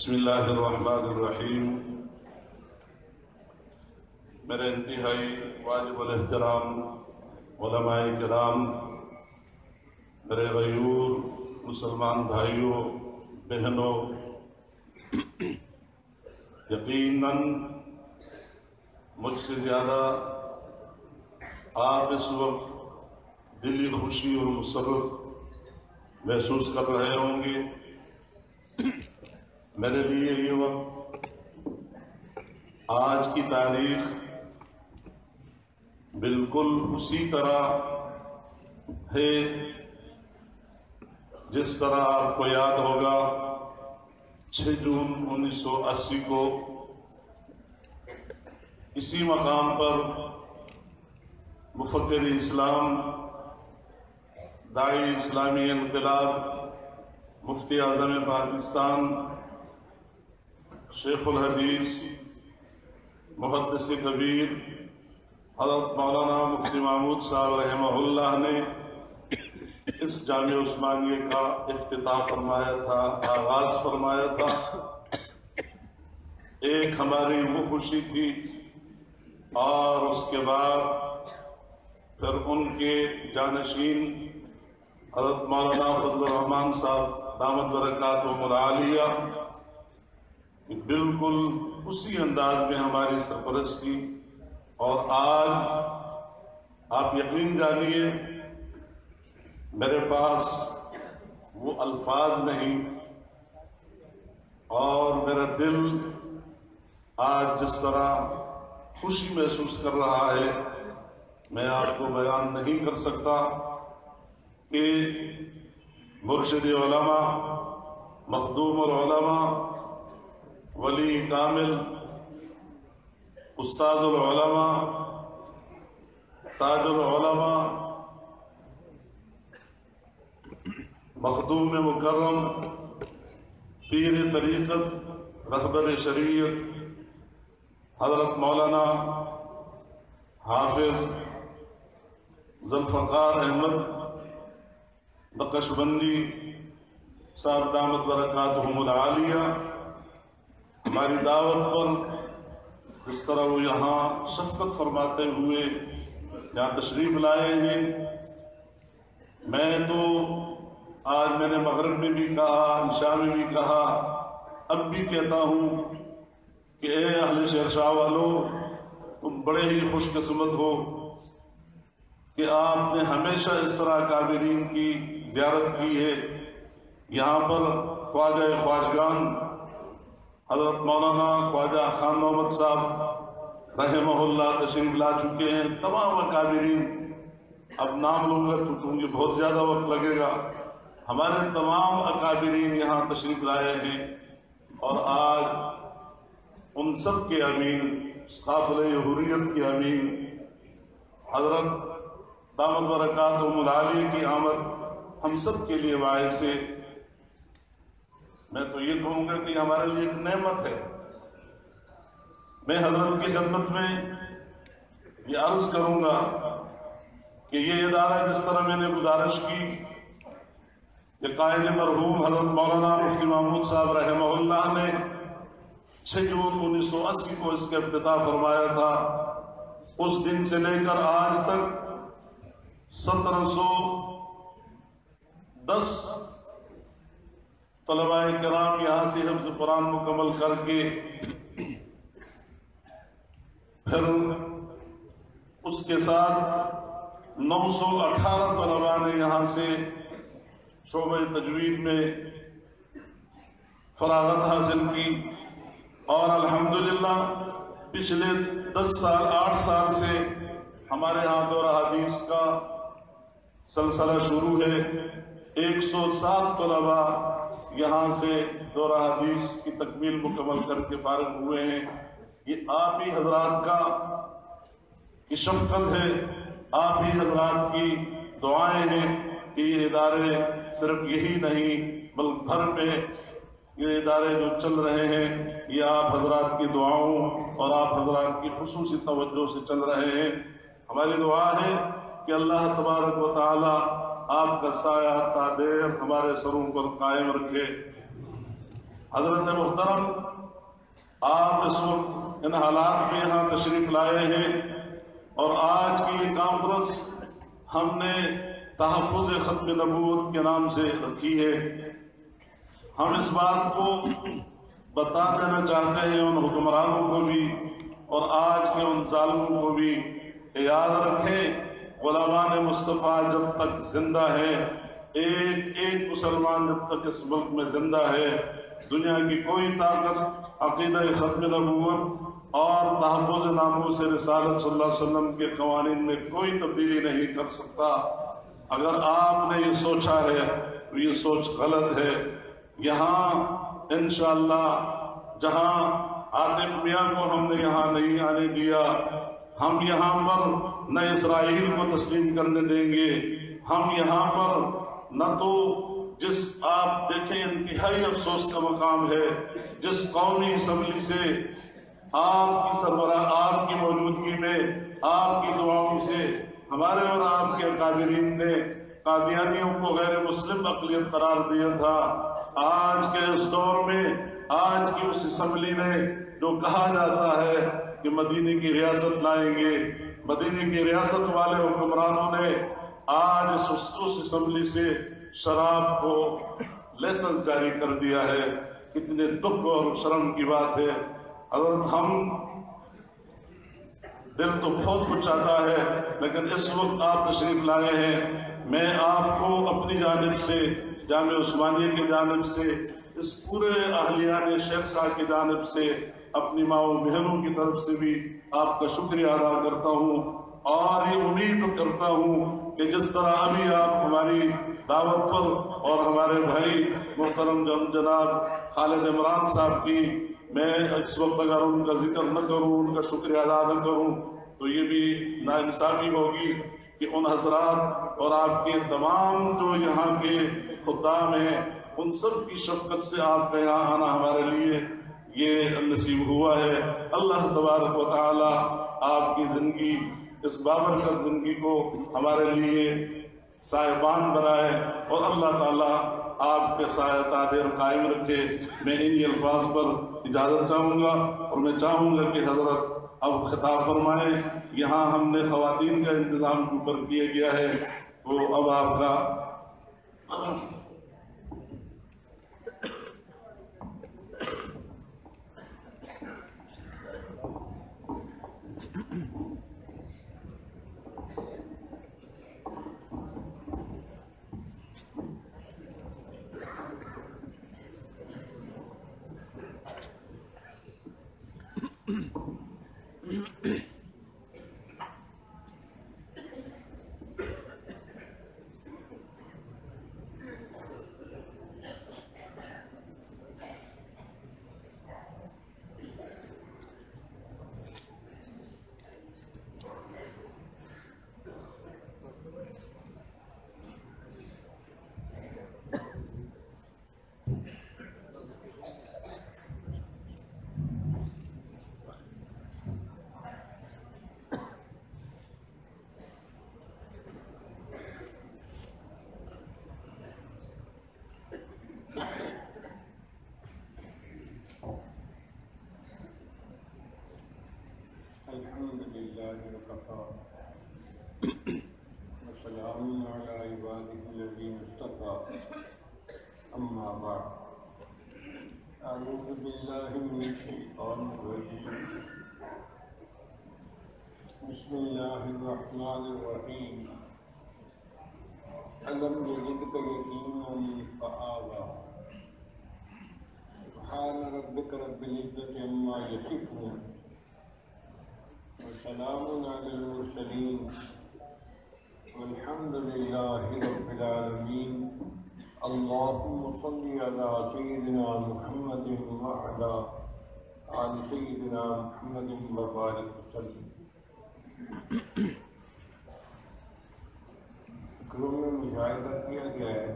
بسم اللہ الرحمن الرحیم۔ میرے انتہائی واجب الاحترام علماء کرام، میرے غیور مسلمان بھائیوں بہنوں، یقیناً مجھ سے زیادہ آپ اس وقت دلی خوشی اور مسرت محسوس کر رہے ہوں گے۔ میرے لیے یہ وقت آج کی تاریخ بالکل اسی طرح ہے جس طرح آپ کو یاد ہوگا 6 جون 1980 کو اسی مقام پر مفکر اسلام، داعی اسلامی انقلاب، مفتی اعظم پاکستان، شیخ الحدیث، محدث کبیر حضرت مولانا مفتی محمود صاحب رحمہ اللہ نے اس جامع عثمانیہ کا افتتاح فرمایا تھا، آغاز فرمایا تھا۔ ایک ہماری وہ خوشی تھی، اور اس کے بعد پھر ان کے جانشین حضرت مولانا فضل الرحمان صاحب دامت برکاتہم العالیہ بالکل اسی انداز میں ہماری سرپرستی، اور آج آپ یقین جانیے میرے پاس وہ الفاظ نہیں، اور میرا دل آج جس طرح خوشی محسوس کر رہا ہے میں آپ کو بیان نہیں کر سکتا کہ مرشد علماء، مخدوم العلماء، ولی کامل، استاد العلماء، تاج العلماء، مخدوم مکرم، پیر طریقت، رہبر شریعت حضرت مولانا حافظ ذوالفقار احمد نقشبندی صاحب دامت برکاتہم العالیہ ہماری دعوت پر اس طرح وہ یہاں شفقت فرماتے ہوئے یہاں تشریف لائے ہیں۔ میں تو آج میں نے مغرب میں بھی کہا، عشاء میں بھی کہا، اب بھی کہتا ہوں کہ اے اہل شہرشاہ والو، تم بڑے ہی خوش قسمت ہو کہ آپ نے ہمیشہ اس طرح کابرین کی زیارت کی ہے۔ یہاں پر خواجہ خواجگان حضرت مولانا خواجہ خان محمد صاحب رحمہ اللہ تشریف لا چکے ہیں۔ تمام اکابرین، اب نام لوں گا تو چونکہ بہت زیادہ وقت لگے گا، ہمارے تمام اکابرین یہاں تشریف لائے ہیں، اور آج ان سب کے امین، قافلہ حریت کے امین حضرت دامت برکاتہم العالیہ کی آمد ہم سب کے لیے باعث ہے۔ میں تو یہ کہوں گا کہ ہمارے لیے ایک نعمت ہے۔ میں حضرت کی خدمت میں یہ عرض کروں گا کہ یہ ادارہ جس طرح میں نے گزارش کی کہ قائد مرحوم حضرت مولانا مفتی محمود صاحب رحمہ اللہ نے 6 جون 1980 کو اس کا افتتاح فرمایا تھا، اس دن سے لے کر آج تک 1710 طلباء کرام یہاں سے حفظ قرآن مکمل کر کے پھر اس کے ساتھ 918 طلباء نے یہاں سے شعبہ تجوید میں فراغت حاصل کی، اور الحمدللہ پچھلے 8 سال سے ہمارے ہاں دورہ حدیث کا سلسلہ شروع ہے۔ 107 طلباء یہاں سے دورہ حدیث کی تکمیل مکمل کر کے فارغ ہوئے ہیں۔ یہ آپ ہی حضرات کی شفقت ہے، آپ ہی حضرات کی دعائیں ہیں کہ یہ ادارے صرف یہی نہیں بلکہ بھر میں یہ ادارے جو چل رہے ہیں یہ آپ حضرات کی دعاؤں اور آپ حضرات کی خصوصی توجہ سے چل رہے ہیں۔ ہماری دعا ہے کہ اللہ تبارک و تعالی آپ کا سایہ تا دیر ہمارے سروں پر قائم رکھے۔ حضرت محترم آپ اس وقت ان حالات میں یہاں تشریف لائے ہیں اور آج کی یہ کانفرنس ہم نے تحفظ ختم نبوت کے نام سے رکھی ہے۔ ہم اس بات کو بتا دینا چاہتے ہیں ان حکمرانوں کو بھی اور آج کے ان ظالموں کو بھی کہ یاد رکھیں غلامان مصطفیٰ جب تک زندہ ہے، ایک ایک مسلمان جب تک اس ملک میں زندہ ہے، دنیا کی کوئی طاقت عقیدہ ختم نبوت اور تحفظ ناموس رسالت صلی اللہ علیہ وسلم کے قوانین میں کوئی تبدیلی نہیں کر سکتا۔ اگر آپ نے یہ سوچا ہے تو یہ سوچ غلط ہے۔ یہاں انشاءاللہ جہاں عاطف میاں کو ہم نے یہاں نہیں آنے دیا، ہم یہاں پر نہ اسرائیل کو تسلیم کرنے دیں گے، ہم یہاں پر نہ تو جس آپ دیکھیں انتہائی افسوس کا مقام ہے جس قومی اسمبلی سے آپ کی سربراہ آپ کی موجودگی میں آپ کی دعاؤں سے ہمارے اور آپ کے اکابرین نے قادیانیوں کو غیر مسلم اقلیت قرار دیا تھا، آج کے اس دور میں آج کی اس اسمبلی نے جو کہا جاتا ہے کہ مدینے کی ریاست لائیں گے، مدینے کی ریاست والے حکمرانوں نے آج اس اسمبلی سے شراب کو لائسنس جاری کر دیا ہے۔ کتنے دکھ اور شرم کی بات ہے۔ اگر ہم دل تو بہت کچھ چاہتا ہے لیکن اس وقت آپ تشریف لائے ہیں، میں آپ کو اپنی جانب سے جامعہ عثمانیہ کی جانب سے اس پورے اہلیان شیخ صاحب کی جانب سے اپنی ماں و بہنوں کی طرف سے بھی آپ کا شکریہ ادا کرتا ہوں اور یہ امید کرتا ہوں کہ جس طرح ابھی آپ ہماری دعوت پر اور ہمارے بھائی محترم جناب خالد عمران صاحب کی میں اس وقت اگر ان کا ذکر نہ کروں، ان کا شکریہ ادا نہ کروں تو یہ بھی ناانصافی ہوگی کہ ان حضرات اور آپ کے تمام جو یہاں کے خدام ہیں ان سب کی شفقت سے آپ کا یہاں آنا ہمارے لیے یہ نصیب ہوا ہے۔ اللہ تبارک و تعالی آپ کی زندگی، اس بابرکت زندگی کو ہمارے لیے صاحبان بنائے اور اللہ تعالیٰ آپ کے سایہ تعدیر قائم رکھے۔ میں انہی الفاظ پر اجازت چاہوں گا اور میں چاہوں گا کہ حضرت اب خطاب فرمائیں۔ یہاں ہم نے خواتین کا انتظام اوپر کیا گیا ہے تو اب آپ کا الحمد لله وكفى وسلام على عباده الذين اصطفى أما بعد أعوذ بالله من الشيطان الرجيم بسم الله الرحمن الرحيم ألم يجدك يتيما فآوى سبحان ربك رب العزة عما يصفون وسلام على المرسلين والحمد لله رب العالمين اللهم صل على سيدنا محمد وعلى آل سيدنا محمد وبارك وسلم۔ گروہ میں مشاہدہ کیا گیا ہے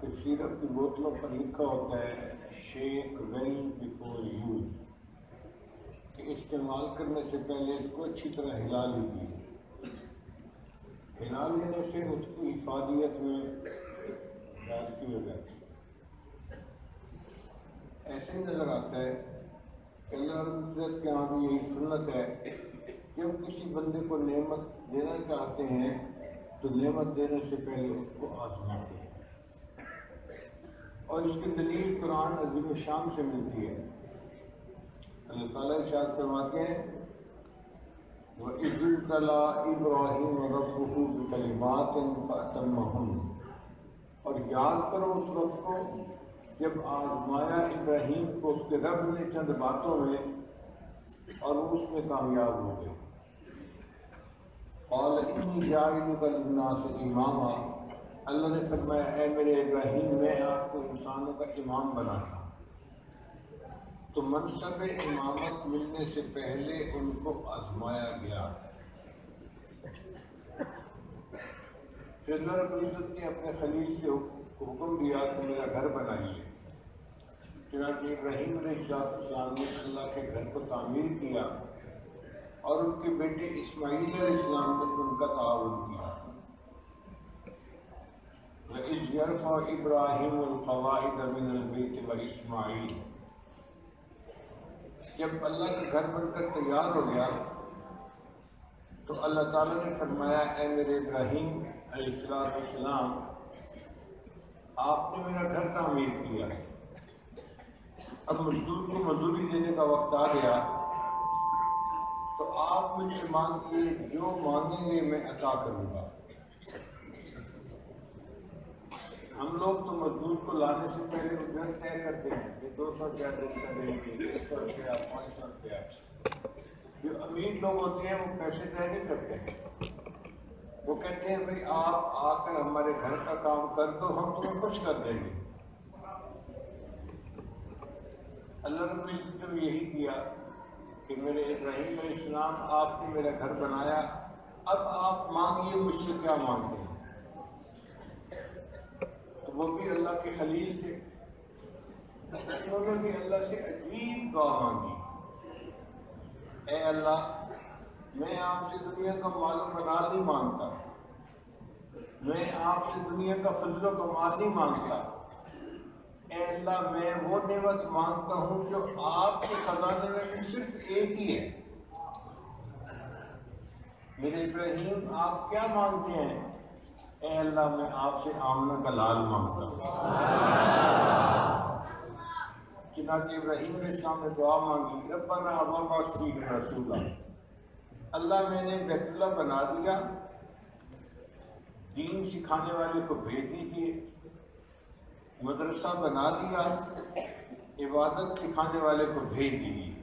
کہ سیرت کی بوتلوں پر لکھا ہوتا ہے شیک ویل بیفور یوز، کہ استعمال کرنے سے پہلے اس کو اچھی طرح ہلا لیجیے۔ ہلا لینے سے اس کی افادیت میں راز کی ہو جاتی ہے۔ ایسے ہی نظر آتا ہے کہ اللہ رب العزت کے یہاں بھی یہی سنت ہے، جب کسی بندے کو نعمت دینا چاہتے ہیں تو نعمت دینے سے پہلے اس کو آزماتے ہیں، اور اس کی دلیل قرآن عظیم شان سے ملتی ہے۔ اللہ تعالیٰ ارشاد فرماتے ہیں وَإِذِ ابْتَلَىٰ إِبْرَاهِيمَ رَبُّهُ بِكَلِمَاتٍ فَأَتَمَّهُنَّ، اور یاد کرو اس وقت کو جب آزمایا ابراہیم کو اس کے رب نے چند باتوں میں اور وہ اس میں کامیاب ہو گئے۔ قَالَ إِنِّي جَاعِلُكَ لِلنَّاسِ إِمَامًا، اللہ نے فرمایا اے میرے ابراہیم میں آپ کو انسانوں کا امام بناتا۔ تو منصب امامت ملنے سے پہلے ان کو آزمایا گیا۔ پھر اللہ رب العزت نے اپنے خلیل سے حکم دیا کہ میرا گھر بنائیے۔ چنانچہ ابراہیم علیہ السلام نے اللہ کے گھر کو تعمیر کیا اور ان کے بیٹے اسماعیل علیہ السلام نے ان کا تعاون کیا۔ وَإِذْ يَرْفَعُ إِبْرَاهِيمُ الْقَوَاعِدَ مِنَ الْبَيْتِ وَإِسْمَاعِيلُ، جب اللہ کا گھر بن کر تیار ہو گیا تو اللہ تعالیٰ نے فرمایا اے میرے ابراہیم علیہ السلام، آپ نے میرا گھر تعمیر کیا، اب مزدور کو مزدوری دینے کا وقت آ گیا، تو آپ مجھ سے مانگیے، جو مانگیں گے میں عطا کروں گا۔ ہم لوگ تو مزدور کو لانے سے پہلے اجرت طے کرتے ہیں کہ 200 روپیہ دیں گے، 100 روپیہ، 500 روپیہ۔ جو امیر لوگ ہوتے ہیں وہ پیسے طے نہیں کرتے ہیں، وہ کہتے ہیں بھائی آپ آ کر ہمارے گھر کا کام کر دو، ہم تمہیں کچھ کر دیں گے۔ اللہ رب العزت نے یہی کیا کہ میرے ابراہیم علیہ السلام آپ نے میرا گھر بنایا، اب آپ مانگیے مجھ سے کیا مانگتے ہیں۔ وہ بھی اللہ کے خلیل تھے، انہوں نے بھی اللہ سے عجیب دعا مانگی، اے اللہ میں آپ سے دنیا کا مال و منال نہیں مانگتا، میں آپ سے دنیا کا فضل و کمال نہیں مانگتا، اے اللہ میں وہ نعمت مانگتا ہوں جو آپ کے خزانے میں صرف ایک ہی ہے۔ میرے ابراہیم آپ کیا مانگتے ہیں؟ اے اللہ میں آپ سے آمنہ کا لال مانگتا ہوں۔ چنانچہ ابراہیم علیہ السلام نے دعا مانگی ربنا وابعث فیہم رسولا، اللہ میں نے بیت اللہ بنا دیا، دین سکھانے والے کو بھیج دیجیے، مدرسہ بنا دیا، عبادت سکھانے والے کو بھیج دیجیے۔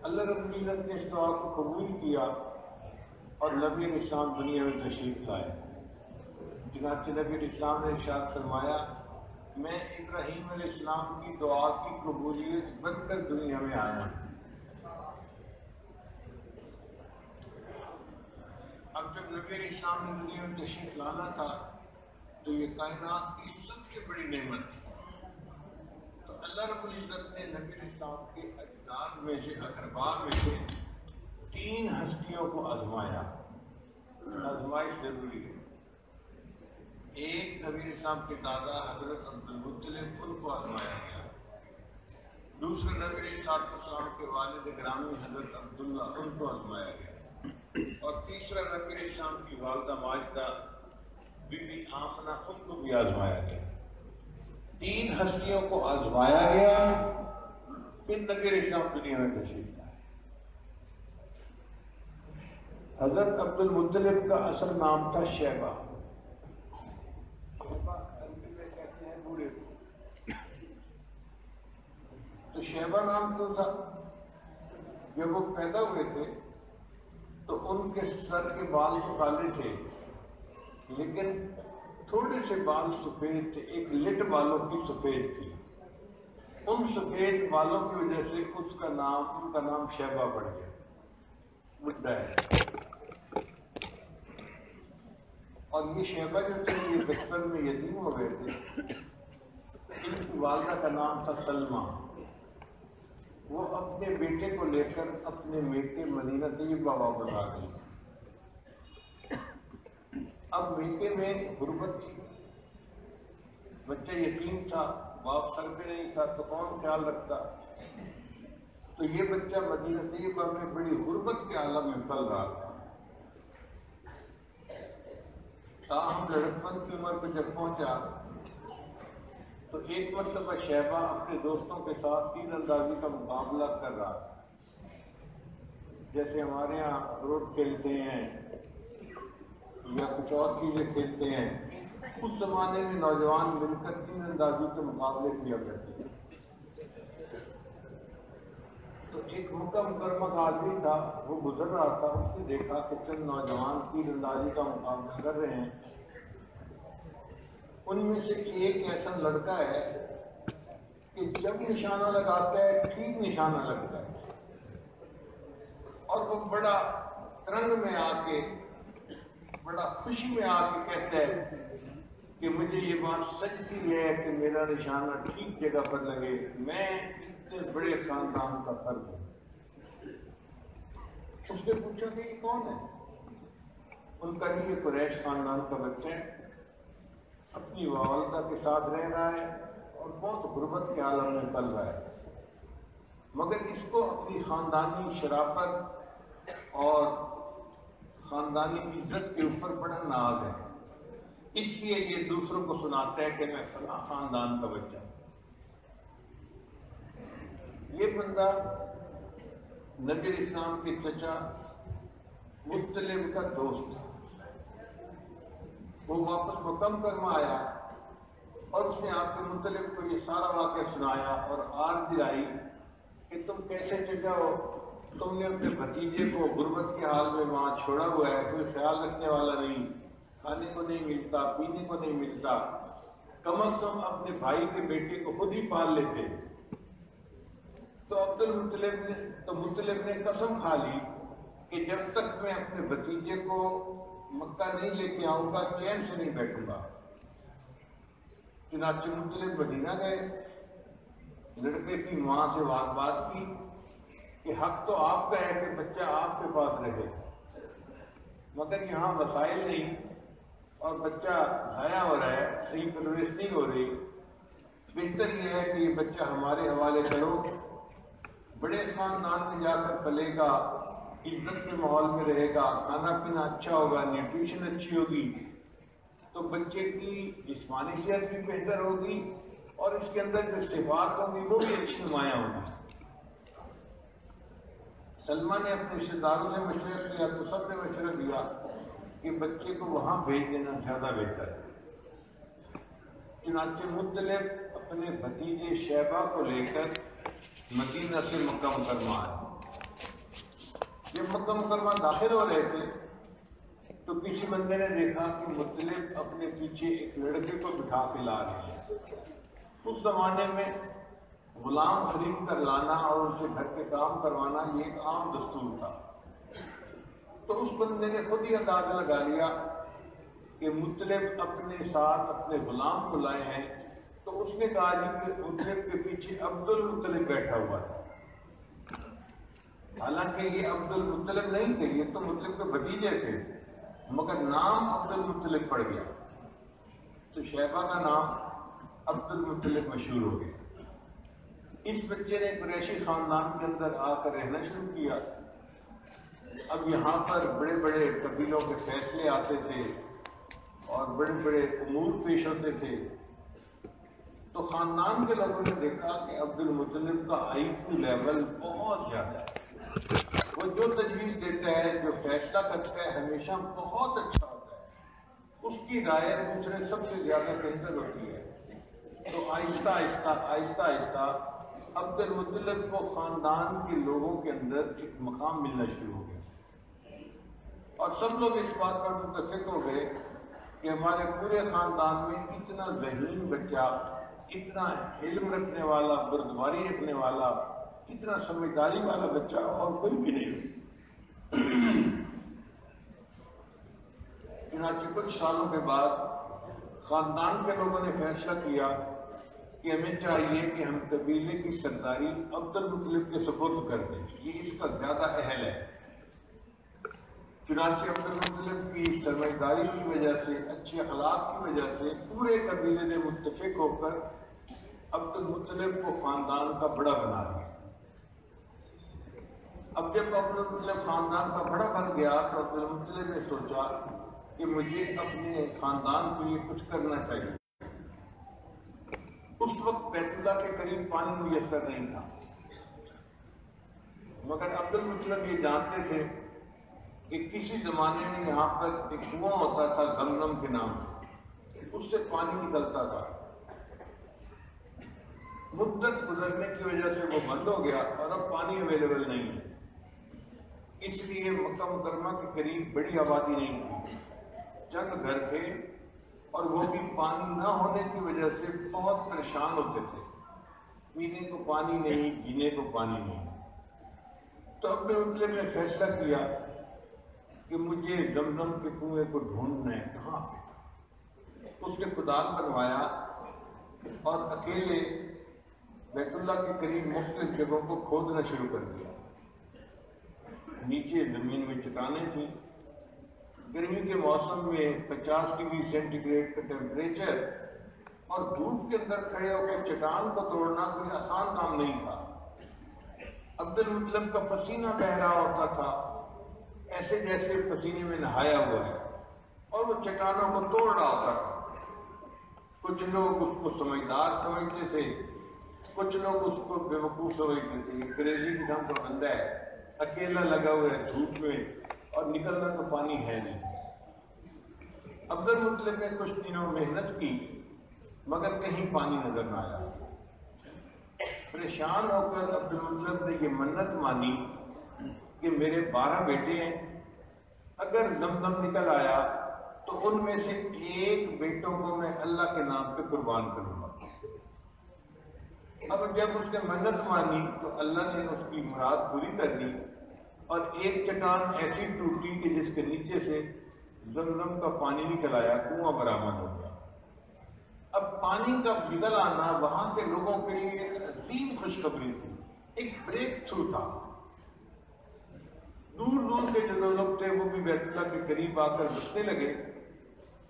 اللہ رب العزت نے اس دعا کو قبول کیا اور نبی علیہ السلام دنیا میں تشریف لائے۔ چنانچہ نبی علیہ السلام نے ارشاد فرمایا میں ابراہیم علیہ السلام کی دعا کی قبولیت بن کر دنیا میں آیا۔ اب جب نبی علیہ السلام نے دنیا میں تشریف لانا تھا تو یہ کائنات کی سب سے بڑی نعمت تھی، تو اللہ رب العزت نے نبی علیہ السلام کے اجداد میں سے اقرباء میں سے 3 ہستیوں کو آزمایا۔ آزمائش ضروری ہے۔ ایک نبی علیہ السلام کے دادا حضرت عبد المطلب، ان کو آزمایا گیا۔ دوسرے نبی علیہ السلام کے والد گرامی حضرت عبداللہ، ان کو آزمایا گیا۔ اور تیسرا نبی علیہ السلام کی والدہ ماجدہ بی بی آمنہ، ان کو بھی آزمایا گیا۔ 3 ہستیوں کو آزمایا گیا، پھر نبی علیہ السلام دنیا میں تشریف لائے۔ حضرت عبد المطلب کا اصل نام تھا شیبہ، کہتے ہیں بوڑھے کو، تو شیبہ نام کیوں تھا؟ جب وہ پیدا ہوئے تھے تو ان کے سر کے بال تو کالے تھے لیکن تھوڑے سے بال سفید تھے، ایک لٹ بالوں کی سفید تھی، ان سفید بالوں کی وجہ سے ان کا نام شیبہ پڑ گیا، بڈھا ہے۔ اور یہ شیبہ جو تھے یہ بچپن میں یتیم ہو گئے تھے، ان کی والدہ کا نام تھا سلمہ۔ وہ اپنے بیٹے کو لے کر اپنے میکے مدینہ طیبہ واپس آ گئی۔ اب میکے میں غربت تھی، بچہ یتیم تھا، باپ سر پہ نہیں تھا تو کون خیال رکھتا؟ تو یہ بچہ مدینہ طیبہ میں بڑی غربت کے عالم میں پل رہا تھا۔ تاہم لڑکپن کی عمر پہ جب پہنچا تو ایک مرتبہ شیبہ اپنے دوستوں کے ساتھ تیر اندازی کا مقابلہ کر رہا تھا۔ جیسے ہمارے یہاں روڈ کھیلتے ہیں یا کچھ اور چیزیں کھیلتے ہیں، اس زمانے میں نوجوان مل کر تیر اندازی کے مقابلے کیا کرتے تھے۔ تو ایک مکہ مکرمہ کا آدمی تھا، وہ گزر رہا تھا، اس نے دیکھا کہ چند نوجوان تیر اندازی کا مقابلہ کر رہے ہیں۔ ان میں سے ایک ایسا لڑکا ہے کہ جب نشانہ لگاتا ہے ٹھیک نشانہ لگتا ہے، اور وہ بڑا ترنگ میں آ کے، بڑا خوشی میں آ کے کہتا ہے کہ مجھے یہ بات سچتی ہے کہ میرا نشانہ ٹھیک جگہ پر لگے، میں اتنے بڑے خاندان کا فرد ہوں۔ اس نے پوچھا کہ یہ کون ہے؟ ان کا یہ قریش خاندان کا بچہ ہے، اپنی والدہ کے ساتھ رہ رہا ہے اور بہت غربت کے عالم میں پل رہا ہے، مگر اس کو اپنی خاندانی شرافت اور خاندانی عزت کے اوپر بڑا ناز ہے، اس لیے یہ دوسروں کو سناتا ہے کہ میں فلاں خاندان کا بچہ ہوں۔ یہ بندہ نبی اسلام کے چچا مطلب کا دوست تھا۔ وہ واپس مکہ مکرمہ آیا اور اس نے آپ کے مطلب کو یہ سارا واقعہ سنایا اور آر دلائی کہ تم کیسے چچا ہو، تم نے اپنے بھتیجے کو غربت کے حال میں وہاں چھوڑا ہوا ہے، کوئی خیال رکھنے والا نہیں، کھانے کو نہیں ملتا، پینے کو نہیں ملتا، کم از کم اپنے بھائی کے بیٹے کو خود ہی پال لیتے۔ تو مطلب نے قسم کھا لی کہ جب تک میں اپنے بھتیجے کو مکہ نہیں لے کے آؤں گا چین سے نہیں بیٹھوں گا۔ چنانچہ مطلب مدینہ گئے، لڑکے کی ماں سے بات کی کہ حق تو آپ کا ہے کہ بچہ آپ کے پاس رہے، مگر یہاں وسائل نہیں اور بچہ ضائع ہو رہا ہے، صحیح پرورش نہیں ہو رہی، بہتر یہ ہے کہ یہ بچہ ہمارے حوالے کرو، بڑے خاندان میں جا کر پلے گا، عزت کے ماحول میں رہے گا، کھانا پینا اچھا ہوگا، نیوٹریشن اچھی ہوگی، تو بچے کی جسمانی صحت بھی بہتر ہوگی اور اس کے اندر جو صفات ہوں گی وہ بھی اچھی نمایاں ہوگی۔ سلمہ نے اپنے رشتے داروں سے مشورہ کیا تو سب نے مشورہ دیا کہ بچے کو وہاں بھیج دینا زیادہ بہتر ہے۔ چنانچہ مطلب اپنے بھتیجے شیبہ کو لے کر مدینہ سے مکہ مکرمہ آئے۔ جب مکہ مکرمہ داخل ہو رہے تھے تو کسی بندے نے دیکھا کہ مطلب اپنے پیچھے ایک لڑکے کو بٹھا کے لا رہے ہیں۔ اس زمانے میں غلام خرید کر لانا اور ان سے گھر کے کام کروانا یہ ایک عام دستور تھا۔ تو اس بندے نے خود ہی اندازہ لگا لیا کہ مطلب اپنے ساتھ اپنے غلام کو لائے ہیں، تو اس نے کہا جی کہ مطلب کے پیچھے عبد المطلب بیٹھا ہوا تھا۔ حالانکہ یہ عبد المطلب نہیں تھے، یہ تو مطلب کے بھتیجے تھے، مگر نام عبد المطلب پڑ گیا تو شیبہ کا نام عبد المطلب مشہور ہو گیا۔ اس بچے نے قریشی خاندان کے اندر آ کر رہنا شروع کیا۔ اب یہاں پر بڑے بڑے قبیلوں کے فیصلے آتے تھے اور بڑے بڑے امور پیش ہوتے تھے، تو خاندان کے لوگوں نے دیکھا کہ عبد المطلب کا آئی کیو لیول بہت زیادہ ہے، وہ جو تجویز دیتا ہے، جو فیصلہ کرتا ہے، ہمیشہ بہت اچھا ہوتا ہے، اس کی رائے دوسرے سب سے زیادہ بہتر ہوتی ہے۔ تو آہستہ آہستہ عبد المطلب کو خاندان کے لوگوں کے اندر ایک مقام ملنا شروع ہو گیا اور سب لوگ اس بات پر متفق ہو گئے کہ ہمارے پورے خاندان میں اتنا ذہین بچہ، اتنا علم رکھنے والا، بردباری رکھنے والا، اتنا سمجھداری والا بچہ اور کوئی بھی نہیں۔ چنانچہ کچھ سالوں کے بعد خاندان کے لوگوں نے فیصلہ کیا کہ ہمیں چاہیے کہ ہم قبیلے کی سرداری عبد المطلب کے سپرد کر دیں، یہ اس کا زیادہ اہل ہے۔ چنانچہ عبد المطلب کی سرمایہ کی وجہ سے، اچھے اخلاق کی وجہ سے پورے قبیلے نے متفق ہو کر عبد المطلب کو خاندان کا بڑا بنا دیا۔ اب جب عبد المطلب خاندان کا بڑا بن گیا تو عبد المطلب نے سوچا کہ مجھے اپنے خاندان کے لیے کچھ کرنا چاہیے۔ اس وقت بیت اللہ کے قریب پانی میسر نہیں تھا، مگر عبد المطلب یہ جانتے تھے کہ کسی زمانے میں یہاں پر ایک کنواں ہوتا تھا زمزم کے نام سے، اس سے پانی نکلتا تھا۔ مدت گزرنے کی وجہ سے وہ بند ہو گیا اور اب پانی اویلیبل نہیں ہے، اس لیے مکہ مکرمہ کے قریب بڑی آبادی نہیں تھی، چند گھر تھے اور وہ بھی پانی نہ ہونے کی وجہ سے بہت پریشان ہوتے تھے، پینے کو پانی نہیں، جینے کو پانی نہیں۔ تو عبد المطلب نے فیصلہ کیا کہ مجھے زمزم کے کنویں کو ڈھونڈنا ہے کہاں پہ۔ اس نے کدال بنوایا اور اکیلے بیت اللہ کے قریب مختلف جگہوں کو کھودنا شروع کر دیا۔ نیچے زمین میں چٹانیں تھیں، گرمی کے موسم میں 50 ڈگری سینٹی گریڈ کا ٹیمپریچر اور دھوپ کے اندر کھڑے ہو کر چٹان کو توڑنا کوئی آسان کام نہیں تھا۔ عبد المطلب کا پسینہ بہہ رہا ہوتا تھا، ایسے جیسے پسینے میں نہایا ہوا ہے، اور وہ چٹانوں کو توڑ رہا ہوتا تھا۔ کچھ لوگ اس کو سمجھدار سمجھتے تھے، کچھ لوگ اس کو بے وقوف سمجھتے تھے، کریزی قسم کا بندہ ہے، اکیلا لگا ہوا ہے دھوپ میں اور نکلنا تو پانی ہے نہیں۔ عبد المطلب نے کچھ دنوں محنت کی مگر کہیں پانی نظر نہ آیا۔ پریشان ہو کر عبد المطلب نے یہ منت مانی کہ میرے 12 بیٹے ہیں، اگر زمزم نکل آیا تو ان میں سے ایک بیٹوں کو میں اللہ کے نام پہ قربان کروں گا۔ اب جب اس نے منت مانی تو اللہ نے اس کی مراد پوری کر دی اور ایک چٹان ایسی ٹوٹی کہ جس کے نیچے سے زمزم کا پانی نکل آیا، کنواں برآمد ہو گیا۔ اب پانی کا نکل آنا وہاں کے لوگوں کے لیے عظیم خوشخبری تھی، ایک بریک تھرو تھا۔ دور دور کے جو لوگ تھے وہ بھی بیت اللہ کے قریب آ کر بسنے لگے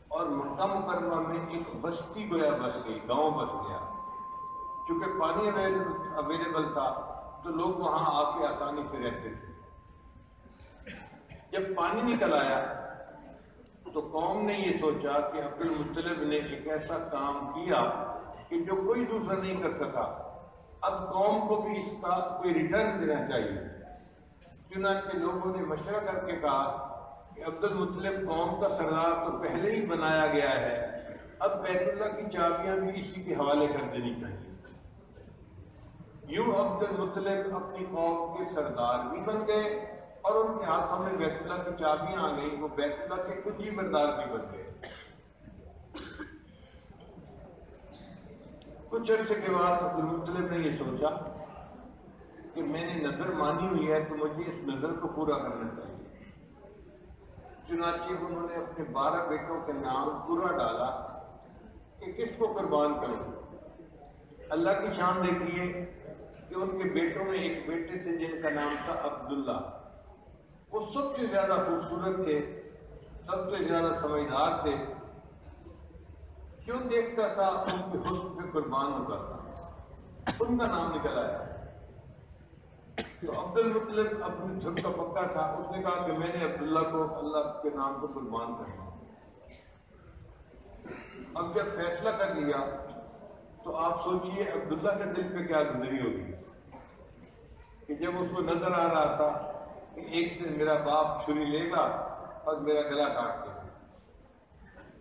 اور مکہ مکرمہ میں ایک بستی گویا بس گئی، گاؤں بس گیا۔ چونکہ پانی اویلیبل تھا تو لوگ وہاں آ کے آسانی سے رہتے تھے۔ جب پانی نکل آیا تو قوم نے یہ سوچا کہ عبد المطلب نے ایک ایسا کام کیا کہ جو کوئی دوسرا نہیں کر سکا، اب قوم کو بھی اس کا کوئی ریٹرن دینا چاہیے۔ چنانچہ لوگوں نے مشورہ کر کے کہا کہ عبد المطلب قوم کا سردار تو پہلے ہی بنایا گیا ہے، اب بیت اللہ کی چابیاں بھی اسی کے حوالے کر دینی چاہیے۔ یوں عبد المطلب اپنی قوم کے سردار بھی بن گئے اور ان کے ہاتھوں میں بیت اللہ کی چابیاں آ گئی، وہ بیت اللہ کے کنجی بردار بھی بن گئے۔ کچھ عرصے کے بعد عبد المطلب نے یہ سوچا کہ میں نے نظر مانی ہوئی ہے تو مجھے اس نظر کو پورا کرنا چاہیے۔ چنانچہ انہوں نے اپنے 12 بیٹوں کے نام پورا ڈالا کہ کس کو قربان کروں۔ اللہ کی شان دیکھیے کہ ان کے بیٹوں میں ایک بیٹے تھے جن کا نام تھا عبداللہ۔ وہ سب سے زیادہ خوبصورت تھے، سب سے زیادہ سمجھدار تھے، کیوں دیکھتا تھا ان کے حسن پہ قربان ہوتا تھا، ان کا نام نکل آیا۔ تو عبد المطلب اپنے جھک کا پکا تھا، اس نے کہا کہ میں نے عبداللہ کو اللہ کے نام کو قربان کرنا۔ اب جب فیصلہ کر لیا تو آپ سوچئے عبداللہ کے دل پہ کیا گزری ہوگی کہ جب اس کو نظر آ رہا تھا کہ ایک دن میرا باپ چھری لے گا اور میرا گلا کاٹ دے گا،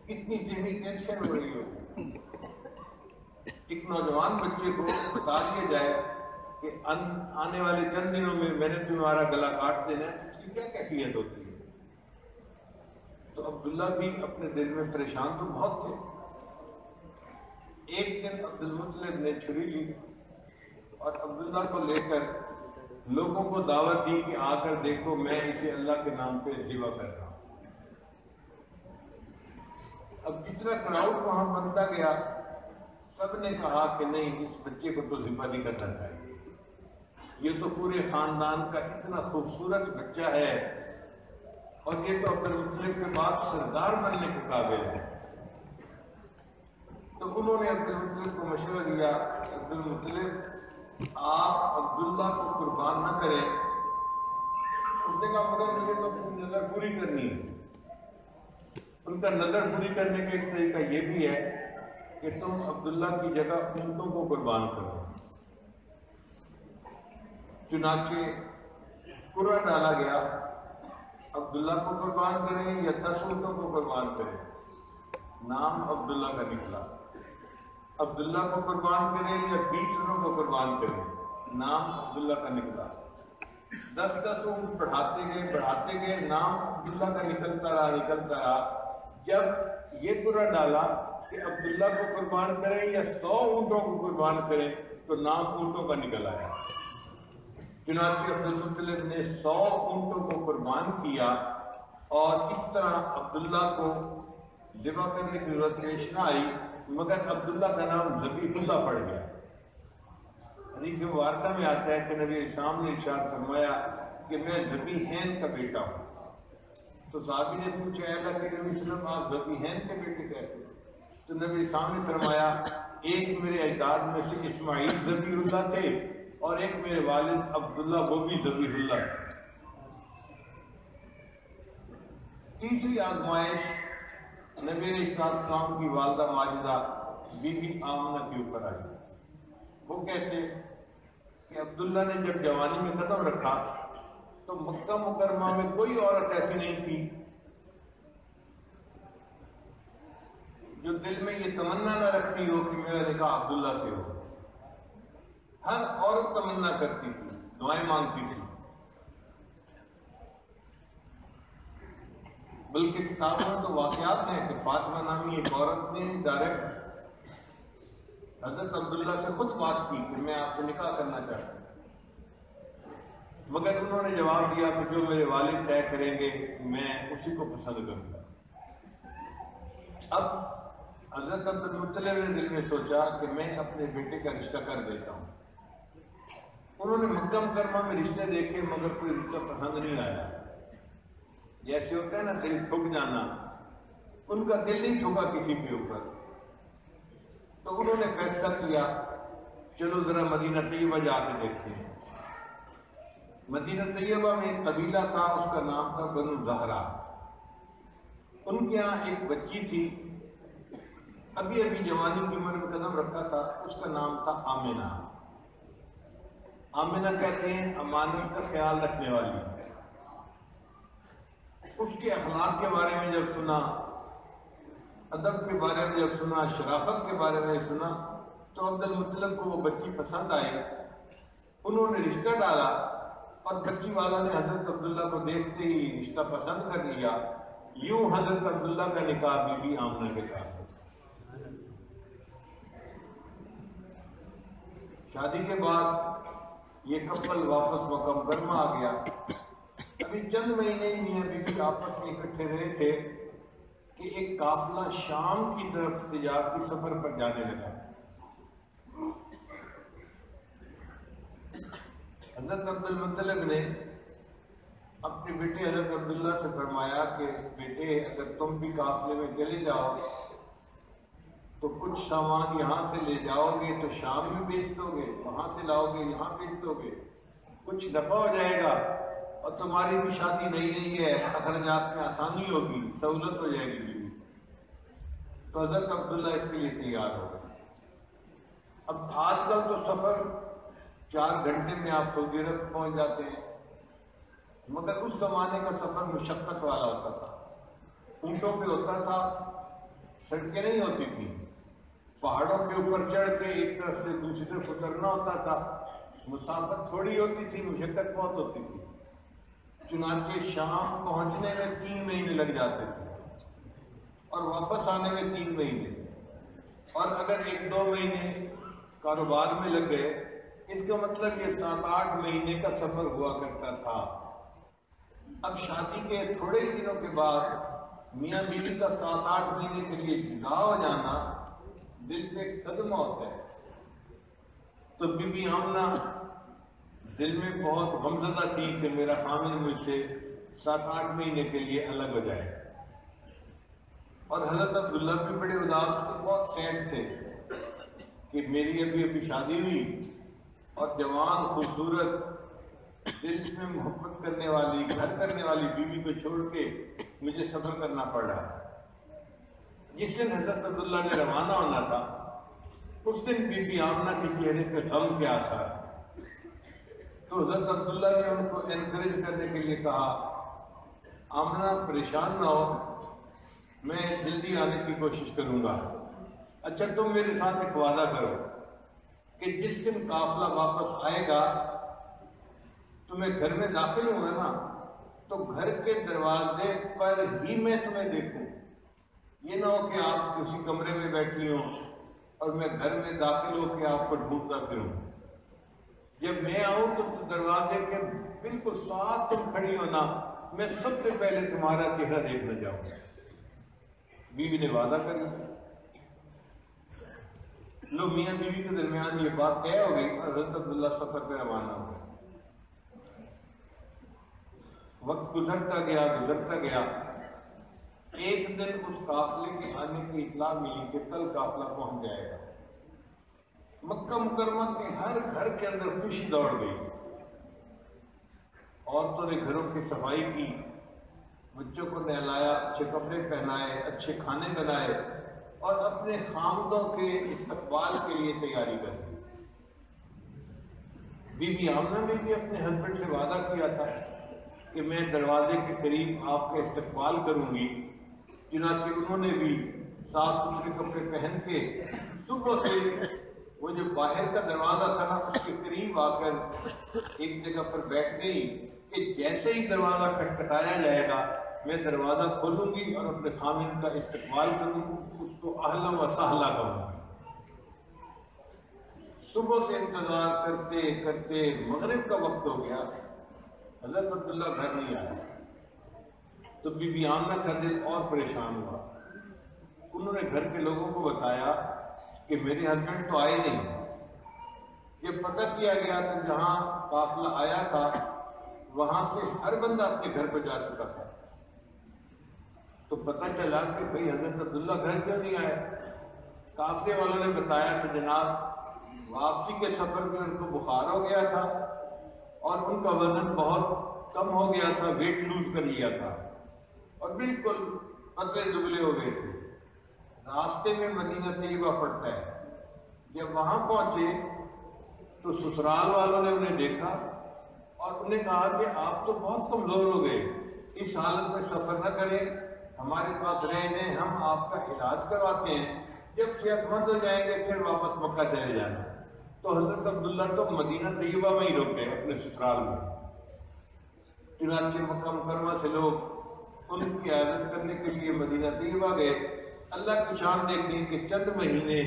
کتنی ذہنی ٹینشن ہو رہی ہوگی۔ ایک نوجوان بچے کو بتا دیا جائے کہ آنے والے چند دنوں میں نے تمہارا گلا کاٹ دینا ہے، اس کی کیا کیفیت ہوتی ہے۔ تو عبداللہ بھی اپنے دل میں پریشان تو بہت تھے۔ ایک دن عبد المطلب نے چھری لی اور عبداللہ کو لے کر لوگوں کو دعوت دی کہ آ کر دیکھو میں اسے اللہ کے نام پہ ذبح کر رہا ہوں۔ اب جتنا کراؤڈ وہاں بنتا گیا سب نے کہا کہ نہیں، اس بچے کو تو ذبح نہیں کرنا چاہیے، یہ تو پورے خاندان کا اتنا خوبصورت بچہ ہے اور یہ تو عبد المطلب کے بعد سردار بننے کے قابل ہے۔ تو انہوں نے عبدالمطلب کو مشورہ دیا کہ عبدالمطلب آپ عبداللہ کو قربان نہ کریں. اس نے کہا مگر مجھے تو اپنی نظر پوری کرنی ہے. ان کا نظر پوری کرنے کا ایک طریقہ یہ بھی ہے کہ تم عبداللہ کی جگہ اونٹوں کو قربان کرو. چنانچہ قرعہ ڈالا گیا عبداللہ کو قربان کریں یا 10 اونٹوں کو قربان کریں. نام عبداللہ کا نکلا. عبداللہ کو قربان کریں یا 20 اونٹوں کو قربان کریں. نام عبداللہ کا نکلا. 10 اونٹ بڑھاتے گئے نام عبداللہ کا نکلتا رہا. جب یہ قرعہ ڈالا کہ عبداللہ کو قربان کریں یا 100 اونٹوں کو قربان کریں تو نام اونٹوں کا نکل آیا. چنانچہ عبدالمطلب نے 100 اونٹوں کو قربان کیا اور اس طرح عبداللہ کو ذبح کرنے کی ضرورت پیش نہ آئی، مگر عبداللہ کا نام ذبیح اللہ پڑ گیا. حدیث مبارکہ میں آتا ہے کہ نبی اسلام نے ارشاد فرمایا کہ میں ذبیحین کا بیٹا ہوں. تو صحابی نے پوچھا اے اللہ کے نبی صلی اللہ علیہ وسلم آپ ذبیحین کے بیٹے کہتے؟ تو نبی اسلام نے فرمایا ایک میرے اجداد میں سے اسماعیل ذبیح اللہ تھے اور ایک میرے والد عبداللہ وہ بھی ذبیح اللہ تھے. تیسری آزمائش نبی علیہ السلام کی والدہ ماجدہ بی بی آمنہ کے اوپر آئی. وہ کیسے کہ عبداللہ نے جب جوانی میں قدم رکھا تو مکہ مکرمہ میں کوئی عورت ایسی نہیں تھی جو دل میں یہ تمنا نہ رکھتی ہو کہ میرا نکاح عبداللہ سے ہو. ہر عورت تمنا کرتی تھی، دعائیں مانگتی تھی. بلکہ کتابوں میں تو واقعات ہیں کہ فاطمہ نامی ایک عورت نے ڈائریکٹ حضرت عبداللہ سے خود بات کی کہ میں آپ سے نکاح کرنا چاہتا ہوں، مگر انہوں نے جواب دیا کہ جو میرے والد طے کریں گے میں اسی کو پسند کروں گا. اب حضرت عبدالمطلب نے دل میں سوچا کہ میں اپنے بیٹے کا رشتہ کر دیتا ہوں. انہوں نے مکہ مکرمہ میں رشتے دیکھے مگر کوئی رشتہ پسند نہیں آیا. جیسے ہوتا ہے نا دل ٹھک جانا، ان کا دل نہیں ٹھکا کسی کے اوپر. تو انہوں نے فیصلہ کیا چلو ذرا مدینہ طیبہ جا کے دیکھتے ہیں. مدینہ طیبہ میں ایک قبیلہ تھا، اس کا نام تھا بنو زہرا. ان کے یہاں ایک بچی تھی، ابھی جوانی کی عمر میں قدم رکھا تھا. اس کا نام تھا آمنہ. آمنہ کہتے ہیں امانت کا خیال رکھنے والی. اس کے اخلاق کے بارے میں جب سنا، ادب کے بارے میں جب سنا، شرافت کے بارے میں سنا تو عبدالمطلب کو وہ بچی پسند آئی. انہوں نے رشتہ ڈالا اور بچی والا نے حضرت عبداللہ کو دیکھتے ہی رشتہ پسند کر لیا. یوں حضرت عبداللہ کا نکاح بی بی آمنہ کے ساتھ. شادی کے بعد یہ کپل واپس مکہ مکرمہ آ گیا. ابھی چند مہینے ہی میاں بیوی آپس میں اکٹھے رہے تھے کہ ایک قافلہ شام کی طرف تجارتی سفر پر جانے لگا. حضرت عبدالمطلب نے اپنے بیٹے حضرت عبداللہ سے فرمایا کہ بیٹے اگر تم بھی قافلے میں چلے جاؤ تو کچھ سامان یہاں سے لے جاؤ گے تو شام میں بیچ دو گے، وہاں سے لاؤ گے یہاں بیچ دو گے، کچھ نفع ہو جائے گا اور تمہاری بھی شادی نئی ہے، اخراجات میں آسانی ہوگی، سہولت ہو جائے گی. تو حضرت عبداللہ اس کے لیے تیار ہو گئے. اب آج کل تو سفر 4 گھنٹے میں آپ سعودی عرب پہنچ جاتے ہیں، مگر اس زمانے کا سفر مشقت والا ہوتا تھا. اونٹوں پہ ہوتا تھا، سڑکیں نہیں ہوتی تھیں، پہاڑوں کے اوپر چڑھ کے ایک طرف سے دوسری طرف اترنا ہوتا تھا. مسافت تھوڑی ہوتی تھی، مشقت بہت ہوتی تھی. چنانچہ شام پہنچنے میں 3 مہینے لگ جاتے تھے اور واپس آنے میں 3 مہینے، اور اگر 1-2 مہینے کاروبار میں لگ گئے اس کا مطلب یہ 7-8 مہینے کا سفر ہوا کرتا تھا. اب شادی کے تھوڑے ہی دنوں کے بعد میاں بیوی کا 7-8 مہینے کے لیے جدا ہو جانا دل پہ صدمہ ہوتا ہے. تو بی بی آمنہ دل میں بہت غمزدہ تھی کہ میرا خامن مجھ سے 7-8 مہینے کے لیے الگ ہو جائے. اور حضرت عبداللہ بھی بڑے اداس تھے، بہت سیڈ تھے کہ میری ابھی شادی ہوئی اور جوان خوبصورت دل میں محبت کرنے والی گھر کرنے والی بیوی کو چھوڑ کے مجھے سفر کرنا پڑ رہا ہے۔ جس دن حضرت عبداللہ نے روانہ ہونا تھا اس دن بی بی آمنہ کے چہرے پہ غم کے آثار، تو حضرت عبداللہ نے ان کو انکریج کرنے کے لیے کہا آمنہ پریشان نہ ہو، میں جلدی آنے کی کوشش کروں گا، اچھا تم میرے ساتھ ایک وعدہ کرو کہ جس دن قافلہ واپس آئے گا تمہیں گھر میں داخل ہوگا نا تو گھر کے دروازے پر ہی میں تمہیں دیکھوں، یہ نہ ہو کہ آپ کسی کمرے میں بیٹھی ہوں اور میں گھر میں داخل ہو کے آپ کو ڈھونڈتا پھروں، جب میں آؤں تو دروازے کے بالکل ساتھ تم کھڑی ہونا، میں سب سے پہلے تمہارا چہرہ دیکھنا چاہوں گا۔ بیوی نے وعدہ کر لیا، لو میاں بیوی کے درمیان یہ بات طے ہو گئی اور حضرت عبداللہ سفر پہ روانہ ہو گئے۔ وقت گزرتا گیا، ایک دن اس قافلے کے آنے کی اطلاع ملی کہ کل قافلہ پہنچ جائے گا۔ مکہ مکرمہ کے ہر گھر کے اندر خوشی دوڑ گئی، عورتوں نے گھروں کی صفائی کی، بچوں کو نہلایا، اچھے کپڑے پہنائے، اچھے کھانے بنائے اور اپنے خامدوں کے استقبال کے لیے تیاری کر دی۔ بی بی آمنہ نے بھی اپنے ہسبینڈ سے وعدہ کیا تھا کہ میں دروازے کے قریب آپ کا استقبال کروں گی، چنانچہ انہوں نے بھی صاف ستھرے کپڑے پہن کے صبح سے وہ جو باہر کا دروازہ تھا نا اس کے قریب آ کر ایک جگہ پر بیٹھ گئی کہ جیسے ہی دروازہ کھٹکھٹایا جائے گا میں دروازہ کھولوں گی اور اپنے خامن کا استقبال کروں گی، اس کو اہلا و سہلا کروں گی۔ صبح سے انتظار کرتے کرتے مغرب کا وقت ہو گیا، حضرت عبداللہ گھر نہیں آیا، تو بی بی آمنہ کا دل اور پریشان ہوا۔ انہوں نے گھر کے لوگوں کو بتایا کہ میرے ہسبینڈ تو آئے نہیں۔ یہ پتہ کیا گیا کہ جہاں قافلہ آیا تھا وہاں سے ہر بندہ اپنے گھر پہ جا چکا تھا، تو پتہ چلا کہ بھئی حضرت عبداللہ گھر کیوں نہیں آئے؟ قافلے والوں نے بتایا کہ جناب واپسی کے سفر میں ان کو بخار ہو گیا تھا اور ان کا وزن بہت کم ہو گیا تھا، ویٹ لوز کر لیا تھا اور بالکل پتلے دبلے ہو گئے تھے۔ راستے میں مدینہ طیبہ پڑتا ہے، جب وہاں پہنچے تو سسرال والوں نے انہیں دیکھا اور انہیں کہا کہ آپ تو بہت کمزور ہو گئے، اس حالت میں سفر نہ کریں، ہمارے پاس رہ جائیں، ہم آپ کا علاج کرواتے ہیں، جب صحت مند ہو جائیں گے پھر واپس مکہ چلے جانا۔ تو حضرت عبداللہ تو مدینہ طیبہ میں ہی رکے اپنے سسرال میں۔ چنانچہ مکہ مکرمہ سے لوگ ان کی عیادت کرنے کے لیے مدینہ طیبہ گئے۔ اللہ کی شان دیکھیں کہ چند مہینے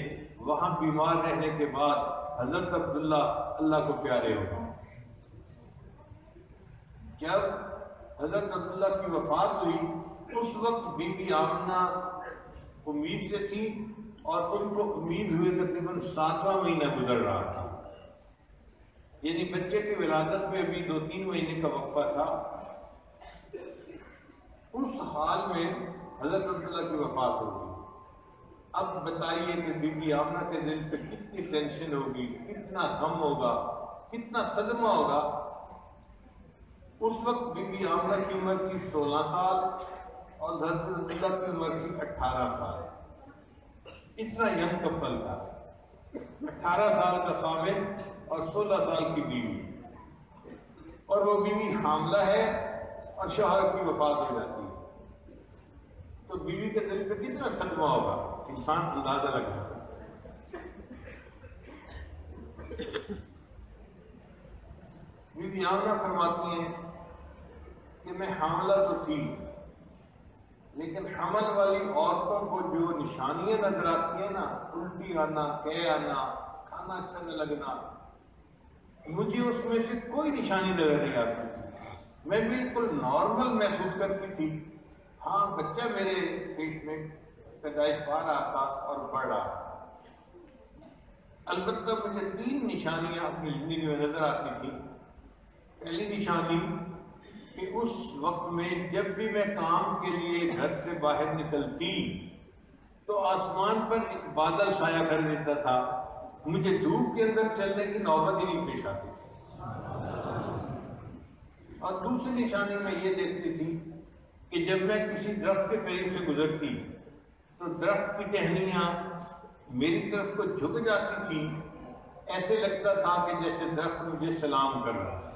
وہاں بیمار رہنے کے بعد حضرت عبداللہ اللہ کو پیارے ہو گئے۔ جب حضرت عبداللہ کی وفات ہوئی اس وقت بی بی آمنہ امید سے تھی اور ان کو امید ہوئے تقریباً 7واں مہینہ گزر رہا تھا، یعنی بچے کی ولادت میں ابھی 2-3 مہینے کا وقفہ تھا۔ اس حال میں حضرت عبداللہ کی وفات ہو گئی۔ اب بتائیے کہ بی بی آمنہ کے دل پہ کتنی ٹینشن ہوگی، کتنا غم ہوگا، کتنا صدمہ ہوگا۔ اس وقت بی بی آمنہ کی عمر تھی 16 سال اور حضرت عبداللہ کی عمر تھی 18 سال۔ اتنا ینگ کپل تھا، 18 سال کا خامد اور 16 سال کی بیوی، اور وہ بیوی حاملہ ہے اور شوہر کی وفات ہو جاتی ہے، تو بیوی کے دل پہ کتنا صدمہ ہوگا انسان اندازہ لگا سکتا ہے۔ بی بی آمنہ فرماتی ہیں کہ میں حاملہ تو تھی لیکن حمل والی عورتوں کو جو نشانیاں نظر آتی ہیں نا، الٹی آنا، قے آنا، کھانا اچھا نہ لگنا، مجھے اس میں سے کوئی نشانی نظر نہیں آتی تھی، میں بالکل نارمل محسوس کرتی تھی۔ ہاں بچہ میرے پیٹ میں پیدائش پا رہا تھا اور بڑھ رہا تھا، البتہ مجھے 3 نشانیاں اپنی زندگی میں نظر آتی تھیں۔ پہلی نشانی کہ اس وقت میں جب بھی میں کام کے لیے گھر سے باہر نکلتی تو آسمان پر ایک بادل سایہ کر دیتا تھا، مجھے دھوپ کے اندر چلنے کی نوبت ہی نہیں پیش آتی تھی۔ اور دوسری نشانی میں یہ دیکھتی تھی کہ جب میں کسی درخت کے قریب سے گزرتی تو درخت کی ٹہنیاں میری طرف کو جھک جاتی تھی، ایسے لگتا تھا کہ جیسے درخت مجھے سلام کر رہا ہے۔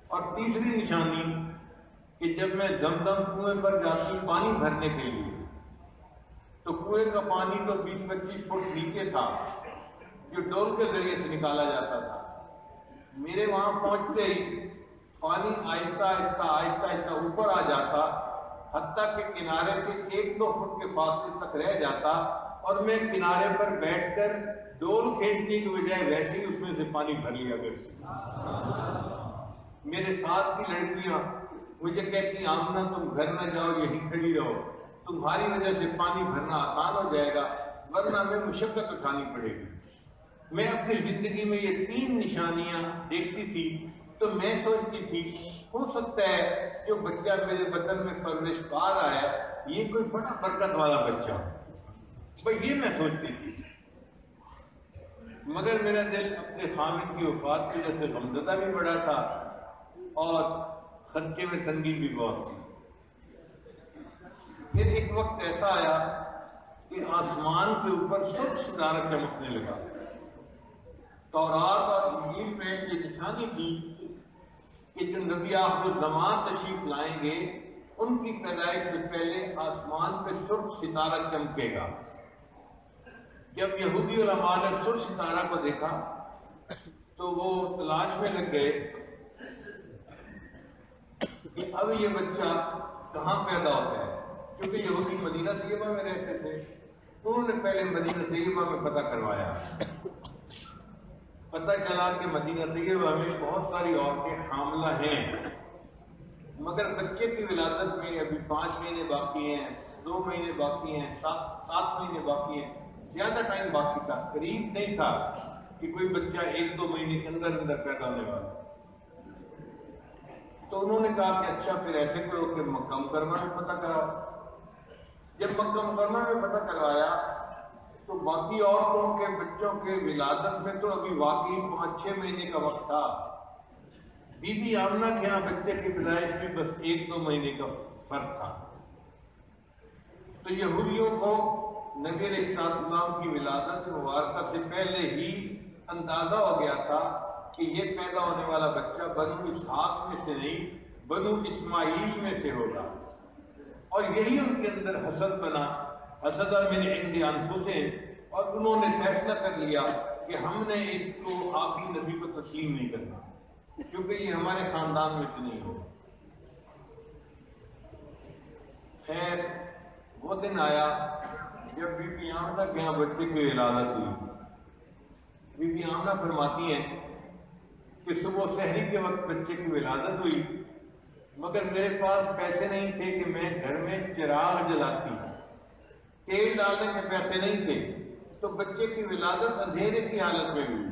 اور تیسری نشانی کہ جب میں زمزم کنویں پر جاتی پانی بھرنے کے لیے تو کنویں کا پانی تو 20-25 فٹ نیچے تھا جو ڈول کے ذریعے سے نکالا جاتا تھا۔ میرے وہاں پہنچتے ہی پانی آہستہ آہستہ آہستہ آہستہ اوپر آ جاتا، حتیٰ کہ کنارے سے 1-2 فٹ کے فاصلے تک رہ جاتا، اور میں کنارے پر بیٹھ کر ڈول کھینچنے کی بجائے ویسے ہی اس میں سے پانی بھر لیا کرتی۔ میرے ساتھ کی لڑکیاں مجھے کہتی آمنہ تم گھر نہ جاؤ، یہیں کھڑی رہو، تمہاری وجہ سے پانی بھرنا آسان ہو جائے گا، ورنہ ہمیں مشقت اٹھانی پڑے گی۔ میں اپنی زندگی میں یہ 3 نشانیاں دیکھتی تھی تو میں سوچتی تھی ہو سکتا ہے جو بچہ میرے بدن میں پرورش پا رہا ہے یہ کوئی بڑا برکت والا بچہ، بھائی یہ میں سوچتی تھی۔ مگر میرا دل اپنے خامد کی وفات کی وجہ سے غمزدہ بھی بڑا تھا اور خرچے میں تنگی بھی بہت تھی۔ پھر ایک وقت ایسا آیا کہ آسمان کے اوپر سرخ ستارہ چمکنے لگا۔ تورات اور انجیل میں یہ نشانی تھی کہ جو نبی آخر الزمان تشریف لائیں گے ان کی پیدائش سے پہلے آسمان پہ سرخ ستارہ چمکے گا۔ جب یہودی علماء نے سرخ ستارہ کو دیکھا تو وہ تلاش میں لگ گئے کہ اب یہ بچہ کہاں پیدا ہوتا ہے، کیونکہ یہودی مدینہ طیبہ میں رہتے تھے، انہوں نے پہلے مدینہ طیبہ میں پتہ کروایا۔ پتہ چلا کہ مدینہ طیبہ میں بہت ساری عورتیں حاملہ ہیں، مگر بچے کی ولادت میں ابھی 5 مہینے باقی ہیں، 2 مہینے باقی ہیں، 7 مہینے باقی ہیں، زیادہ ٹائم باقی تھا، قریب نہیں تھا کہ کوئی بچہ 1-2 مہینے کے اندر پیدا ہونے والا۔ تو انہوں نے کہا کہ اچھا پھر ایسے کرو کہ مکہ مکرمہ میں پتہ کراؤ۔ جب مکہ مکرمہ میں پتہ کروایا تو باقی عورتوں کے بچوں کے ولادت میں تو ابھی واقعی 5-6 مہینے کا وقت تھا، بی بی آمنہ کے یہاں بچے کی پیدائش میں بس 1-2 مہینے کا فرق تھا۔ تو یہودیوں کو نبی علیہ السلام کی ولادت مبارکہ سے پہلے ہی اندازہ ہو گیا تھا کہ یہ پیدا ہونے والا بچہ بنو اسحاق میں سے نہیں بنو اسماعیل میں سے ہوگا، اور یہی ان کے اندر حسد بنا، حسد من عند انفسہم، اور انہوں نے فیصلہ کر لیا کہ ہم نے اس کو آخری نبی کو تسلیم نہیں کرنا کیونکہ یہ ہمارے خاندان میں سے نہیں ہوگا۔ خیر وہ دن آیا جب بی بی آمنہ کے یہاں بچے کی ولادت ہوئی۔ بی بی آمنہ فرماتی ہیں کہ صبح سحری کے وقت بچے کی ولادت ہوئی، مگر میرے پاس پیسے نہیں تھے کہ میں گھر میں چراغ جلاتی، تیل ڈالنے کے پیسے نہیں تھے، تو بچے کی ولادت اندھیرے کی حالت میں ہوئی۔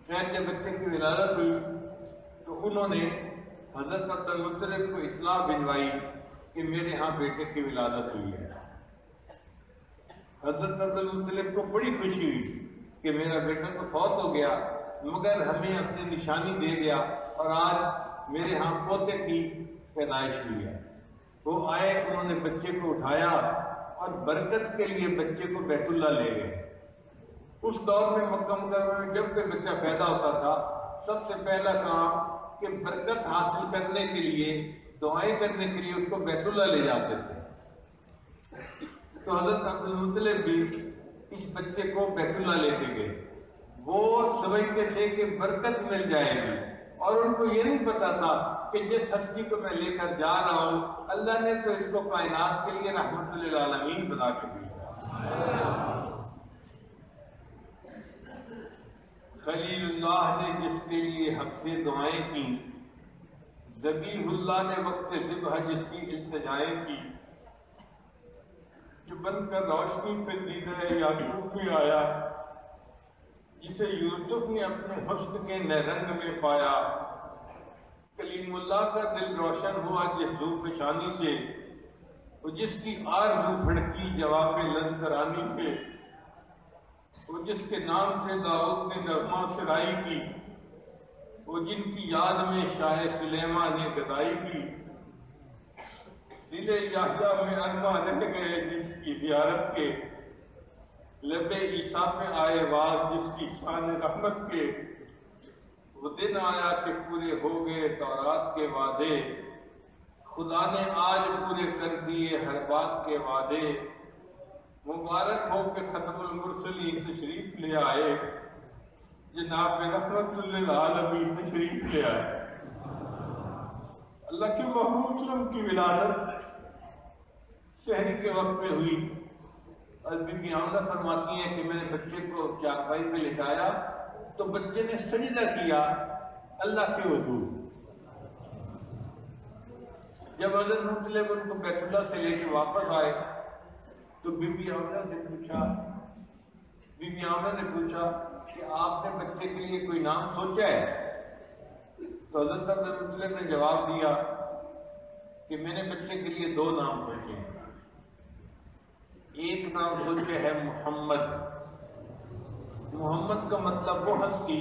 خیر جب بچے کی ولادت ہوئی تو انہوں نے حضرت عبد المطلب کو اطلاع بھجوائی کہ میرے ہاں بیٹے کی ولادت ہوئی ہے۔ حضرت عبد المطلب کو بڑی خوشی ہوئی کہ میرا بیٹا تو فوت ہو گیا مگر ہمیں اپنی نشانی دے گیا، اور آج میرے ہاں پوتے کی پیدائش ہوئی ہے۔ وہ آئے، انہوں نے بچے کو اٹھایا اور برکت کے لیے بچے کو بیت اللہ لے گئے۔ اس دور میں مکہ مکرمہ میں جب کوئی بچہ پیدا ہوتا تھا سب سے پہلا کام کہ برکت حاصل کرنے کے لیے، دعائیں کرنے کے لیے اس کو بیت اللہ لے جاتے تھے۔ تو حضرت عبد المطلب بھی اس بچے کو بیت اللہ لے کے گئے۔ وہ سمجھتے تھے کہ برکت مل جائے گی، اور ان کو یہ نہیں پتا تھا کہ جس ہستی کو میں لے کر جا رہا ہوں اللہ نے تو اس کو کائنات کے لیے رحمت للعالمین بنا کے دیا۔ خلیل اللہ نے جس کے لیے حق سے دعائیں کی، ذبیح اللہ نے وقت ذبح جس کی التجائیں کی، جو بن کر روشنی پہ دیدہ یعقوب میں آیا، جسے یوسف نے اپنے حسن کے نرنگ میں پایا، کلیم اللہ کا دل روشن ہوا جس ذو فشانی سے، وہ جس کی آرزو بھڑکی جواب لنکرانی پہ، وہ جس کے نام سے داؤد نے نغمہ سرائی کی، وہ جن کی یاد میں شاہ سلیمان نے گدائی کی، دل یحییٰ میں ارماں رہ گئے جس کی زیارت کے، لب عیسیٰ پہ آئے واز جس کی شان رحمت کے، وہ دن آیا کہ پورے ہو گئے تورات کے وعدے، خدا نے آج پورے کر دیے ہر بات کے وعدے، مبارک ہو کہ ختم المرسلین تشریف لے آئے، جناب رحمت للعالمین تشریف لے آئے۔ اللہ کے محبوب صلی اللہ علیہ وسلم کی ولادت شہری کے وقت پہ ہوئی، اور بی بی آمنہ فرماتی ہیں کہ میں نے بچے کو چارپائی پہ لٹایا تو بچے نے سجدہ کیا اللہ کے حضور۔ جب حضرت مطلب ان کو بیت اللہ سے لے کے واپس آئے تو بی بی آمنہ نے پوچھا کہ آپ نے بچے کے لیے کوئی نام سوچا ہے؟ تو حضرت مطلب نے جواب دیا کہ میں نے بچے کے لیے 2 نام سوچے ہیں، ایک نام سوچے ہے محمد۔ محمد کا مطلب وہ ہستی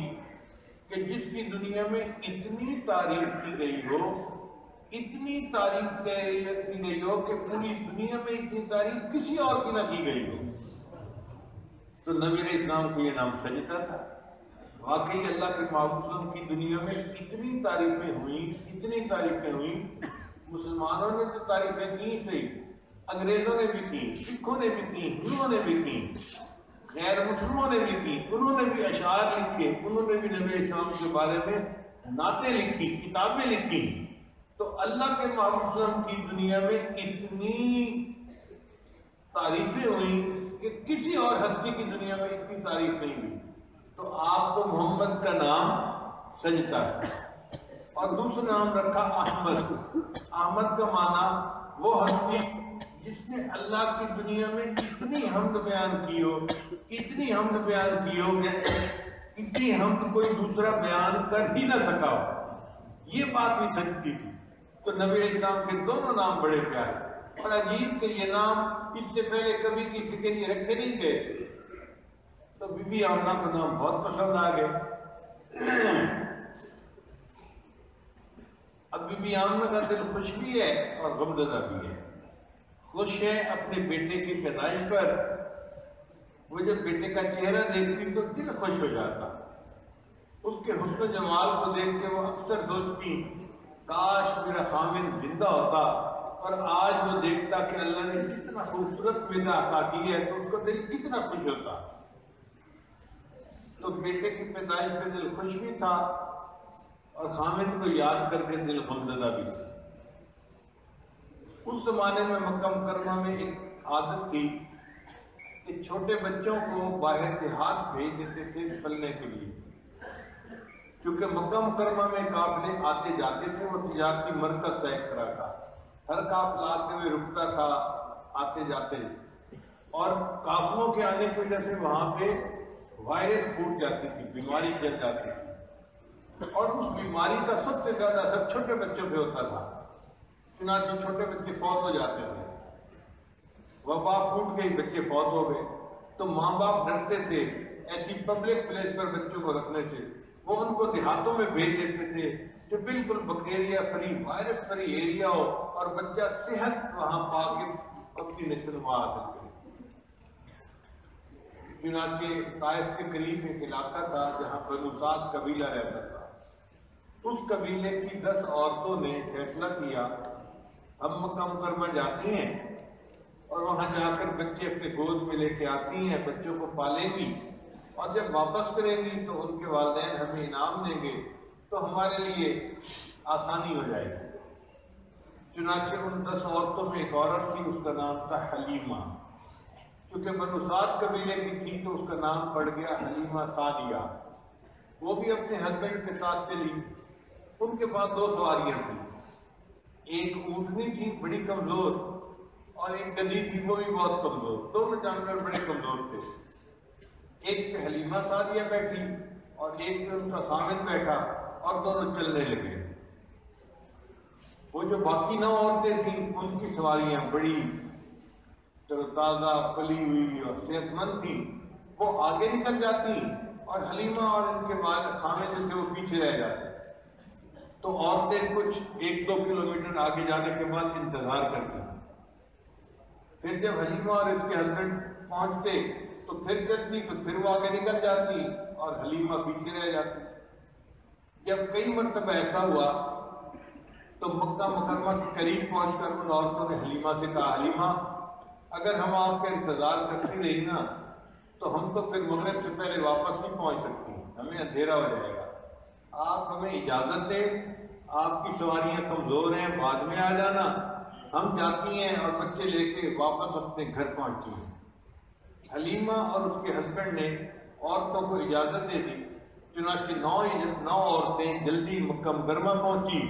کہ جس کی دنیا میں اتنی تعریف کی گئی ہو، اتنی تعریف کی گئی ہو کہ پوری دنیا میں اتنی تعریف کسی اور کی نہ کی گئی ہو۔ تو نبی علیہ السلام کو یہ نام سجدہ تھا۔ واقعی اللہ کے محبوب صلی اللہ علیہ وسلم کی دنیا میں اتنی تعریفیں ہوئیں، مسلمانوں نے تو تعریفیں کی صحیح، انگریزوں نے بھی کی، سکھوں نے بھی کی، ہندوؤں نے بھی کی، غیر مسلموں نے بھی کی، انہوں نے بھی اشعار لکھے، انہوں نے بھی نبی علیہ السلام کے بارے میں نعتیں لکھی، کتابیں لکھی۔ تو اللہ کے محبوب صلی اللہ علیہ وسلم کی دنیا میں اتنی تعریفیں ہوئیں کہ کسی اور ہستی کی دنیا میں اتنی تعریف نہیں ہوئی۔ تو آپ کو محمد کا نام سجدہ ہے، اور دوسرا نام رکھا احمد۔ احمد کا معنی وہ ہستی جس نے اللہ کی دنیا میں اتنی حمد بیان کی ہو کہ اتنی حمد کوئی دوسرا بیان کر ہی نہ سکا ہو، یہ بات بھی سچتی تھی۔ تو نبی علیہ السلام کے دونوں نام بڑے پیارے، اور عجیب کہ یہ نام اس سے پہلے کبھی کسی کے لیے رکھے نہیں گئے۔ تو بی بی آمنہ کو نام بہت پسند آ گئے۔ اب بی بی آمنہ کا دل خوش بھی ہے اور غمزدہ بھی ہے۔ خوش ہے اپنے بیٹے کی پیدائش پر، وہ جب بیٹے کا چہرہ دیکھتی تو دل خوش ہو جاتا، اس کے حسن و جمال کو دیکھ کے وہ اکثر سوچتی کاش میرا خامد زندہ ہوتا اور آج وہ دیکھتا کہ اللہ نے کتنا خوبصورت بیٹا عطا کی ہے تو اس کا دل کتنا خوش ہوتا۔ تو بیٹے کی پیدائش پہ دل خوش بھی تھا اور خامد کو یاد کر کے دل غمزدہ بھی تھا۔ اس زمانے میں مکہ مکرمہ میں ایک عادت تھی کہ چھوٹے بچوں کو باہر دیہات بھیج دیتے تھے پلنے کے لیے، کیونکہ مکہ مکرمہ میں قافلے آتے جاتے تھے، وہ تجارتی مرکز تھا ایک طرح کا، ہر قافلہ آتے ہوئے رکتا تھا آتے جاتے، اور قافلوں کے آنے کی وجہ سے وہاں پہ وائرس پھوٹ جاتی تھی، بیماری پھیل جاتی تھی، اور اس بیماری کا سب سے زیادہ اثر چھوٹے بچوں پہ ہوتا تھا۔ چنانچہ چھوٹے بچے فوت ہو جاتے تھے، وبا پھوٹ گئی، بچے فوت ہو گئے، تو ماں باپ ڈرتے تھے ایسی پبلک پلیس پر بچوں کو رکھنے سے، وہ ان کو دیہاتوں میں بھیج دیتے تھے جو بالکل bacteria free, virus free area ہو اور بچہ صحت وہاں پا کے اپنی نشو و نما حاصل کرے۔ چنانچہ طائف کے قریب ایک علاقہ تھا جہاں بنو سعد قبیلہ رہتا تھا، اس قبیلے کی 10 عورتوں نے فیصلہ کیا ہم مکہ مکرمہ جاتی ہیں اور وہاں جا کر بچے اپنے گود میں لے کے آتی ہیں، بچوں کو پالیں گی، اور جب واپس کریں گی تو ان کے والدین ہمیں انعام دیں گے تو ہمارے لیے آسانی ہو جائے گی۔ چنانچہ ان 10 عورتوں میں ایک عورت تھی، اس کا نام تھا حلیمہ، کیونکہ بنو سعد قبیلے کی تھی تو اس کا نام پڑ گیا حلیمہ سعدیہ۔ وہ بھی اپنے ہسبینڈ کے ساتھ چلی، ان کے پاس 2 سواریاں تھیں، ایک اونٹنی تھی بڑی کمزور اور ایک گدھی تھی وہ بھی بہت کمزور، دونوں جانور بڑے کمزور تھے۔ ایک پہ حلیمہ سعدیہ بیٹھی اور ایک پہ ان کا خامد بیٹھا اور دونوں چلنے لگے۔ وہ جو باقی 9 عورتیں تھیں ان کی سواریاں بڑی تازہ پلی ہوئی اور صحت مند تھیں، وہ آگے نکل جاتی اور حلیمہ اور ان کے خامے جو تھے وہ پیچھے رہ جاتے۔ تو عورتیں کچھ 1-2 کلومیٹر آگے جانے کے بعد انتظار کرتی، پھر جب حلیمہ اور اس کے ہسبینڈ پہنچتے تو پھر چلتی، تو پھر وہ آگے نکل جاتی اور حلیمہ پیچھے رہ جاتی۔ جب کئی مرتبہ ایسا ہوا تو مکہ مکرمہ کے قریب پہنچ کر ان عورتوں نے حلیمہ سے کہا، حلیمہ اگر ہم آپ کا انتظار کرتی رہی نا تو ہم تو پھر مغرب سے پہلے واپس نہیں پہنچ سکتی، ہمیں اندھیرا ہو جائے گا، آپ ہمیں اجازت دیں، آپ کی سواریاں کمزور ہیں، بعد میں آ جانا، ہم جاتی ہیں اور بچے لے کے واپس اپنے گھر پہنچتی ہیں۔ حلیمہ اور اس کے ہسبینڈ نے عورتوں کو اجازت دے دی، چنانچہ 9 عورتیں جلدی مکہ مکرمہ پہنچی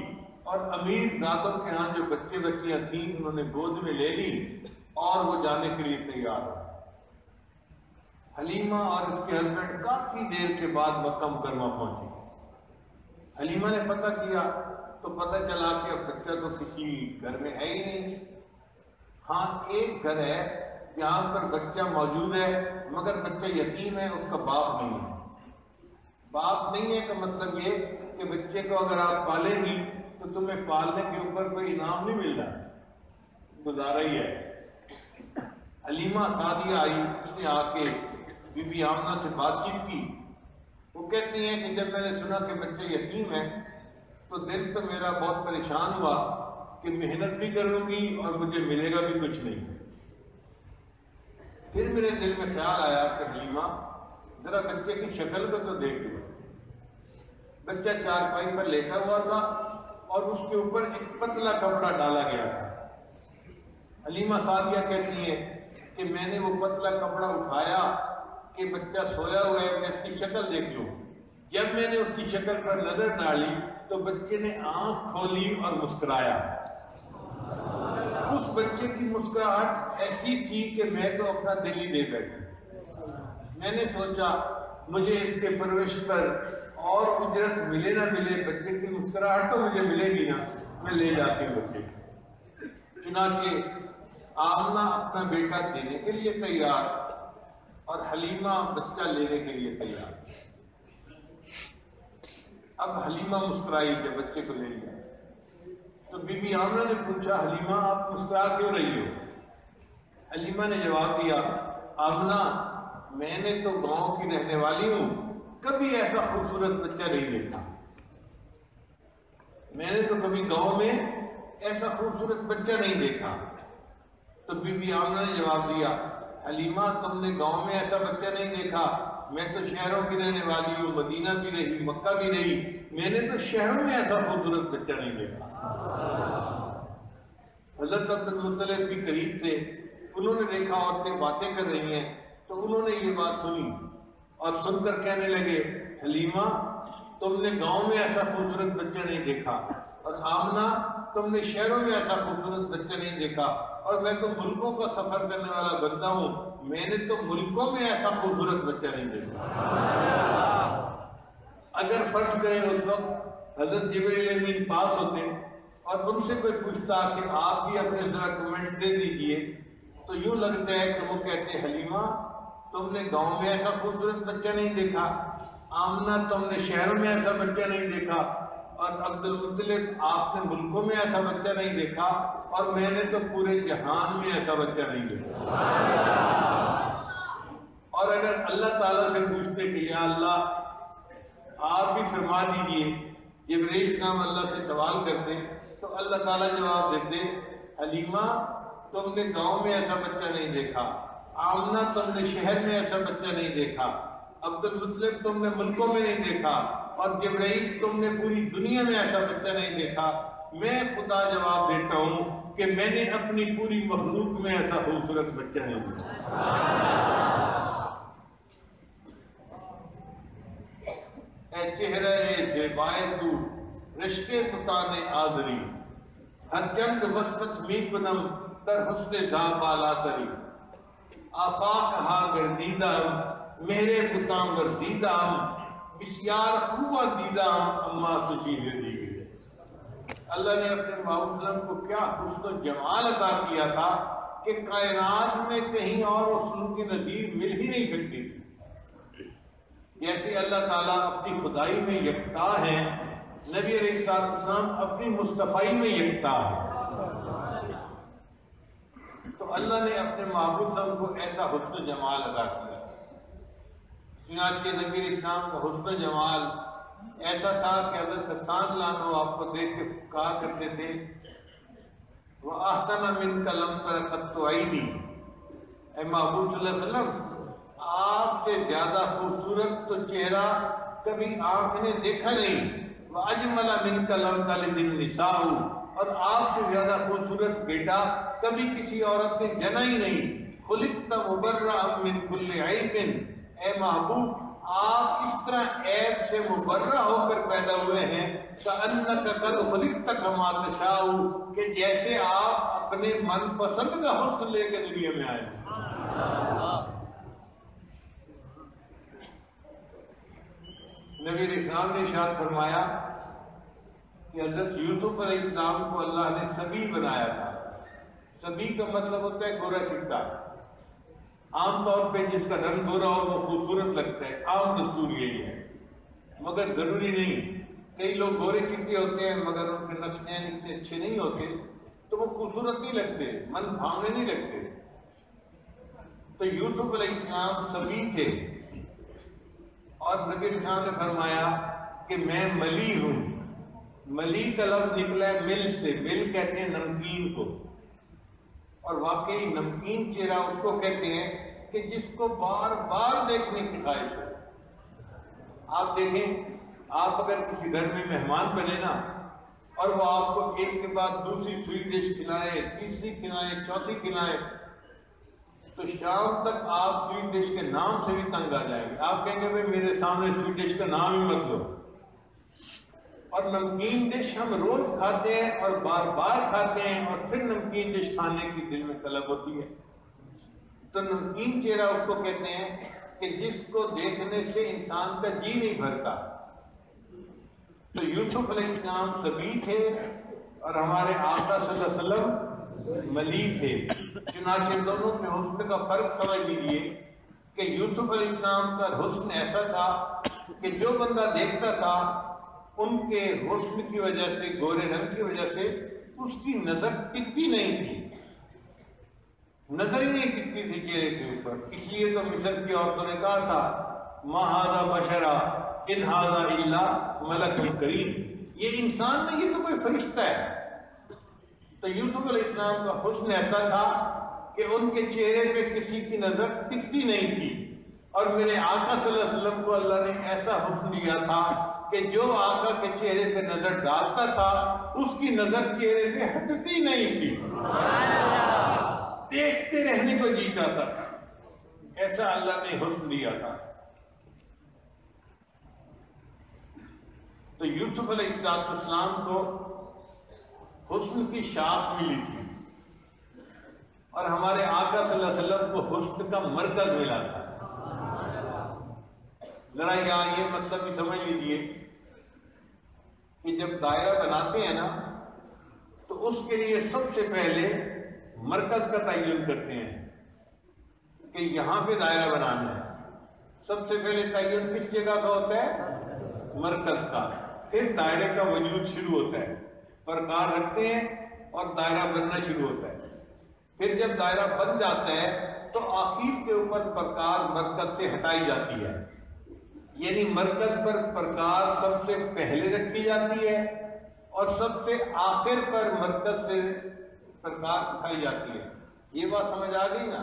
اور امیر زادوں کے ہاں جو بچے بچیاں تھیں انہوں نے گود میں لے لی اور وہ جانے کے لیے تیار ہو۔ حلیمہ اور اس کے ہسبینڈ کافی دیر کے بعد مکہ مکرمہ پہنچی۔ حلیمہ نے پتہ کیا تو پتہ چلا کہ اب بچہ تو کسی گھر میں ہے ہی نہیں۔ ہاں ایک گھر ہے جہاں پر بچہ موجود ہے مگر بچہ یتیم ہے، اس کا باپ نہیں ہے۔ باپ نہیں ہے کا مطلب یہ کہ بچے کو اگر آپ پالیں گی تو تمہیں پالنے کے اوپر کوئی انعام نہیں مل رہا، گزارا ہی ہے۔ حلیمہ سعدیہ آئی، اس نے آ کے بی بی آمنہ سے بات چیت کی۔ وہ کہتی ہیں کہ جب میں نے سنا کہ بچہ یتیم ہے تو دل تو میرا بہت پریشان ہوا کہ محنت بھی کروں گی اور مجھے ملے گا بھی کچھ نہیں۔ پھر میرے دل میں خیال آیا کہ حلیمہ ذرا بچے کی شکل کو تو دیکھ لو۔ بچہ چارپائی پر لیٹا ہوا تھا اور اس کے اوپر ایک پتلا کپڑا ڈالا گیا تھا۔ حلیمہ سعدیہ کہتی ہے کہ میں نے وہ پتلا کپڑا اٹھایا کہ بچہ سویا ہوا ہے، میں اس کی شکل دیکھ لوں۔ جب میں نے اس کی شکل پر نظر ڈالی تو بچے نے آنکھ کھولی اور مسکرایا۔ اس بچے کی مسکراہٹ ایسی تھی کہ میں تو اپنا دل ہی دے بیٹھی۔ میں نے سوچا مجھے اس کے پرورش پر اور اجرت ملے نہ ملے، بچے کی مسکراہٹ تو مجھے ملے گی نا، میں لے جاتی ہوں بچے کو۔ چنانچہ آمنہ اپنا بیٹا دینے کے لیے تیار اور حلیمہ بچہ لینے کے لیے تیار۔ اب حلیمہ مسکرائی جب بچے کو لے لیا تو بی بی آمنہ نے پوچھا، حلیمہ آپ مسکرا کیوں رہی ہو؟ حلیمہ نے جواب دیا، آمنہ میں نے تو گاؤں کی رہنے والی ہوں، کبھی ایسا خوبصورت بچہ نہیں دیکھا، میں نے تو کبھی گاؤں میں ایسا خوبصورت بچہ نہیں دیکھا۔ تو بی بی آمنہ نے جواب دیا، حلیمہ تم نے گاؤں میں ایسا بچہ نہیں دیکھا، میں تو شہروں کی رہنے والی ہوں، مدینہ بھی رہی، مکہ بھی رہی، میں نے تو شہروں میں ایسا خوبصورت بچہ نہیں دیکھا۔ حضرت عبد المطلب بھی قریب تھے، انہوں نے دیکھا عورتیں باتیں کر رہی ہیں تو انہوں نے یہ بات سنی اور سن کر کہنے لگے، حلیمہ تم نے گاؤں میں ایسا خوبصورت بچہ نہیں دیکھا، اور آمنہ تم نے شہروں میں ایسا خوبصورت بچہ نہیں دیکھا، اور میں تو ملکوں کا سفر کرنے والا بندہ ہوں، میں نے تو ملکوں میں ایسا خوبصورت بچہ نہیں دیکھا۔ اگر فرض کریں اس وقت حضرت جبرائیل امین پاس ہوتے اور ان سے کوئی پوچھتا کہ آپ بھی اپنے ذرا کمنٹس دے دیجئے، تو یوں لگتا ہے کہ وہ کہتے، حلیمہ تم نے گاؤں میں ایسا خوبصورت بچہ نہیں دیکھا، آمنہ تم نے شہروں میں ایسا بچہ نہیں دیکھا، اور عبد المطلب آپ نے ملکوں میں ایسا بچہ نہیں دیکھا، اور میں نے تو پورے جہان میں ایسا بچہ نہیں دیکھا۔ اور اگر اللہ تعالیٰ سے پوچھتے کہ یا اللہ آپ بھی فرما دیجئے، جبرائیل السلام اللہ سے سوال کرتے تو اللہ تعالیٰ جواب دیتے، حلیمہ تم نے گاؤں میں ایسا بچہ نہیں دیکھا، آمنہ تم نے شہر میں ایسا بچہ نہیں دیکھا، عبد المطلب تم نے ملکوں میں نہیں دیکھا، اور جبرائیل تم نے پوری دنیا میں ایسا بچہ نہیں دیکھا، میں خدا جواب دیتا ہوں کہ میں نے اپنی پوری مخلوق میں ایسا خوبصورت بچہ نہیں دیکھا۔ اے چہرہ زیبائے تو رشتے پتانے آدری، ہر چند وسط می کنم در حسن زاں بالا تری، آفاق ہا گردیدم میرے پتام گردیدم، بسیار خوبا دیدم اما تجھی دیگر۔ اللہ نے اپنے محبوب صلی اللہ علیہ وسلم کو کیا حسن و جمال عطا کیا تھا کہ کائنات میں کہیں اور حسن کی نظیر مل ہی نہیں سکتی تھی۔ جیسے اللہ تعالیٰ اپنی خدائی میں یکتا ہے، نبی علیہ السلام اپنی مصطفی میں یکتا ہے۔ تو اللہ نے اپنے محبوب صلی اللہ علیہ وسلم کو ایسا حسن و جمال عطا کیا۔ چنانچہ نبی علیہ السلام کا حسن و جمال ایسا تھا کہ حضرت حسان لانو آپ کو دیکھ کے کہا کرتے تھے وَأَحْسَنَ مِنْكَ لَمْ تَرَ قَطُّ عَيْنِي، اے محبوب صلی اللہ علیہ وسلم آپ سے زیادہ خوبصورت تو چہرہ کبھی آنکھ نے دیکھا نہیں، وَأَجْمَلَ مِنْكَ لَمْ تَلِدِ النِّسَاءُ، اور آپ سے زیادہ خوبصورت بیٹا کبھی کسی عورت نے جنا ہی نہیں۔ خُلِقْتَ مُبَرَّأً مِنْ كُلِّ عَيْبٍ، اے محبوب آپ اس طرح عیب سے مبرہ ہو کر پیدا ہوئے ہیں کأنک قد خلقت کما تشاء، کہ جیسے آپ اپنے من پسند کا حسن لے کے دنیا میں آئے۔ نبی علیہ السلام نے ارشاد فرمایا کہ حضرت یوسف علیہ السلام کو اللہ نے سبی بنایا تھا۔ سبی کا مطلب ہوتا ہے گورا چٹا۔ عام طور پہ جس کا رنگ گورا ہو وہ خوبصورت لگتا ہے، عام دستور یہی ہے، مگر ضروری نہیں۔ کئی لوگ گورے چٹے ہوتے ہیں مگر ان کے نقشے اتنے اچھے نہیں ہوتے تو وہ خوبصورت نہیں لگتے، من بھاؤنے نہیں لگتے۔ تو یوسف علیہ السلام سبی تھے، اور نبی علیہ السلام نے فرمایا کہ میں ملی ہوں۔ ملی کا لفظ نکلا ہے مل سے، مل کہتے ہیں نمکین کو، اور واقعی نمکین چہرہ اس کو کہتے ہیں کہ جس کو بار بار دیکھنے کی خواہش ہے۔ آپ دیکھیں، آپ اگر کسی گھر میں مہمان بنے نا اور وہ آپ کو ایک کے بعد دوسری سویٹ ڈش کھلائیں، تیسری کھلائیں، چوتھی کھلائیں، تو شام تک آپ سویٹ ڈش کے نام سے بھی تنگ آ جائیں گے۔ آپ کہیں گے بھائی میرے سامنے سویٹ ڈش کا نام ہی مت لو۔ اور نمکین ڈش ہم روز کھاتے ہیں اور بار بار کھاتے ہیں، اور پھر نمکین ڈش کھانے کی دل میں طلب ہوتی ہے۔ تو نمکین چہرہ اس کو کہتے ہیں کہ جس کو دیکھنے سے انسان کا جی نہیں بھرتا۔ تو یوسف علیہ السلام سبی تھے اور ہمارے آقا صلی اللہ علیہ وسلم ملی تھے۔ چنانچہ دونوں کے حسن کا فرق سمجھ لیجیے کہ یوسف علیہ السلام کا حسن ایسا تھا کہ جو بندہ دیکھتا تھا ان کے حسن کی وجہ سے، گورے رنگ کی وجہ سے اس کی نظر ٹکتی نہیں تھی، نظر ہی نہیں ٹکتی تھی چہرے کے اوپر۔ اس لیے تو مصر کی عورتوں نے کہا تھا ما ھذا بشرا ان ھذا الا ملک کریم، یہ انسان نہیں، یہ تو کوئی فرشتہ ہے۔ تو یوسف علیہ السلام کا حسن ایسا تھا کہ ان کے چہرے پہ کسی کی نظر ٹکتی نہیں تھی، اور میرے آقا صلی اللہ علیہ وسلم کو اللہ نے ایسا حسن دیا تھا کہ جو آقا کے چہرے پہ نظر ڈالتا تھا اس کی نظر چہرے سے ہٹتی نہیں تھی، دیکھتے رہنے کو جی چاہتا تھا، ایسا اللہ نے حسن دیا تھا۔ تو یوسف علیہ السلام کو حسن کی شاخ ملی تھی، اور ہمارے آقا صلی اللہ علیہ وسلم کو حسن کا مرکز ملا تھا۔ ذرا یہاں یہ مسئلہ بھی سمجھ لیجیے کہ جب دائرہ بناتے ہیں نا تو اس کے لیے سب سے پہلے مرکز کا تعین کرتے ہیں کہ یہاں پہ دائرہ بنانا ہے۔ سب سے پہلے تعین کس جگہ کا ہوتا ہے؟ مرکز کا۔ پھر دائرے کا وجود شروع ہوتا ہے، پرکار رکھتے ہیں اور دائرہ بننا شروع ہوتا ہے۔ پھر جب دائرہ بن جاتا ہے تو آخر کے اوپر پرکار مرکز سے ہٹائی جاتی ہے، یعنی مرکز پر پرکار سب سے پہلے رکھی جاتی ہے اور سب سے آخر پر مرکز سے پرکار اٹھائی جاتی ہے۔ یہ بات سمجھ آ گئی نا؟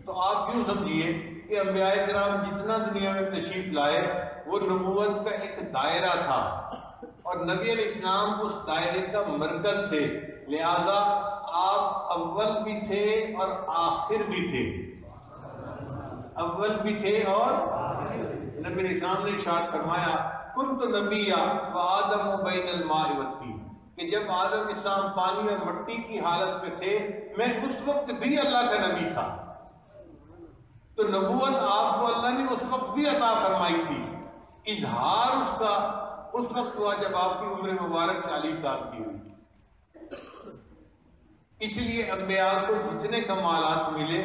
تو آپ کیوں سمجھیے کہ انبیاء کرام جتنا دنیا میں تشریف لائے وہ نبوت کا ایک دائرہ تھا، اور نبی علیہ السلام اس دائرے کا مرکز تھے، لہذا آپ اول بھی تھے اور آخر بھی تھے، اول بھی تھے اور نبی علیہ السلام نے ارشاد فرمایا کنت نبیا وآدم بین الماء والطین، کہ جب آدم علیہ السلام پانی اور مٹی کی حالت میں تھے میں اس وقت بھی اللہ کا نبی تھا۔ تو نبوت آپ کو اللہ نے اس وقت بھی عطا فرمائی تھی، اظہار اس کا اس وقت ہوا جب آپ کی عمر مبارک 40 سال کی ہوئی۔ اس لیے انبیاء کو جتنے کمالات ملے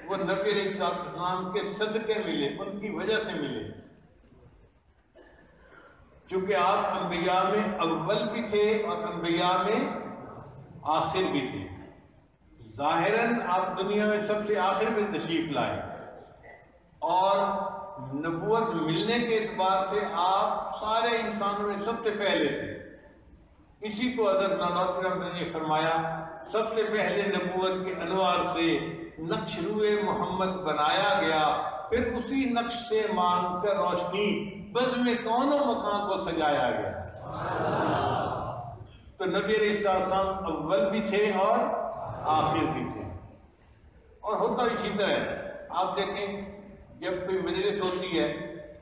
وہ نبی علیہ السلام کے صدقے ملے، ان کی وجہ سے ملے، کیونکہ آپ انبیاء میں اول بھی تھے اور انبیاء میں آخر بھی تھے۔ ظاہراً آپ دنیا میں سب سے آخر میں تشریف لائے، اور نبوت ملنے کے اعتبار سے آپ سارے انسانوں میں سب سے پہلے تھے۔ اسی کو حضرت نانوتوی رحمۃ اللہ نے فرمایا، سب سے پہلے نبوت کے انوار سے نقش روئے محمد بنایا گیا، پھر اسی نقش سے مان کر روشنی بزم کونوں مکان کو سجایا گیا۔ تو نبی علیہ السلام اول بھی تھے اور آخر بھی تھے۔ اور ہوتا اسی طرح آپ دیکھیں، جب کوئی مجلس ہوتی ہے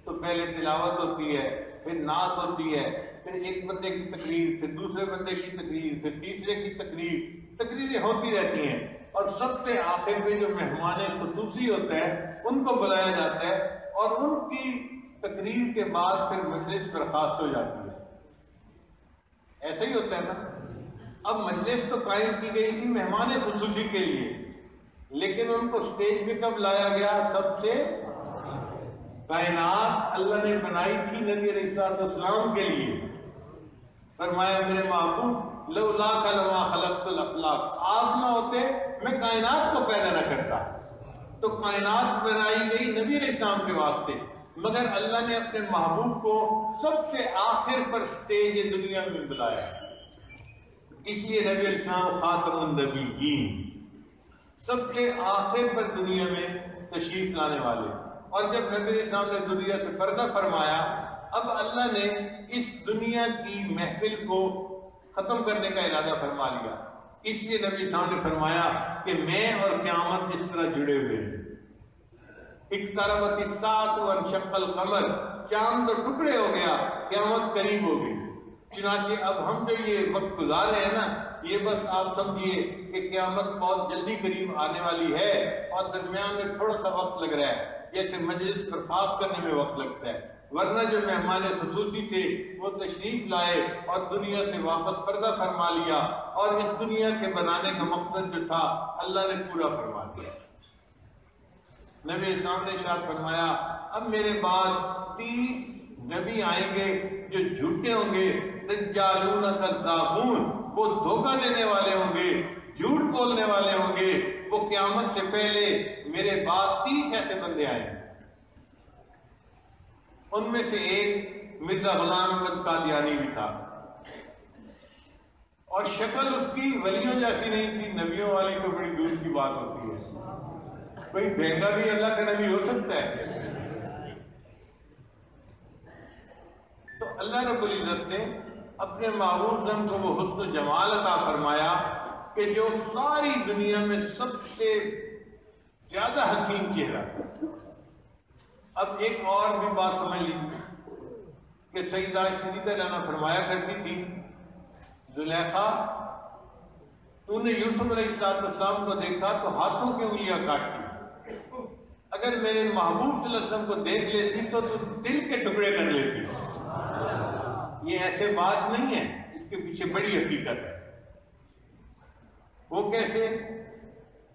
تو پہلے تلاوت ہوتی ہے، پھر نعت ہوتی ہے، پھر ایک بندے کی تقریر، پھر دوسرے بندے کی تقریر، پھر تیسرے کی تقریر، تقریریں ہوتی رہتی ہیں، اور سب سے آخر میں جو مہمان خصوصی ہوتا ہے ان کو بلایا جاتا ہے، اور ان کی تقریر کے بعد پھر مجلس برخاست ہو جاتی ہے۔ ایسا ہی ہوتا ہے نا۔ اب مجلس تو قائم کی گئی تھی مہمان خصوصی کے لیے، لیکن ان کو اسٹیج پہ کب لایا گیا؟ سب سے کائنات اللہ نے بنائی تھی نبی علیہ السلام کے لیے۔ فرمایا میرے محبوب لولاک لما خلقت الافلاک، آپ نہ ہوتے میں کائنات کو پیدا نہ کرتا۔ تو کائنات بنائی گئی نبی علیہ السلام کے واسطے، مگر اللہ نے اپنے محبوب کو سب سے آخر پر اسٹیج دنیا میں بلایا، اس لیے نبی علیہ السلام خاتم النبیین، سب سے آخر پر دنیا میں تشریف لانے والے۔ اور جب نبی علیہ السلام نے دنیا سے پردہ فرمایا، اب اللہ نے اس دنیا کی محفل کو ختم کرنے کا ارادہ فرما لیا، اس لیے نبی السلام نے فرمایا کہ میں اور قیامت اس طرح جڑے ہوئے ہیں۔ اقتربت الساعۃ وانشق القمر، چاند تو ٹکڑے ہو گیا، قیامت قریب ہو گئی۔ چنانچہ اب ہم جو یہ وقت گزار رہے ہیں نا، یہ بس آپ سمجھیے کہ قیامت بہت جلدی قریب آنے والی ہے، اور درمیان میں تھوڑا سا وقت لگ رہا ہے، جیسے مجلس برخاست کرنے میں وقت لگتا ہے۔ ورنہ جو مہمان خصوصی تھے وہ تشریف لائے اور دنیا سے واپس پردہ فرما لیا، اور اس دنیا کے بنانے کا مقصد جو تھا اللہ نے پورا فرما دیا۔ نبی اسلام نے ارشاد فرمایا اب میرے بعد 30 نبی آئیں گے جو جھوٹے ہوں گے، دجالون کذابون، وہ دھوکہ دینے والے ہوں گے، جھوٹ بولنے والے ہوں گے۔ وہ قیامت سے پہلے میرے بعد 30 ایسے بندے آئے ہیں۔ ان میں سے ایک مرزا غلام احمد قادیانی بھی تھا، اور شکل اس کی ولیوں جیسی نہیں تھی، نبیوں والی تو بڑی دور کی بات ہوتی ہے۔ کوئی بہنگا بھی اللہ کا نبی ہو سکتا ہے؟ تو اللہ رب العزت نے اپنے محبوب کو وہ حسن و جمال عطا فرمایا کہ جو ساری دنیا میں سب سے زیادہ حسین چہرہ۔ اب ایک اور بھی بات سمجھ لیجیے کہ سیدہ شریدہ لانا فرمایا کرتی تھی، زلیخا تو نے یوسف علیہ السلام کو دیکھا تو ہاتھوں کی انگلیاں کاٹتی، اگر میرے محبوب صلی اللہ علیہ وسلم کو دیکھ لیتی تو دل کے ٹکڑے کر لیتی۔ یہ ایسے بات نہیں ہے، اس کے پیچھے بڑی حقیقت ہے۔ وہ کیسے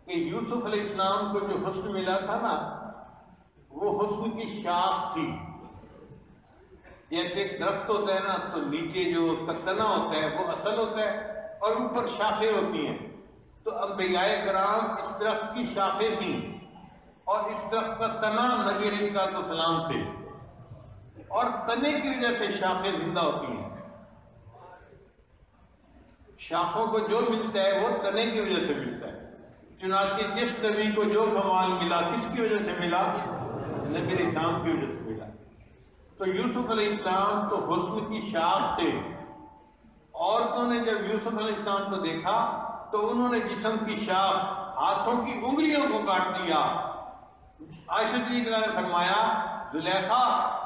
کہ یوسف علیہ السلام کو جو حسن ملا تھا نا، وہ حسن کی شاخ تھی۔ جیسے ایک درخت ہوتا ہے نا تو نیچے جو اس کا تنا ہوتا ہے وہ اصل ہوتا ہے اور اوپر شاخیں ہوتی ہیں، تو انبیاء کرام اس درخت کی شاخیں تھیں، اور اس درخت کا تنا نبی علیہ السلام تھے، اور تنے کی وجہ سے شاخیں زندہ ہوتی ہیں۔ شاخوں کو جو ملتا ہے وہ تنے کی وجہ سے ملتا ہے۔ چنانچہ جس نبی کو جو کمال ملا کس کی وجہ سے ملا؟ نبی علیہ السلام کی وجہ سے ملا۔ تو یوسف علیہ السلام تو حسن کی شاخ تھے۔ عورتوں نے جب یوسف علیہ السلام کو دیکھا تو انہوں نے جسم کی شاخ، ہاتھوں کی انگلیوں کو کاٹ دیا۔ عائشہ رضی اللہ عنہا نے فرمایا زلیخا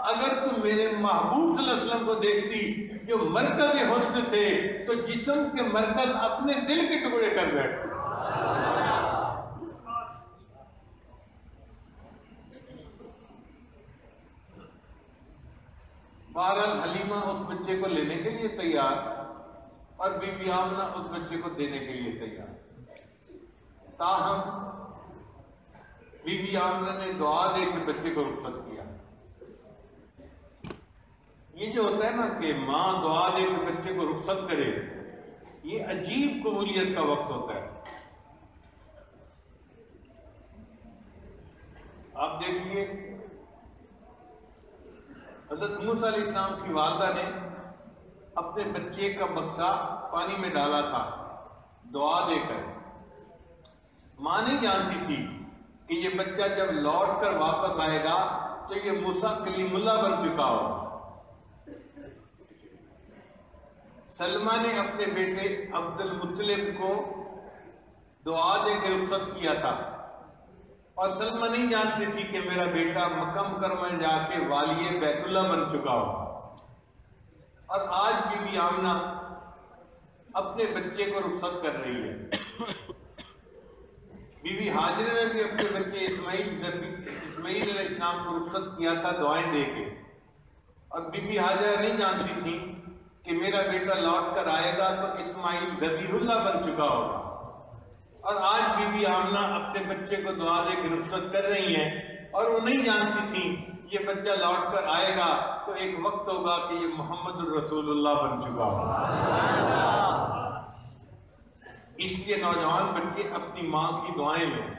اگر تم میرے محبوب صلی اللہ علیہ وسلم کو دیکھتی جو مرکز حسن تھے تو جسم کے مرکز اپنے دل کے ٹکڑے کر بیٹھتے۔ بہرحال حلیمہ اس بچے کو لینے کے لیے تیار، اور بی بی آمنہ اس بچے کو دینے کے لیے تیار۔ تاہم بی بی آمنہ نے دعا دے کے بچے کو رخصت کیا. یہ جو ہوتا ہے نا کہ ماں دعا دے کے بچے کو رخصت کرے، یہ عجیب قبولیت کا وقت ہوتا ہے. آپ دیکھیے حضرت موسیٰ علیہ السلام کی والدہ نے اپنے بچے کا بکسا پانی میں ڈالا تھا دعا دے کر. ماں نہیں جانتی تھی کہ یہ بچہ جب لوٹ کر واپس آئے گا تو یہ موسیٰ کلیم اللہ بن چکا ہوگا. سلمہ نے اپنے بیٹے عبد المطلب کو دعا دے کے رخصت کیا تھا، اور سلمہ نہیں جانتی تھی کہ میرا بیٹا مکہ مکرمہ میں جا کے والی بیت اللہ بن چکا ہوگا. اور آج بی بی آمنہ اپنے بچے کو رخصت کر رہی ہے. بی بی ہاجرہ نے بھی اپنے بچے اسماعیل علیہ السلام کو رخصت کیا تھا دعائیں دے کے، اور بی بی ہاجرہ نہیں جانتی تھی کہ میرا بیٹا لوٹ کر آئے گا تو اسماعیل ذبیح اللہ بن چکا ہوگا. اور آج بی بی آمنہ اپنے بچے کو دعا دے کے رخصت کر رہی ہیں، اور وہ نہیں جانتی تھی یہ بچہ لوٹ کر آئے گا تو ایک وقت ہوگا کہ یہ محمد الرسول اللہ بن چکا ہوگا. اس لیے نوجوان بچے اپنی ماں کی دعائیں لیں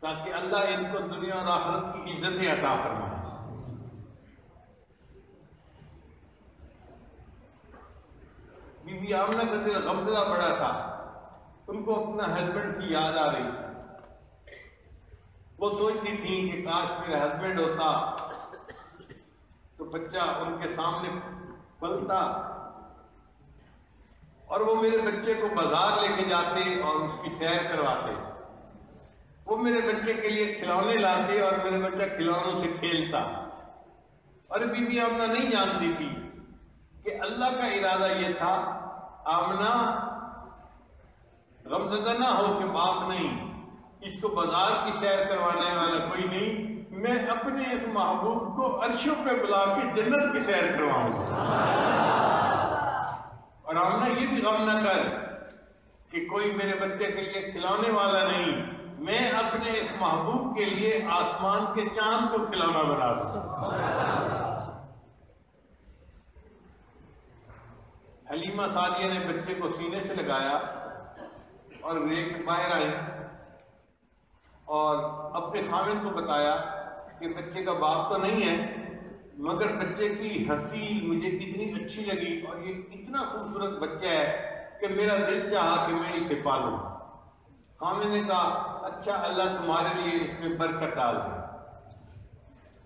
تاکہ اللہ ان کو دنیا اور آخرت کی عزتیں عطا فرمائے. بی بی آمنہ کا دل غمزدہ بڑا تھا، ان کو اپنا ہسبینڈ کی یاد آ رہی تھی. وہ سوچتی تھی کہ کاش میرا ہسبینڈ ہوتا تو بچہ ان کے سامنے پلتا اور وہ میرے بچے کو بازار لے کے جاتے اور اس کی سیر کرواتے. وہ میرے بچے کے لیے کھلونے لاتے اور میرے بچہ کھلونوں سے کھیلتا. اور بی بی آمنہ نہیں جانتی تھی کہ اللہ کا ارادہ یہ تھا آمنہ غمزدہ نہ ہو کہ باپ نہیں، اس کو بازار کی سیر کروانے والا کوئی نہیں، میں اپنے اس محبوب کو عرشوں پہ بلا کے جنت کی سیر کرواؤں گا. اور آمنہ یہ بھی غم نہ کر کہ کوئی میرے بچے کے لیے کھلانے والا نہیں، میں اپنے اس محبوب کے لیے آسمان کے چاند کو کھلانا بنا دوں. حلیمہ سعدیہ نے بچے کو سینے سے لگایا اور لے کے باہر آئی اور اپنے خاوند کو بتایا کہ بچے کا باپ تو نہیں ہے، مگر بچے کی ہنسی مجھے اتنی اچھی لگی اور یہ اتنا خوبصورت بچہ ہے کہ میرا دل چاہا کہ میں اسے پالوں. خاوند نے کہا اچھا اللہ تمہارے لیے اس میں برکت ڈال دے.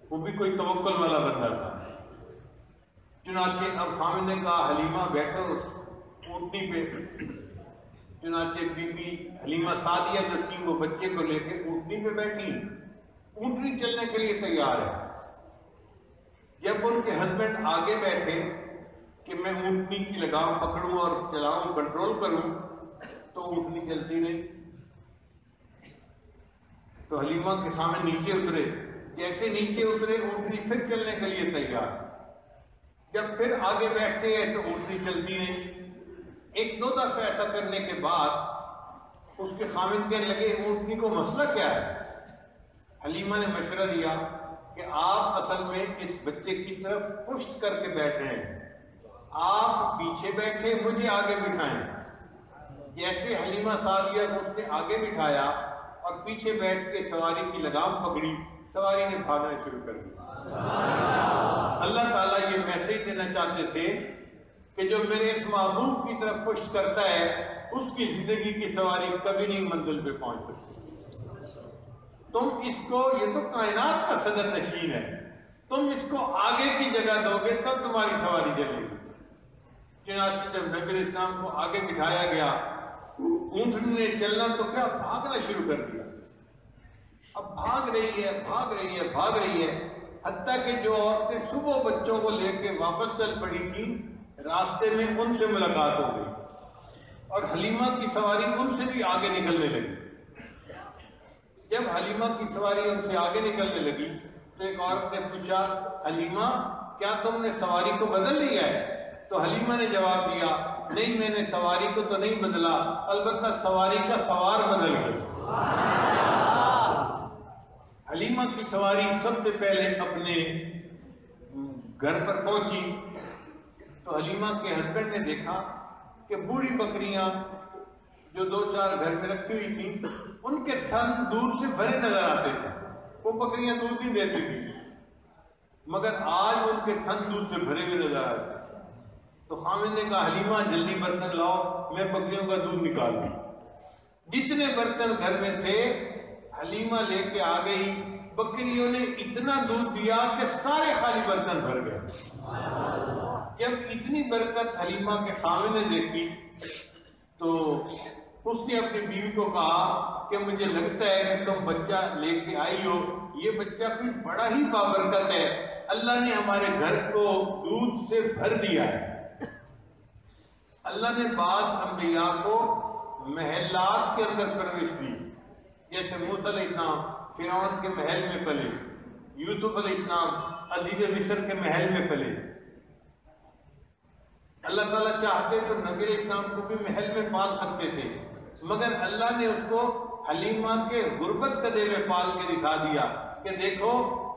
وہ بھی کوئی توکل والا بندہ تھا. چنانچہ اب خاوند نے کہا حلیمہ بیٹھو اونٹنی پہ. چنانچہ بی بی حلیمہ سعدیہ جو تھی وہ بچے کو لے کے اونٹنی پہ بیٹھی. اونٹنی چلنے کے لیے تیار ہے. جب ان کے ہسبینڈ آگے بیٹھے کہ میں اونٹنی کی لگام پکڑوں اور چلاؤں کنٹرول کروں تو اونٹنی چلتی نہیں. تو حلیمہ کے سامنے نیچے اترے. جیسے نیچے اترے اونٹنی پھر چلنے کے لیے تیار. جب پھر آگے بیٹھتے ہیں تو اونٹنی چلتی نہیں. ایک دو دفعہ ایسا کرنے کے بعد اس کے خاوند کہنے لگے اونٹنی کو مسئلہ کیا ہے؟ حلیمہ نے مشورہ دیا کہ آپ اصل میں اس بچے کی طرف پشت کر کے بیٹھ رہے ہیں، آپ پیچھے بیٹھے مجھے آگے بٹھائیں. جیسے حلیمہ سعدیہ کو اس نے آگے بٹھایا اور پیچھے بیٹھ کے سواری کی لگام پکڑی، سواری نے بھاگنا شروع کر دیا. اللہ تعالیٰ یہ میسج دینا چاہتے تھے کہ جو میرے اس محبوب کی طرف پشت کرتا ہے اس کی زندگی کی سواری کبھی نہیں منزل پہ پہنچ سکتی. تم اس کو، یہ تو کائنات کا صدر نشین ہے، تم اس کو آگے کی جگہ دو گے تب تمہاری سواری چلے گی. چنانچہ جب نبی علیہ السلام کو آگے بٹھایا گیا، اونٹنی نے چلنا تو کیا بھاگنا شروع کر دیا. اب بھاگ رہی ہے بھاگ رہی ہے بھاگ رہی ہے، حتیٰ کہ جو عورتیں صبح بچوں کو لے کے واپس چل پڑی تھی راستے میں ان سے ملاقات ہو گئی اور حلیمہ کی سواری ان سے بھی آگے نکلنے لگی. جب حلیمہ کی سواری ان سے آگے نکلنے لگی تو ایک عورت نے پوچھا حلیمہ کیا تم نے سواری کو بدل لیا ہے؟ تو حلیمہ نے جواب دیا نہیں میں نے سواری کو تو نہیں بدلا، البتہ سواری کا سوار بدل گیا۔ حلیمہ کی سواری سب سے پہلے اپنے گھر پر پہنچی تو حلیمہ کے ہسبینڈ نے دیکھا کہ بوڑھی بکریاں جو 2-4 گھر میں رکھی ہوئی تھیں ان کے تھن دودھ سے بھرے نظر آتے تھے، وہ بکریاں دودھ نہیں دیتی تھی، مگر آج ان کے تھن دودھ سے بھرے ہوئے نظر آتے۔ تو خامد نے کہا حلیمہ جلدی برتن لاؤ، میں بکریوں کا دودھ نکال دوں۔ جتنے برتن گھر میں تھے حلیمہ لے کے آ گئی، بکریوں نے اتنا دودھ دیا کہ سارے خالی برتن بھر گئے۔ جب اتنی برکت حلیمہ کے خامد نے دیکھی تو اس نے اپنی بیوی کو کہا کہ مجھے لگتا ہے کہ تم بچہ لے کے آئی ہو، یہ بچہ کوئی بڑا ہی بابرکت ہے، اللہ نے ہمارے گھر کو دودھ سے بھر دیا ہے۔ اللہ نے بعض انبیاء کو محلات کے اندر پرورش دی، جیسے موسیٰ علیہ السلام فرعون کے محل میں پلے، یوسف علیہ السلام عزیز مصر کے محل میں پلے۔ اللہ تعالیٰ چاہتے تو نبی علیہ السلام کو بھی محل میں پال سکتے تھے، مگر اللہ نے اس کو حلیمہ کے غربت قدے میں پال کے دکھا دیا کہ دیکھو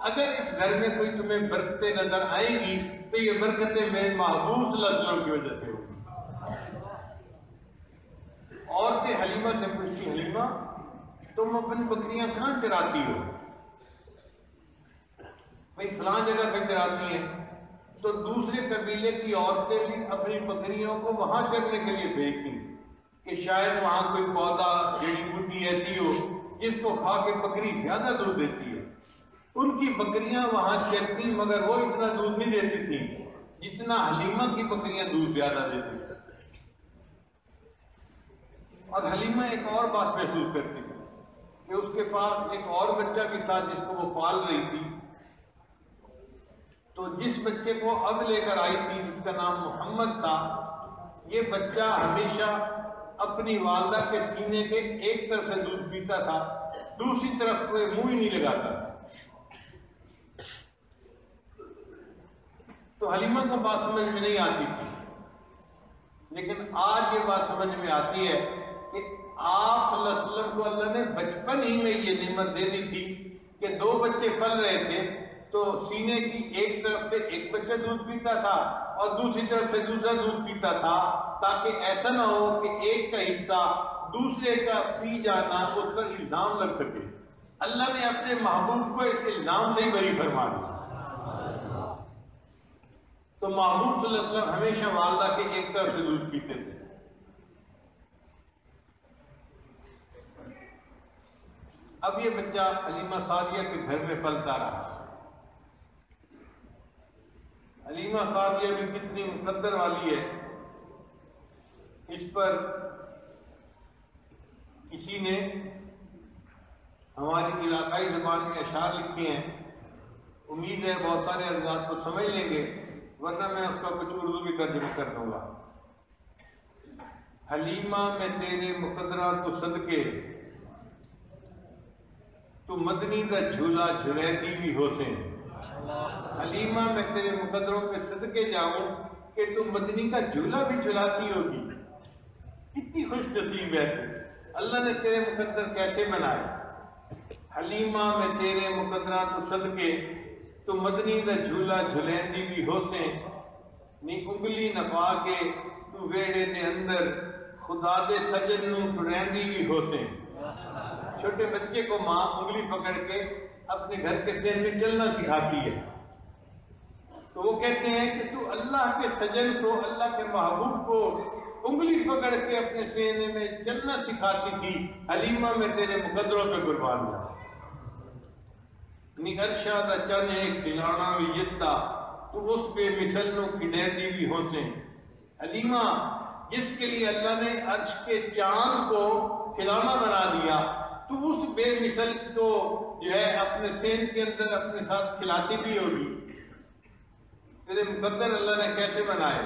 اگر اس گھر میں کوئی تمہیں برکتیں نظر آئیں گی تو یہ برکتیں میرے محبوب صلی اللہ علیہ وسلم کی وجہ سے ہوگی۔ عورتیں حلیمہ سے پوچھتی حلیمہ تم اپنی بکریاں کہاں چراتی ہو؟ بھئی فلاں جگہ پہ چراتی ہیں۔ تو دوسرے قبیلے کی عورتیں بھی اپنی بکریوں کو وہاں چرنے کے لیے بھیجتی کہ شاید وہاں کوئی پودا جڑی بوٹی ایسی ہو جس کو کھا کے بکری زیادہ دودھ دیتی ہے۔ ان کی بکریاں وہاں چرتی مگر وہ اتنا دودھ نہیں دیتی تھی جتنا حلیمہ کی بکریاں دودھ زیادہ دیتی تھی۔ اور حلیمہ ایک اور بات محسوس کرتی تھی کہ اس کے پاس ایک اور بچہ بھی تھا جس کو وہ پال رہی تھی، تو جس بچے کو اب لے کر آئی تھی جس کا نام محمد تھا، یہ بچہ ہمیشہ اپنی والدہ کے سینے کے ایک طرف سے دودھ پیتا تھا، دوسری طرف وہ منہ ہی نہیں لگاتا تھا۔ تو حلیمہ کو بات سمجھ میں نہیں آتی تھی، لیکن آج یہ بات سمجھ میں آتی ہے کہ آپ صلی اللہ علیہ وسلم کو اللہ نے بچپن ہی میں یہ نعمت دے دی تھی کہ 2 بچے پل رہے تھے تو سینے کی ایک طرف سے ایک بچہ دودھ پیتا تھا اور دوسری طرف سے دوسرا دودھ پیتا تھا، تاکہ ایسا نہ ہو کہ ایک کا حصہ دوسرے کا پی جانا اس پر الزام لگ سکے۔ اللہ نے اپنے محبوب کو اس الزام سے ہی بری فرما دیا۔ تو محبوب صلی اللہ علیہ وسلم ہمیشہ والدہ کے ایک طرف سے دودھ پیتے تھے۔ اب یہ بچہ حلیمہ سعدیہ کے گھر میں پلتا رہا۔ حلیمہ سعدیہ بھی کتنی مقدر والی ہے، اس پر کسی نے ہماری علاقائی زبان میں اشعار لکھے ہیں، امید ہے بہت سارے حضرات کو سمجھ لیں گے، ورنہ میں اس کا کچھ اردو بھی ترجمہ کر دوں گا۔ حلیمہ میں تیرے مقدرہ تو صدقے، تو مدنی کا جھولا جھلیتی بھی حسین۔ حلیمہ میں تیرے مقدروں پہ صدقے جاؤں کہ تو مدنی کا جھولا بھی جھلاتی ہوگی۔ کتنی خوش نصیب ہے تو، اللہ نے تیرے مقدر کیسے بنائے۔ حلیمہ میں تیرے مقدرہ تو صدقے، تو مدنی کا جھولا جھلیندی بھی حسین۔ نی انگلی نہ پا کے تو ویڑے دے اندر، خدا دے سجن نوں ٹریندی بھی حسین۔ چھوٹے بچے کو ماں انگلی پکڑ کے اپنے گھر کے سین میں چلنا سکھاتی ہے، تو وہ کہتے ہیں کہ تو اللہ کے سجن کو، اللہ کے محبوب کو انگلی پکڑ کے اپنے سینے میں چلنا سکھاتی تھی۔ حلیمہ میں تیرے مقدروں پہ قربان ہوا۔ نی عرشا دا چن ایک کھلانا بھی جستا، تو اس پہ مثل نو کھڑیندی بھی حسین۔ حلیمہ جس کے لیے اللہ نے عرش کے چاند کو کھلانا بنا دیا، تو اس بے مثل کو جو ہے اپنے سین کے اندر اپنے ساتھ کھلاتی بھی ہوگی۔ تیرے مقدر اللہ نے کیسے بنائے۔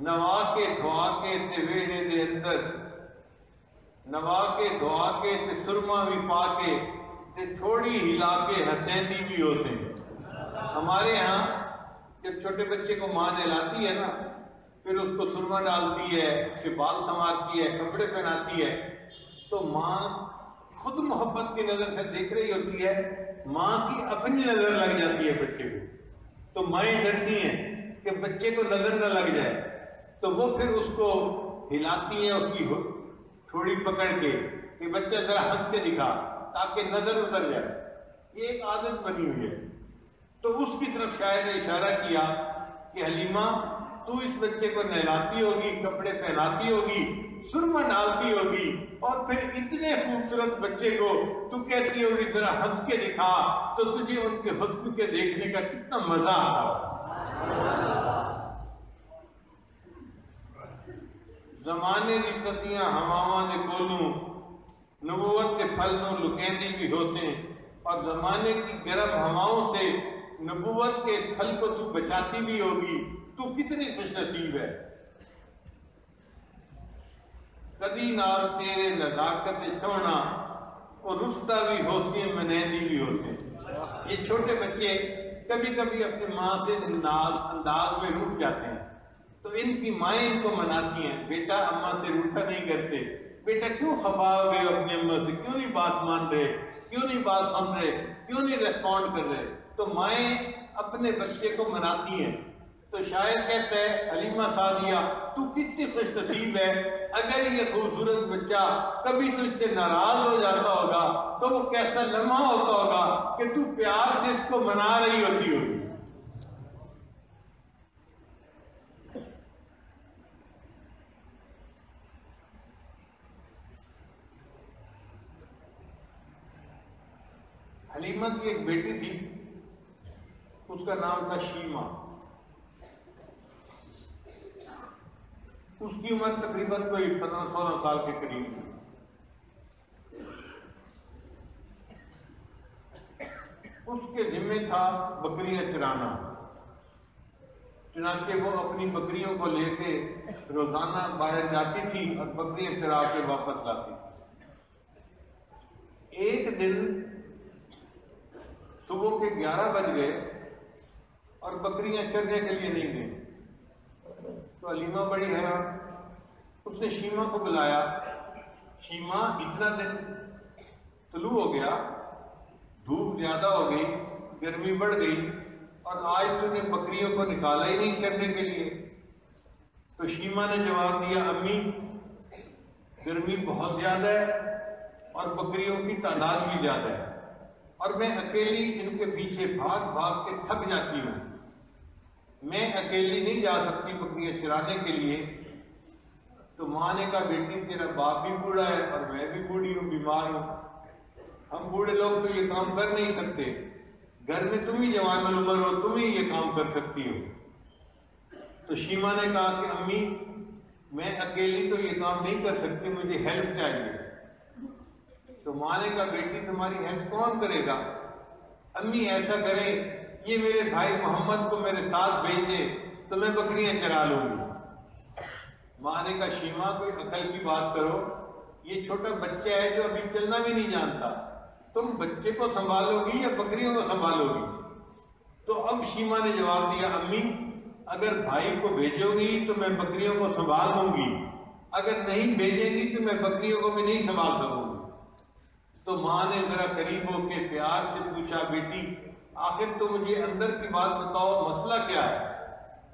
نوا کے دعا کے تے ویڑے دے اندر، نوا کے دعا کے تے سرما بھی پا کے تے تھوڑی ہلا کے ہسیندی بھی ہوتے ہیں۔ ہمارے ہاں جب چھوٹے بچے کو ماں نہلاتی ہے نا، پھر اس کو سرما ڈالتی ہے، اس کے بال سنوارتی ہے، کپڑے پہناتی ہے، تو ماں خود محبت کی نظر سے دیکھ رہی ہوتی ہے، ماں کی اپنی نظر لگ جاتی ہے بچے کو، تو مائیں ڈرتی ہیں کہ بچے کو نظر نہ لگ جائے، تو وہ پھر اس کو ہلاتی ہیں اس کی تھوڑی پکڑ کے کہ بچہ ذرا ہنس کے دکھا تاکہ نظر اتر جائے. یہ ایک عادت بنی ہوئی ہے. تو اس کی طرف شاعر نے اشارہ کیا کہ حلیمہ تو اس بچے کو نہلاتی ہوگی، کپڑے پہناتی ہوگی، سرما ڈالتی ہوگی، اور پھر اتنے خوبصورت بچے کو تو کہتی ہوگی ذرا ہنس کے دکھا، تو تجھے ان کے حسن کے دیکھنے کا کتنا مزہ آتا. زمانے دی کتیاں ہواواں دے کولوں، نبوت کے پھل نوں لکیندی بھی ہوسیں، اور زمانے کی گرم ہواؤں سے نبوت کے اس پھل کو تو بچاتی بھی ہوگی. تو کتنی خوش نصیب ہے. کدی نال تیرے نزاکت سونا، اور رشتہ بھی ہوسی منیندی بھی ہوسیں. یہ چھوٹے بچے کبھی کبھی اپنی ماں سے انداز میں روٹھ جاتے ہیں، تو ان کی مائیں ان کو مناتی ہیں، بیٹا اماں سے روٹھا نہیں کرتے، بیٹا کیوں خفا ہو گئے اپنی اماں سے، کیوں نہیں بات مان رہے، کیوں نہیں بات سن رہے، کیوں نہیں ریسپونڈ کر رہے. تو مائیں اپنے بچے کو مناتی ہیں. تو شاعر کہتا ہے حلیمہ سعدیہ تو کتنی خوش نصیب ہے، اگر یہ خوبصورت بچہ کبھی تجھ سے ناراض ہو جاتا ہوگا تو وہ کیسا لمحہ ہوتا ہوگا کہ تو پیار سے اس کو منا رہی ہوتی ہوگی. حلیمہ کی ایک بیٹی تھی، اس کا نام تھا شیما. اس کی عمر تقریباً کوئی 15-16 سال کے قریب تھی. اس کے ذمہ تھا بکریاں چرانا. چنانچہ وہ اپنی بکریوں کو لے کے روزانہ باہر جاتی تھی اور بکریاں چرا کے واپس لاتی تھی. ایک دن صبح کے 11 بج گئے اور بکریاں چرنے کے لیے نہیں گئیں. تو حلیمہ بڑی حیران. اس نے شیما کو بلایا. شیما اتنا دن طلوع ہو گیا، دھوپ زیادہ ہو گئی، گرمی بڑھ گئی، اور آج تو نے بکریوں کو نکالا ہی نہیں چرنے کے لیے. تو شیما نے جواب دیا امی گرمی بہت زیادہ ہے اور بکریوں کی تعداد بھی زیادہ ہے، اور میں اکیلی ان کے پیچھے بھاگ بھاگ کے تھک جاتی ہوں. میں اکیلی نہیں جا سکتی بکریاں چرانے کے لیے. تو ماں نے کہا بیٹی تیرا باپ بھی بوڑھا ہے اور میں بھی بوڑھی ہوں، بیمار ہوں، ہم بوڑھے لوگ تو یہ کام کر نہیں سکتے، گھر میں تم ہی جوان العمر ہو، تم ہی یہ کام کر سکتی ہو. تو شیما نے کہا کہ امی میں اکیلی تو یہ کام نہیں کر سکتی، مجھے ہیلپ چاہیے. تو ماں نے کہا بیٹی تمہاری ہیلپ کون کرے گا؟ امی ایسا کرے یہ میرے بھائی محمد کو میرے ساتھ بھیج دے تو میں بکریاں چرا لوں گی. ماں نے کہا شیما کوئی عقل کی بات کرو، یہ چھوٹا بچہ ہے جو ابھی چلنا بھی نہیں جانتا، تم بچے کو سنبھالو گی یا بکریوں کو سنبھالو گی؟ تو اب شیما نے جواب دیا امی اگر بھائی کو بھیجو گی تو میں بکریوں کو سنبھال دوں گی، اگر نہیں بھیجے گی تو میں بکریوں کو بھی نہیں سنبھال سکوں گی. تو ماں نے ذرا قریب ہو کے پیار سے پوچھا بیٹی آخر تو مجھے اندر کی بات بتاؤ، مسئلہ کیا ہے؟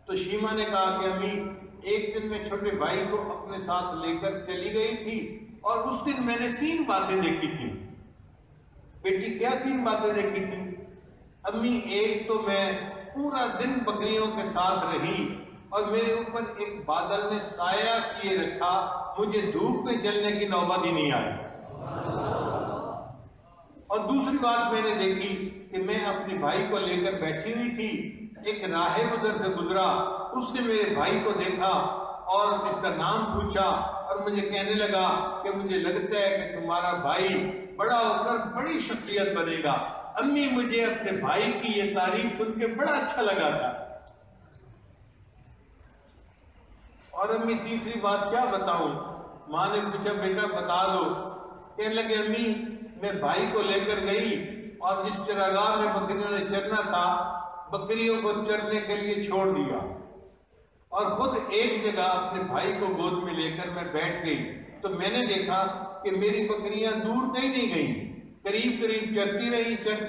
تو شیما نے کہا کہ امی ایک دن میں چھوٹے بھائی کو اپنے ساتھ لے کر چلی گئی تھی اور اس دن میں نے 3 باتیں دیکھی تھی. بیٹی کیا 3 باتیں دیکھی تھی؟ امی ایک تو میں پورا دن بکریوں کے ساتھ رہی اور میرے اوپر ایک بادل نے سایہ کیے رکھا، مجھے دھوپ میں جلنے کی نوبت ہی نہیں آئی. اور دوسری بات میں نے دیکھی کہ میں اپنے بھائی کو لے کر بیٹھی ہوئی تھی، ایک راہب ادھر سے گزرا، اس نے میرے بھائی کو دیکھا اور اس کا نام پوچھا اور مجھے کہنے لگا کہ مجھے لگتا ہے کہ تمہارا بھائی بڑا ہو کر بڑی شخصیت بنے گا. امی مجھے اپنے بھائی کی یہ تعریف سن کے بڑا اچھا لگا تھا. اور امی تیسری بات کیا بتاؤں؟ ماں نے پوچھا بیٹا بتا دو. کہنے لگے امی میں بھائی کو لے کر گئی اور جس چراگاہ میں بکریوں نے چرنا تھا بکریوں کو چرنے کے لیے چھوڑ دیا اور خود ایک جگہ اپنے بھائی کو گود میں لے کر میں بیٹھ گئی، تو میں نے دیکھا کہ میری بکریاں دور کہیں نہیں گئیں، قریب قریب چرتی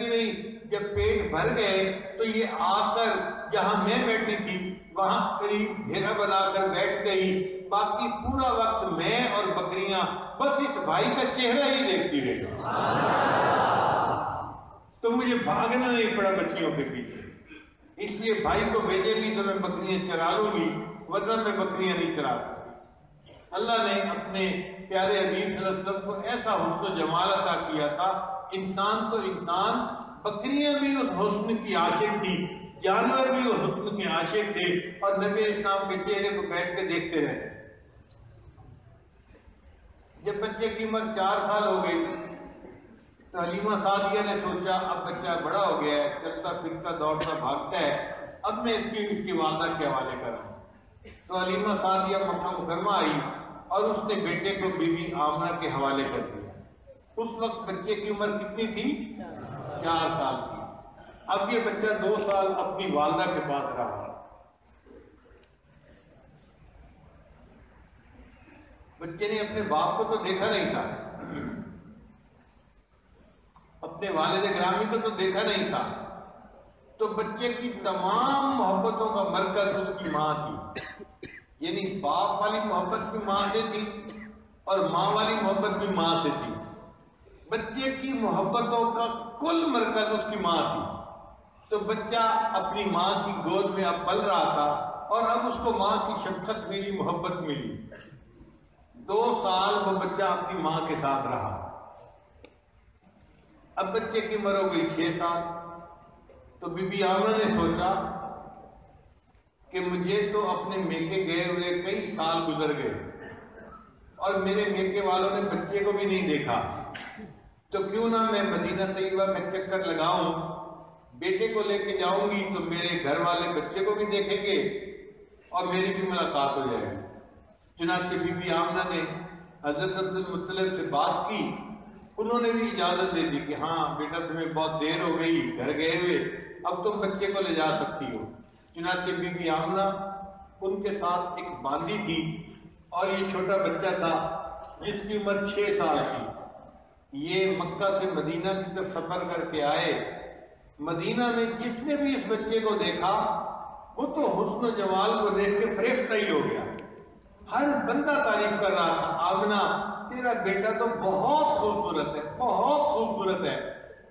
رہی۔ جب پیٹ بھر گئے تو یہ آ کر جہاں میں بیٹھی تھی وہاں قریب گھیرا بنا کر بیٹھ گئی۔ باقی پورا وقت میں اور بکریاں بس اس بھائی کا چہرہ ہی دیکھتی رہی، تو مجھے بھاگنا نہیں پڑا بچیوں کے پیچھے۔ اس لیے بھائی کو بھیجے گی تو میں بکریاں چرا لوں گی، ورنہ میں بکریاں نہیں چرا سکتی۔ اللہ نے اپنے پیارے حبیب صلی اللہ علیہ وسلم کو ایسا حسن و جمال عطا کیا تھا، انسان تو انسان، بکریاں بھی اس حسن کی عاشق تھی، جانور بھی اس حسن کے عاشق تھے، اور نبی اسلام کے چہرے کو بیٹھ کے دیکھتے رہتے۔ جب بچے کی عمر 4 سال ہو گئی تو حلیمہ سعدیہ نے سوچا اب بچہ بڑا ہو گیا ہے، چلتا پھرتا دوڑتا بھاگتا ہے، اب میں اس کی والدہ کے حوالے کروں۔ تو حلیمہ سعدیہ مکہ مکرمہ آئی اور اس نے بیٹے کو بی بی آمنہ کے حوالے کر دیا۔ اس وقت بچے کی عمر کتنی تھی؟ 4 سال کی۔ اب یہ بچہ 2 سال اپنی والدہ کے پاس رہا۔ بچے نے اپنے باپ کو تو دیکھا نہیں تھا، اپنے والد گرامی کو تو دیکھا نہیں تھا، تو بچے کی تمام محبتوں کا مرکز اس کی ماں تھی، یعنی باپ والی محبت بھی ماں سے تھی اور ماں والی محبت بھی ماں سے تھی۔ بچے کی محبتوں کا کل مرکز اس کی ماں تھی، تو بچہ اپنی ماں کی گود میں اب پل رہا تھا اور اب اس کو ماں کی شفقت ملی، محبت ملی۔ 2 سال وہ بچہ اپنی ماں کے ساتھ رہا۔ اب بچے کی عمر ہو گئی 6 سال، تو بی بی آمنہ نے سوچا کہ مجھے تو اپنے میکے گئے ہوئے کئی سال گزر گئے اور میرے میکے والوں نے بچے کو بھی نہیں دیکھا، تو کیوں نہ میں مدینہ طیبہ کا چکر لگاؤں، بیٹے کو لے کے جاؤں گی تو میرے گھر والے بچے کو بھی دیکھیں گے اور میری بھی ملاقات ہو جائے گی۔ چنانچہ بی بی آمنہ نے حضرت عبد المطلب سے بات کی، انہوں نے بھی اجازت دے دی کہ ہاں بیٹا تمہیں بہت دیر ہو گئی گھر گئے ہوئے، اب تم بچے کو لے جا سکتی ہو۔ چنانچہ بی بی آمنہ ان کے ساتھ ایک باندی تھی اور یہ چھوٹا بچہ تھا جس کی عمر 6 سال تھی۔ یہ مکہ سے مدینہ کی طرف سفر کر کے آئے۔ مدینہ میں جس نے بھی اس بچے کو دیکھا وہ تو حسن و جمال کو دیکھ کے فریفتہ ہی ہو گیا، ہر بندہ تعریف کر رہا تھا، آمنہ تیرا بیٹا تو بہت خوبصورت ہے، بہت خوبصورت ہے۔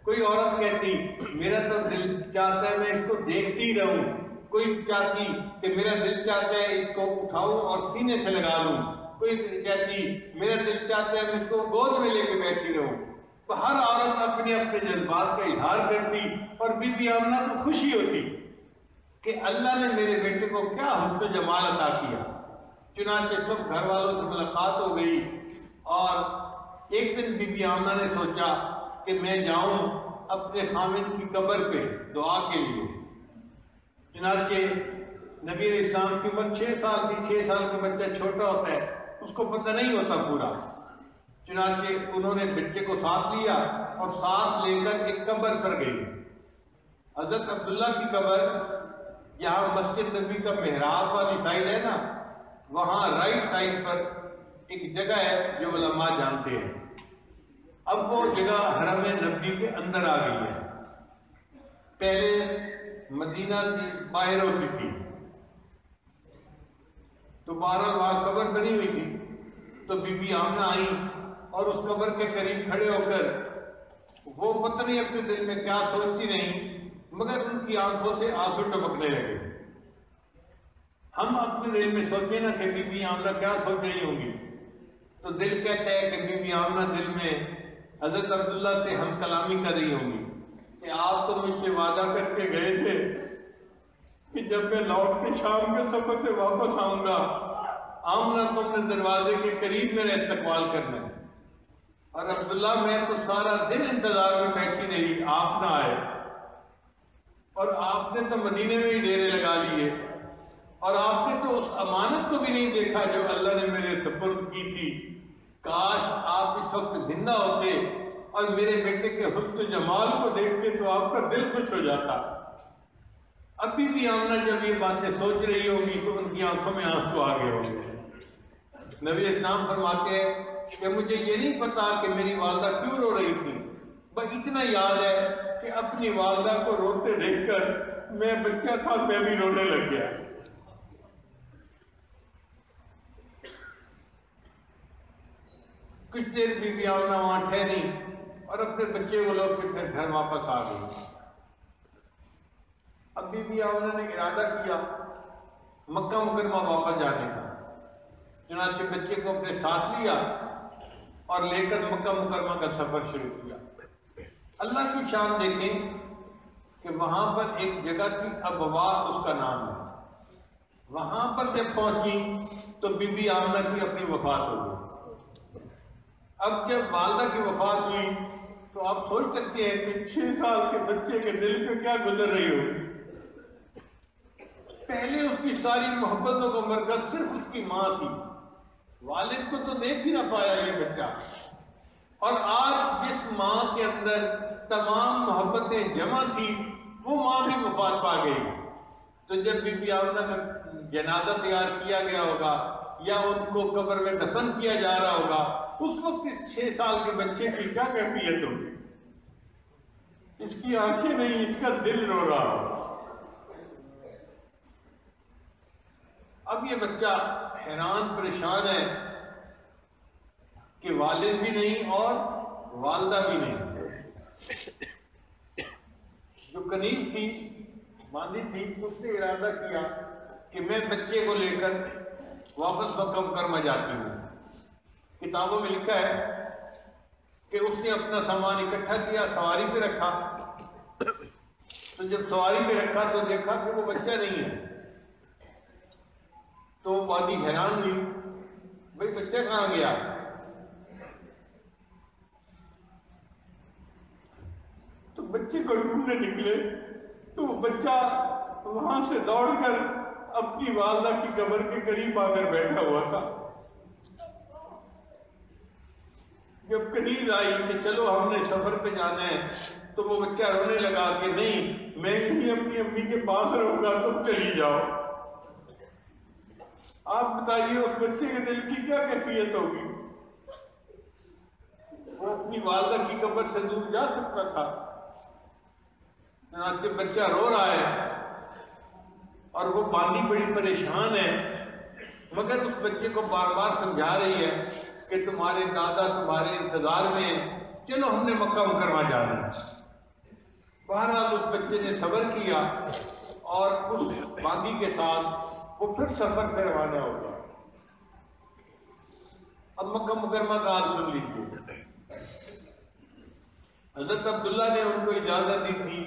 کوئی عورت کہتی میرا تو دل چاہتا ہے میں اس کو دیکھتی ہی رہوں، کوئی چاہتی کہ میرا دل چاہتا ہے اس کو اٹھاؤں اور سینے سے لگا لوں، کوئی کہتی میرا دل چاہتا ہے میں اس کو گود میں لے کے بیٹھی رہوں۔ تو ہر عورت اپنے اپنے جذبات کا اظہار کرتی اور بی بی آمنہ کو خوشی ہوتی کہ اللہ نے میرے بیٹے کو کیا حسن و جمال عطا کیا۔ چنانچہ سب گھر والوں سے ملاقات ہو گئی اور ایک دن بی بی آمنہ نے سوچا کہ میں جاؤں اپنے خامد کی قبر پہ دعا کے لیے۔ چنانچہ نبی علیہ السلام کی عمر 6 سال تھی، 6 سال کا بچہ چھوٹا ہوتا ہے، اس کو پتہ نہیں ہوتا پورا۔ چنانچہ انہوں نے بچے کو ساتھ لیا اور ساتھ لے کر ایک قبر پر گئی۔ حضرت عبداللہ کی قبر یہاں مسجد نبی کا محراب والی سائڈ ہے نا، وہاں رائٹ سائڈ پر ایک جگہ ہے جو علماء جانتے ہیں۔ اب وہ جگہ حرم نبی کے اندر آ گئی ہے، پہلے مدینہ کی باہر ہوتی تھی، تو بہرحال وہاں قبر بنی ہوئی تھی۔ تو بی بی آمنہ آئی اور اس قبر کے قریب کھڑے ہو کر وہ پتہ نہیں اپنے دل میں کیا سوچتی نہیں، مگر ان کی آنکھوں سے آنسو ٹپکنے لگے۔ ہم اپنے دل میں سوچیں نا کہ بی بی آمنہ کیا سوچ رہی ہوں گی، تو دل کہتا ہے کہ بی بی آمنہ دل میں حضرت عبداللہ سے ہم کلامی کر رہی ہوں گی کہ آپ تو مجھ سے وعدہ کر کے گئے تھے کہ جب میں لوٹ کے شام کے سفر سے واپس آؤں گا آمنہ تم نے دروازے کے قریب میرا استقبال کرنا ہے، اور عبداللہ میں تو سارا دن انتظار میں بیٹھی رہی آپ نہ آئے، اور آپ نے تو مدینے میں ہی ڈیرے لگا لیے، اور آپ نے تو اس امانت کو بھی نہیں دیکھا جو اللہ نے میرے سپرد کی تھی۔ کاش آپ اس وقت زندہ ہوتے اور میرے بیٹے کے حسن و جمال کو دیکھتے تو آپ کا دل خوش ہو جاتا۔ ابھی بھی آمنہ جب یہ باتیں سوچ رہی ہوگی تو ان کی آنکھوں میں آنسو آ گئے ہوں گے۔ نبی اسلام فرماتے ہیں کہ مجھے یہ نہیں پتا کہ میری والدہ کیوں رو رہی تھی، بس اتنا یاد ہے کہ اپنی والدہ کو روتے دیکھ کر میں بچہ تھا، میں بھی رونے لگ گیا۔ کچھ دیر بی بی آمنہ وہاں ٹھہری اور اپنے بچے کو لوگ کے پھر گھر واپس آ گئی۔ اب بی بی آمنہ نے ارادہ کیا مکہ مکرمہ واپس جانے کا، چنانچہ بچے کو اپنے ساتھ لیا اور لے کر مکہ مکرمہ کا سفر شروع کیا۔ اللہ کی شان دیکھیں کہ وہاں پر ایک جگہ تھی ابوا اس کا نام ہے، وہاں پر جب پہنچی تو بی بی آمنہ کی اپنی وفات ہو گئی۔ اب جب والدہ کی وفات ہوئی تو آپ سوچ سکتے ہیں کہ 6 سال کے بچے کے دل پہ کیا گزر رہی ہوگی۔ پہلے اس کی ساری محبتوں کا مرکز صرف اس کی ماں تھی، والد کو تو دیکھ ہی نہ پایا یہ بچہ، اور آج جس ماں کے اندر تمام محبتیں جمع تھی وہ ماں بھی وفات پا گئی۔ تو جب بی بی آمنہ کا جنازہ تیار کیا گیا ہوگا یا ان کو قبر میں دفن کیا جا رہا ہوگا، اس وقت اس 6 سال کے بچے کی کیا کیفیت ہوگی؟ اس کی آنکھیں نہیں، اس کا دل رو رہا ہوگا۔ اب یہ بچہ حیران پریشان ہے کہ والد بھی نہیں اور والدہ بھی نہیں۔ جو کنیز تھی، باندھی تھی، اس نے ارادہ کیا کہ میں بچے کو لے کر واپس مکہ مکرمہ جاتی ہوں۔ کتابوں میں لکھا ہے کہ اس نے اپنا سامان اکٹھا کیا، سواری پہ رکھا، تو جب سواری پہ رکھا تو دیکھا کہ وہ بچہ نہیں ہے، تو وہ بادی حیران ہوئی، بھئی بچہ کہاں گیا؟ تو بچے کو ڈھونڈنے نکلے تو وہ بچہ وہاں سے دوڑ کر اپنی والدہ کی قبر کے قریب آ کر بیٹھا ہوا تھا۔ جب کنیز آئی کہ چلو ہم نے سفر پہ جانا ہے تو وہ بچہ رونے لگا کہ نہیں، میں ہی اپنی امی کے پاس رہوں گا، تم چلی جاؤ۔ آپ بتائیے اس بچے کے دل کی کیا کیفیت ہوگی؟ وہ اپنی والدہ کی قبر سے دور جا سکتا تھا؟ چنانچہ بچہ رو رہا ہے اور وہ باندھی بڑی پریشان ہے، مگر اس بچے کو بار بار سمجھا رہی ہے کہ تمہارے دادا تمہارے انتظار میں ہیں، چلو ہم نے مکہ مکرمہ جانا ہے۔ بہرحال اس بچے نے صبر کیا اور اس باندھی کے ساتھ وہ پھر سفر پہ روانہ ہو گیا۔ اب مکہ مکرمہ کا حال سن لیجیے۔ حضرت عبداللہ نے ان کو اجازت دی تھی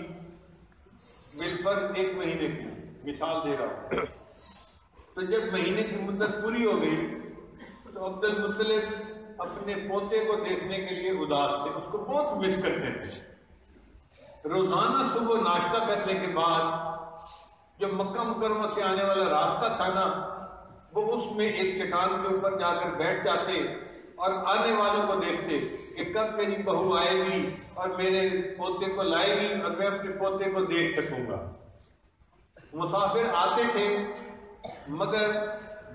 بالفرض 1 مہینے کی، مثال دے رہا ہوں۔ تو جب مہینے کی مدت پوری ہو گئی تو عبد المطلب اپنے پوتے کو دیکھنے کے لیے اداس تھے، اس کو بہت مس کرتے تھے۔ روزانہ صبح ناشتہ کرنے کے بعد جو مکہ مکرمہ سے آنے والا راستہ تھا نا، وہ اس میں ایک چٹان کے اوپر جا کر بیٹھ جاتے اور آنے والوں کو دیکھتے کہ کب میری بہو آئے گی اور میرے پوتے کو لائے گی اور میں اپنے پوتے کو دیکھ سکوں گا۔ مسافر آتے تھے مگر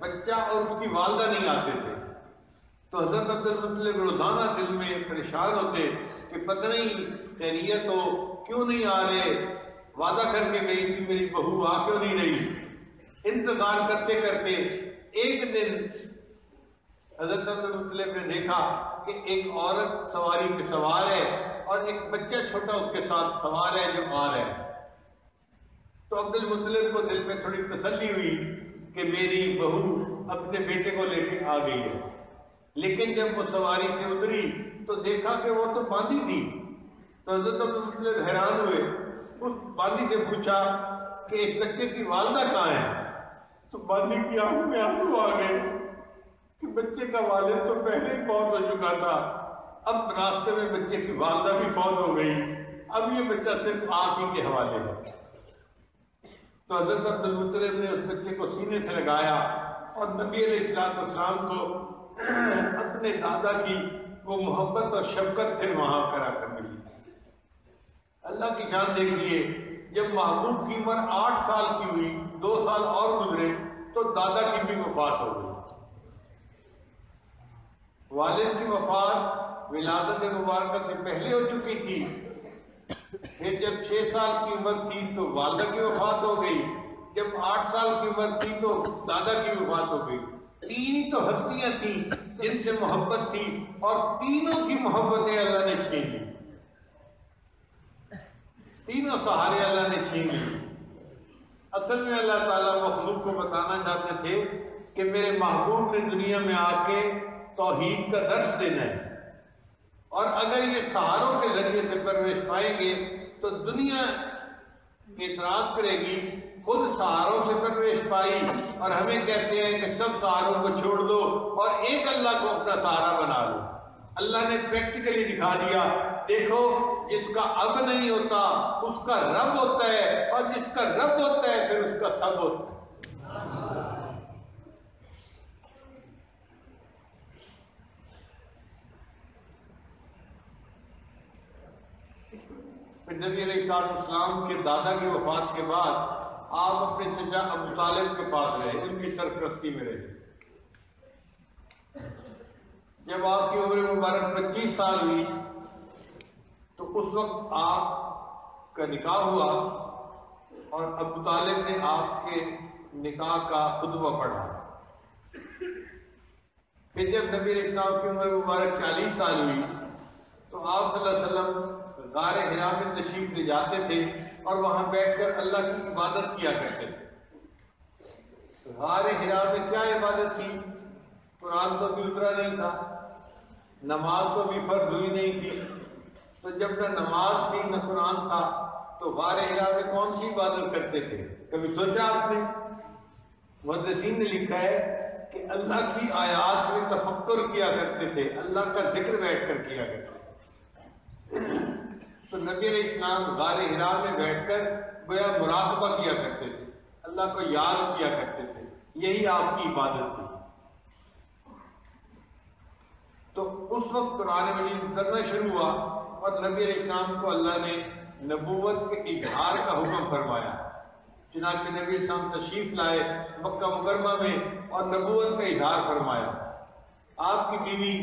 بچہ اور اس کی والدہ نہیں آتے تھے، تو حضرت عبد المطلب روزانہ دل میں پریشان ہوتے کہ پتہ نہیں خیریت ہو، کیوں نہیں آ رہے، وعدہ کر کے گئی تھی میری بہو، آ کیوں نہیں رہی۔ انتظار کرتے کرتے ایک دن حضرت عبد المطلب نے دیکھا کہ ایک عورت سواری پہ سوار ہے اور ایک بچہ چھوٹا اس کے ساتھ سوار ہے جو آ رہا ہے۔ تو عبد المطلب کو دل میں تھوڑی تسلی ہوئی کہ میری بہو اپنے بیٹے کو لے کے آ گئی ہے، لیکن جب وہ سواری سے اتری تو دیکھا کہ وہ تو باندھی تھی۔ تو حضرت عبد المطلب حیران ہوئے، اس باندھی سے پوچھا کہ اس بچے کی والدہ کہاں ہے؟ تو باندھی کی آنکھ میں آنسو آ گئے کہ بچے کا والد تو پہلے ہی فوت ہو چکا تھا، اب راستے میں بچے کی والدہ بھی فوت ہو گئی، اب یہ بچہ صرف آپ ہی کے حوالے ہے۔ تو حضرت عبد المطلب نے اس بچے کو سینے سے لگایا اور نبی علیہ السلام کو اپنے دادا کی وہ محبت اور شفقت پھر وہاں کرا کر ملی۔ اللہ کی جان دیکھیے جب محبوب کی عمر 8 سال کی ہوئی، 2 سال اور گزرے تو دادا کی بھی وفات ہو گئی۔ والد کی وفات ولادت مبارکہ سے پہلے ہو چکی تھی، پھر جب 6 سال کی عمر تھی تو والدہ کی وفات ہو گئی، جب 8 سال کی عمر تھی تو دادا کی وفات ہو گئی۔ 3 تو ہستیاں تھیں جن سے محبت تھی، اور تینوں کی محبتیں اللہ نے چھین لی، تینوں سہارے اللہ نے چھین لی۔ اصل میں اللہ تعالیٰ مخلوق کو بتانا چاہتے تھے کہ میرے محبوب نے دنیا میں آ کے توحید کا درس دینا ہے، اور اگر یہ سہاروں کے ذریعے سے پرورش پائیں گے تو دنیا اعتراض کرے گی، خود سہاروں سے پرورش پائی اور ہمیں کہتے ہیں کہ سب سہاروں کو چھوڑ دو اور ایک اللہ کو اپنا سہارا بنا لو۔ اللہ نے پریکٹیکلی دکھا دیا، دیکھو جس کا اب نہیں ہوتا اس کا رب ہوتا ہے، اور جس کا رب ہوتا ہے پھر اس کا سب ہوتا ہے۔ پھر نبی علیہ السلام کے دادا کی وفات کے بعد آپ اپنے چچا ابو طالب کے پاس رہے، ان کی سرپرستی میں رہے۔ جب آپ کی عمر مبارک 25 سال ہوئی تو اس وقت آپ کا نکاح ہوا، اور ابو طالب نے آپ کے نکاح کا خطبہ پڑھا۔ پھر جب نبی علیہ السلام کی عمر مبارک 40 سال ہوئی تو آپ صلی اللہ علیہ وسلم غار حرا میں تشریف لے جاتے تھے اور وہاں بیٹھ کر اللہ کی عبادت کیا کرتے تھے۔ غار حرا میں کیا عبادت تھی؟ قرآن تو بھی اترا نہیں تھا، نماز تو بھی فرض ہوئی نہیں تھی، تو جب نہ نماز تھی نہ قرآن تھا تو غار حرا میں کون سی عبادت کرتے تھے؟ کبھی سوچا آپ نے؟ محدثین نے لکھا ہے کہ اللہ کی آیات میں تفکر کیا کرتے تھے، اللہ کا ذکر بیٹھ کر کیا کرتے تھے۔ تو نبی علیہ السلام غار حرا میں بیٹھ کر گویا مراقبہ کیا کرتے تھے، اللہ کو یاد کیا کرتے تھے، یہی آپ کی عبادت تھی۔ تو اس وقت قرآن مجید اترنا شروع ہوا اور نبی علیہ السلام کو اللہ نے نبوت کے اظہار کا حکم فرمایا۔ چنانچہ نبی علیہ السلام تشریف لائے مکہ مکرمہ میں اور نبوت کا اظہار فرمایا۔ آپ کی بیوی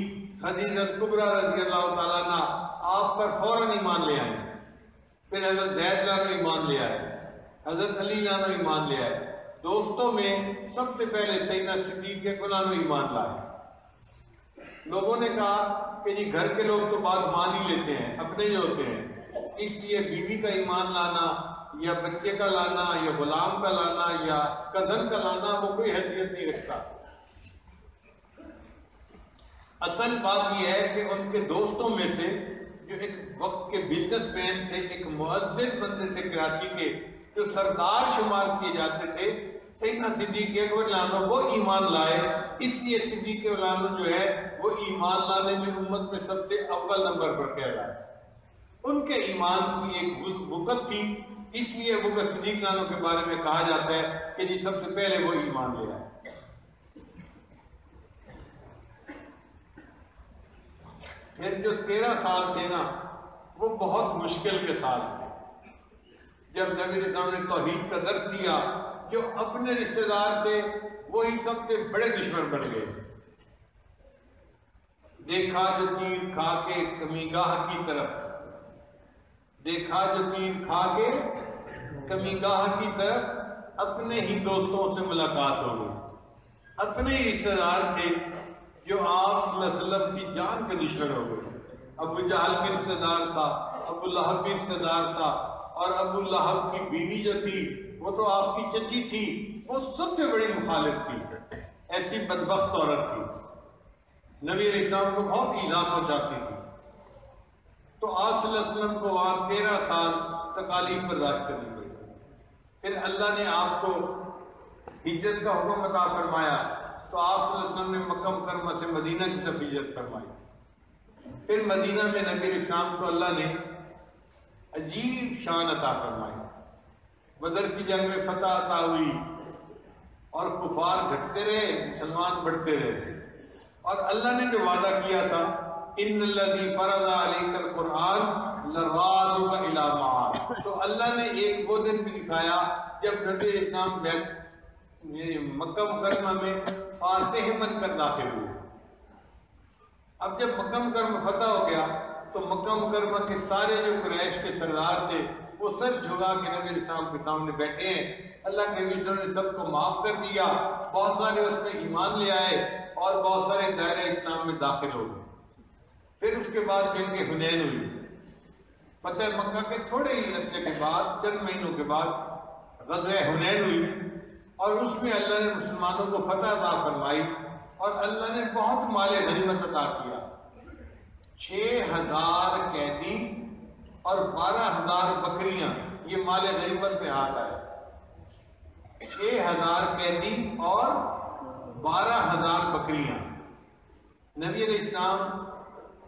خدیجہ کبریٰ رضی اللہ تعالیٰ عنہ آپ پر فوراً ایمان لے آئے، پھر حضرت زید عنہ ایمان لے آئے، حضرت علی عنہ ایمان لے آئے، دوستوں میں سب سے پہلے سیدنا صدیق عنہ ایمان لائے۔ لوگوں نے کہا کہ جی گھر کے لوگ تو بات مان ہی لیتے ہیں، اپنے جو ہوتے ہیں، اس لیے بیوی کا ایمان لانا یا بچے کا لانا یا غلام کا لانا یا کزن کا لانا وہ کوئی حیثیت نہیں رکھتا۔ اصل بات یہ ہے کہ ان کے دوستوں میں سے جو ایک وقت کے بزنس مین تھے، ایک معزز بندے تھے کراچی کے، جو سردار شمار کیے جاتے تھے، سیدنا صدیق اکبر عنہ وہ ایمان لائے، اس لیے صدیق عنہ جو ہے وہ ایمان لانے میں امت میں سب سے اول نمبر پر کہلائے۔ ان کے ایمان کی ایک وقت تھی، اس لیے ابو بکر صدیق عنہ کے بارے میں کہا جاتا ہے کہ جی سب سے پہلے وہ ایمان لے آئے۔ پھر جو 13 سال تھے نا وہ بہت مشکل کے سال تھے۔ جب نبی علیہ السلام نے توحید کا درس دیا، جو اپنے رشتہ دار تھے وہی سب سے بڑے دشمن بن گئے۔ دیکھا جو تیر کھا کے کمیگاہ کی طرف، دیکھا جو تیر کھا کے کمیگاہ کی طرف، اپنے ہی دوستوں سے ملاقات ہو گئی۔ اپنے ہی رشتہ دار تھے جو آپ صلی اللہ علیہ وسلم کی جان کے دشمن ہو گئے۔ ابو جہل بھی رشتہ دار تھا، ابو لہب بھی رشتہ دار تھا، اور ابو لہب کی بیوی جو تھی وہ تو آپ کی چچی تھی، وہ سب سے بڑی مخالف تھی، ایسی بدبخت عورت تھی، نبی علیہ السلام کو بہت ایذا پہنچاتی تھی۔ تو آپ صلی اللہ علیہ وسلم کو وہاں 13 سال تکالیف برداشت کرنی پڑی۔ پھر اللہ نے آپ کو ہجرت کا حکم عطا فرمایا، تو آپ صلی اللہ علیہ وسلم نے مکہ مکرمہ سے مدینہ کی طرف ہجرت فرمائی۔ پھر مدینہ میں نبی علیہ السلام کو اللہ نے عجیب شان عطا فرمائی۔ بدر کی جنگ میں فتح عطا ہوئی اور کفار گھٹتے رہے، مسلمان بڑھتے رہے، اور اللہ نے جو وعدہ کیا تھا ان الذی فرض علیک القرآن لَرَادُكَ إِلَىٰ مَعَادٍ. تو اللہ نے ایک وہ دن بھی دکھایا جب نبی اسلام مکہ مکرمہ میں فاتح بن کر داخل ہوئے. اب جب مکہ مکرمہ فتح ہو گیا تو مکہ مکرمہ کے سارے جو قریش کے سردار تھے وہ سر جھکا کے نبی اسلام کے سامنے بیٹھے ہیں. اللہ کے نبی نے سب کو معاف کر دیا. بہت سارے اس میں ایمان لے آئے اور بہت سارے دائرہ اسلام میں داخل ہو گئے. پھر اس کے بعد جنگ حنین ہوئی. فتح مکہ کے تھوڑے ہی عرصے کے بعد چند مہینوں کے بعد غزوہ حنین ہوئی اور اس میں اللہ نے مسلمانوں کو فتح عطا فرمائی اور اللہ نے بہت مال غنیمت عطا کیا. 6,000 قیدی اور 12,000 بکریاں یہ مال غنیمت میں آتا ہے. 6,000 قیدی اور 12,000 بکریاں. نبی علیہ السلام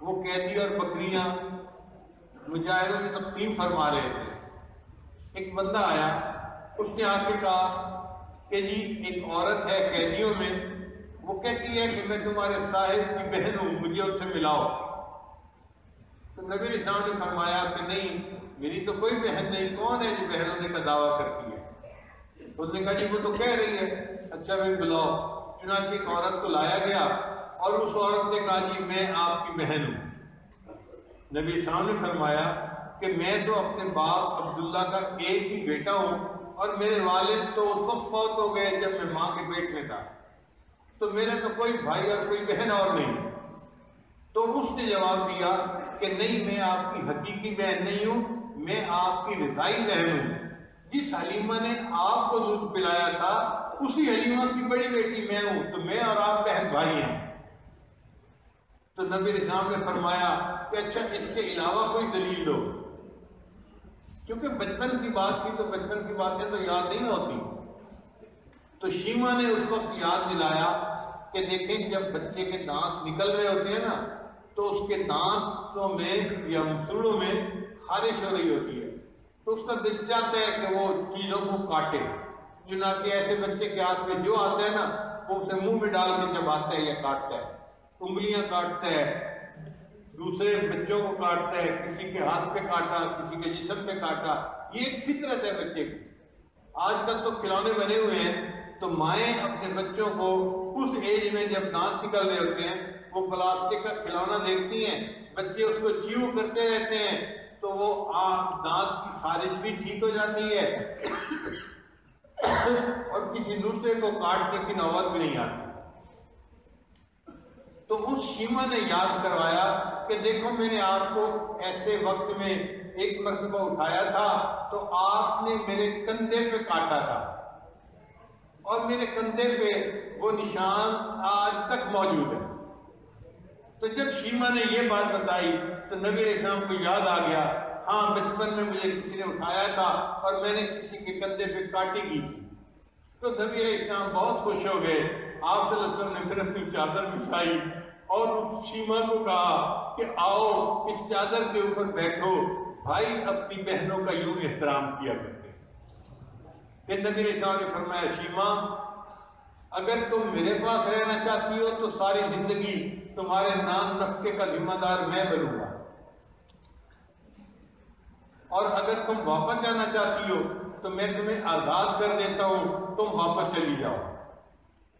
وہ قیدی اور بکریاں مجاہدوں میں تقسیم فرما رہے تھے. ایک بندہ آیا, اس نے آ کے کہا کہ جی ایک عورت ہے قیدیوں میں, وہ کہتی ہے کہ میں تمہارے صاحب کی بہن ہوں, مجھے ان سے ملاؤ. تو نبی علیہ السلام نے فرمایا کہ نہیں, میری تو کوئی بہن نہیں, کون ہے جو بہن ہونے کا دعویٰ کرتی ہے؟ اس نے کہا جی وہ تو کہہ رہی ہے. اچھا بھائی بلاؤ. چنانچہ ایک عورت کو لایا گیا اور اس عورت نے کہا جی میں آپ کی بہن ہوں. نبی اسلام نے فرمایا کہ میں تو اپنے باپ عبداللہ کا ایک ہی بیٹا ہوں اور میرے والد تو اس وقت فوت ہو گئے جب میں ماں کے پیٹ میں تھا, تو میرا تو کوئی بھائی اور کوئی بہن اور نہیں. تو اس نے جواب دیا کہ نہیں, میں آپ کی حقیقی بہن نہیں ہوں, میں آپ کی رضائی بہن ہوں. جس حلیمہ نے آپ کو دودھ پلایا تھا اسی حلیمہ کی بڑی بیٹی میں ہوں, تو میں اور آپ بہن بھائی ہیں. تو نبی اسلام نے فرمایا کہ اچھا اس کے علاوہ کوئی دلیل دو, کیونکہ بچپن کی بات تھی تو بچپن کی باتیں تو یاد نہیں ہوتی. تو شیما نے اس وقت یاد دلایا کہ دیکھیں جب بچے کے دانت نکل رہے ہوتے ہیں نا تو اس کے دانتوں میں یا مسوڑوں میں خارش ہو رہی ہوتی ہے, تو اس کا دل چاہتا ہے کہ وہ چیزوں کو کاٹے. چنانچہ ایسے بچے کے ہاتھ میں جو آتا ہے نا وہ اسے منہ میں ڈال کے چباتا ہے یا کاٹتا ہے, انگلیاں کاٹتا ہے, دوسرے بچوں کو کاٹتا ہے, کسی کے ہاتھ پہ کاٹا, کسی کے جسم پہ کاٹا. یہ ایک فطرت ہے بچے کی. آج کل تو کھلونے بنے ہوئے ہیں تو مائیں اپنے بچوں کو اس ایج میں جب دانت نکل رہے ہوتے ہیں وہ پلاسٹک کا کھلونا دیکھتی ہیں, بچے اس کو چیو کرتے رہتے ہیں تو وہ دانت کی خارش بھی ٹھیک ہو جاتی ہے اور کسی دوسرے کو کاٹنے کی نوبت بھی نہیں آتی. تو اس شیما نے یاد کروایا کہ دیکھو میں نے آپ کو ایسے وقت میں ایک مرتبہ اٹھایا تھا تو آپ نے میرے کندھے پہ کاٹا تھا اور میرے کندھے پہ وہ نشان آج تک موجود ہے. تو جب شیما نے یہ بات بتائی تو نبی علیہ السلام کو یاد آ گیا, ہاں بچپن میں مجھے کسی نے اٹھایا تھا اور میں نے کسی کے کندھے پہ کاٹی کی تھی. تو نبی علیہ السلام بہت خوش ہو گئے. آپ صلی اللہ علیہ وسلم نے پھر اپنی چادر بچھائی اور اس شیما کو کہا کہ آؤ اس چادر کے اوپر بیٹھو, بھائی اپنی بہنوں کا یوں احترام کیا کرتے. پھر نبی علیہ السلام نے فرمایا شیما اگر تم میرے پاس رہنا چاہتی ہو تو ساری زندگی تمہارے نان نفقے کا ذمہ دار میں بنوں گا, اور اگر تم واپس جانا چاہتی ہو تو میں تمہیں آزاد کر دیتا ہوں, تم واپس چلی جاؤ.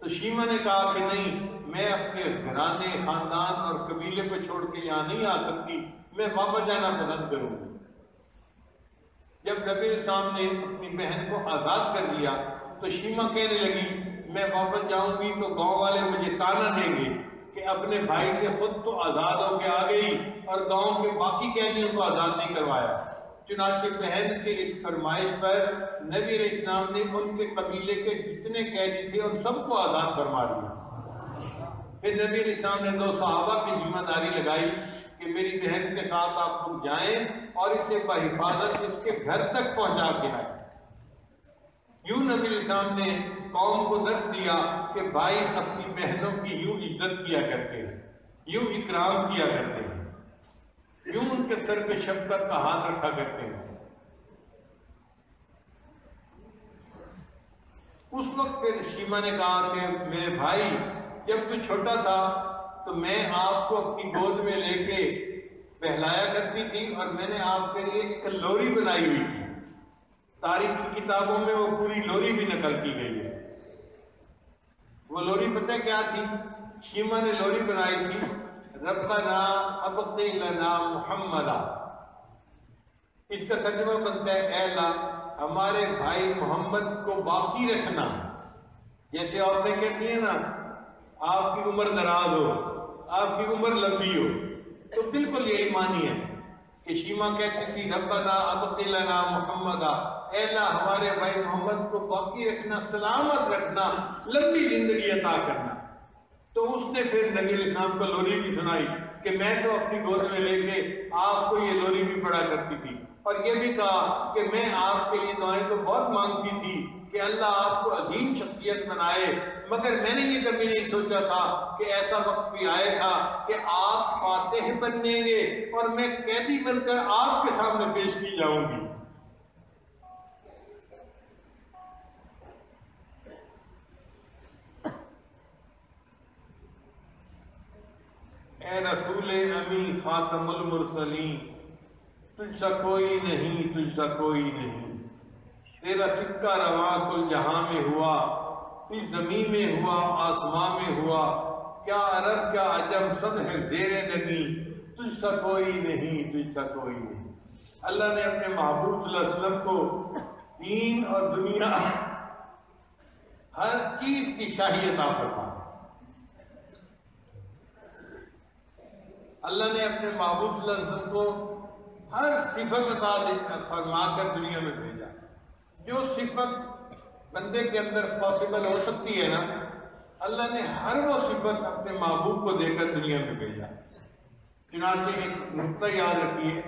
تو شیما نے کہا کہ نہیں, میں اپنے گھرانے, خاندان اور قبیلے کو چھوڑ کے یہاں نہیں آ سکتی, میں واپس جانا پسند کروں گی. جب نبی السلام نے اپنی بہن کو آزاد کر دیا تو شیما کہنے لگی میں واپس جاؤں گی تو گاؤں والے مجھے تانا دیں گے کہ اپنے بھائی سے خود تو آزاد ہو کے آ گئی اور گاؤں کے باقی قیدیوں کو آزاد نہیں کروایا. چنانچہ بہن کے اس فرمائش پر نبی علیہ السلام نے ان کے قبیلے کے جتنے قیدی تھے ان سب کو آزاد فرما دیا. پھر نبی علیہ السلام نے 2 صحابہ کی ذمہ داری لگائی کہ میری بہن کے ساتھ آپ لوگ جائیں اور اسے بحفاظت اس کے گھر تک پہنچا کے آئے. یوں نبی علیہ السلام نے قوم کو درس دیا کہ بھائی اپنی بہنوں کی یوں عزت کیا کرتے ہیں, یوں اکرام کیا کرتے ہیں, یوں ان کے سر پہ شفقت کا ہاتھ رکھا کرتے ہیں. اس وقت پھر شیما نے کہا کہ میرے بھائی جب تو چھوٹا تھا تو میں آپ کو اپنی گود میں لے کے بہلایا کرتی تھی، اور میں نے آپ کے لیے ایک لوری بنائی ہوئی تھی. تاریخ کی کتابوں میں وہ پوری لوری بھی نقل کی گئی ہے. وہ لوری پتہ کیا تھی؟ شیما نے لوری بنائی تھی، ربنا ابقِ لنا محمدا. اس کا ترجمہ بنتا ہے اے اللہ ہمارے بھائی محمد کو باقی رکھنا. جیسے عورتیں کہتی ہیں نا آپ کی عمر دراز ہو، آپ کی عمر لمبی ہو، تو بالکل یہی معنی ہے کہ شیما کہتی تھی ربنا ابقِ لنا محمدا، اے اللہ ہمارے بھائی محمد کو باقی رکھنا، سلامت رکھنا، لمبی زندگی عطا کرنا. تو اس نے پھر نبی علیہ السلام کو لوری بھی سنائی کہ میں تو اپنی گود میں لے کے آپ کو یہ لوری بھی پڑھا کرتی تھی، اور یہ بھی کہا کہ میں آپ کے لیے دعائیں تو بہت مانگتی تھی کہ اللہ آپ کو عظیم شخصیت بنائے، مگر میں نے یہ کبھی نہیں سوچا تھا کہ ایسا وقت بھی آئے گا کہ آپ فاتح بنیں گے اور میں قیدی بن کر آپ کے سامنے پیش کی جاؤں گی. اے رسول امین خاتم المرسلین، تجھ سا کوئی نہیں، تجھ سا کوئی نہیں، تیرا سکہ رواں کل جہاں میں ہوا، اس زمین میں ہوا، آسمان میں ہوا، کیا عرب کیا عجم سب ہے زیر نگی، تجھ سا کوئی نہیں، تجھ سا کوئی نہیں. اللہ نے اپنے محبوب صلی اللہ علیہ وسلم کو دین اور دنیا ہر چیز کی شاہی عطا فرمائی. اللہ نے اپنے محبوب صلی اللہ علیہ وسلم کو ہر صفت عطا فرما کر دنیا میں بھیجا. جو صفت بندے کے اندر پاسبل ہو سکتی ہے نا، اللہ نے ہر وہ صفت اپنے محبوب کو دے کر دنیا میں بھیجا. چنانچہ ایک نقطہ یاد رکھیے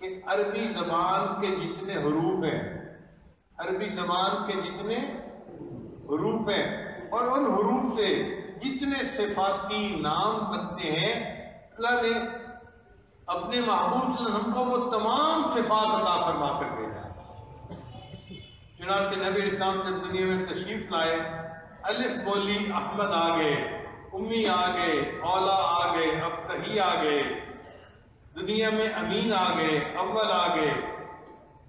کہ عربی زبان کے جتنے حروف ہیں، عربی زبان کے جتنے حروف ہیں اور ان حروف سے جتنے صفاتی نام بنتے ہیں، اللہ نے اپنے محبوب صلی اللہ علیہ وسلم کو وہ تمام صفات عطا فرما کر بھیجا. چنانچہ نبی اسلام جب دنیا میں تشریف لائے، الف بولی احمد آ گئے، امی آ گئے، اولا آ گئے، ابتہی آ گئے، دنیا میں امین آ گئے، اول آ گئے،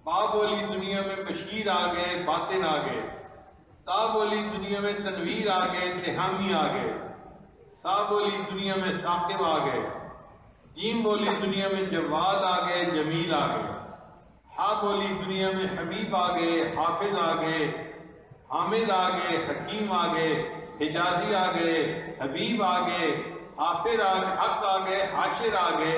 با بولی دنیا میں بشیر آ گئے، باطن آ گئے، تا بولی دنیا میں تنویر آ گئے، تہامی آ گئے، سا بولی دنیا میں ثاقب آ گئے، جیم بولی دنیا میں جواد آ گئے، جمیل آ گئے، ہا بولی دنیا میں حبیب آ گئے، حافظ آ گئے، حامد آ گئے، حکیم آ گئے، حجازی آ گئے، حبیب آ گئے، حافظ آ گئے، حق آ گئے، حاشر آ گئے،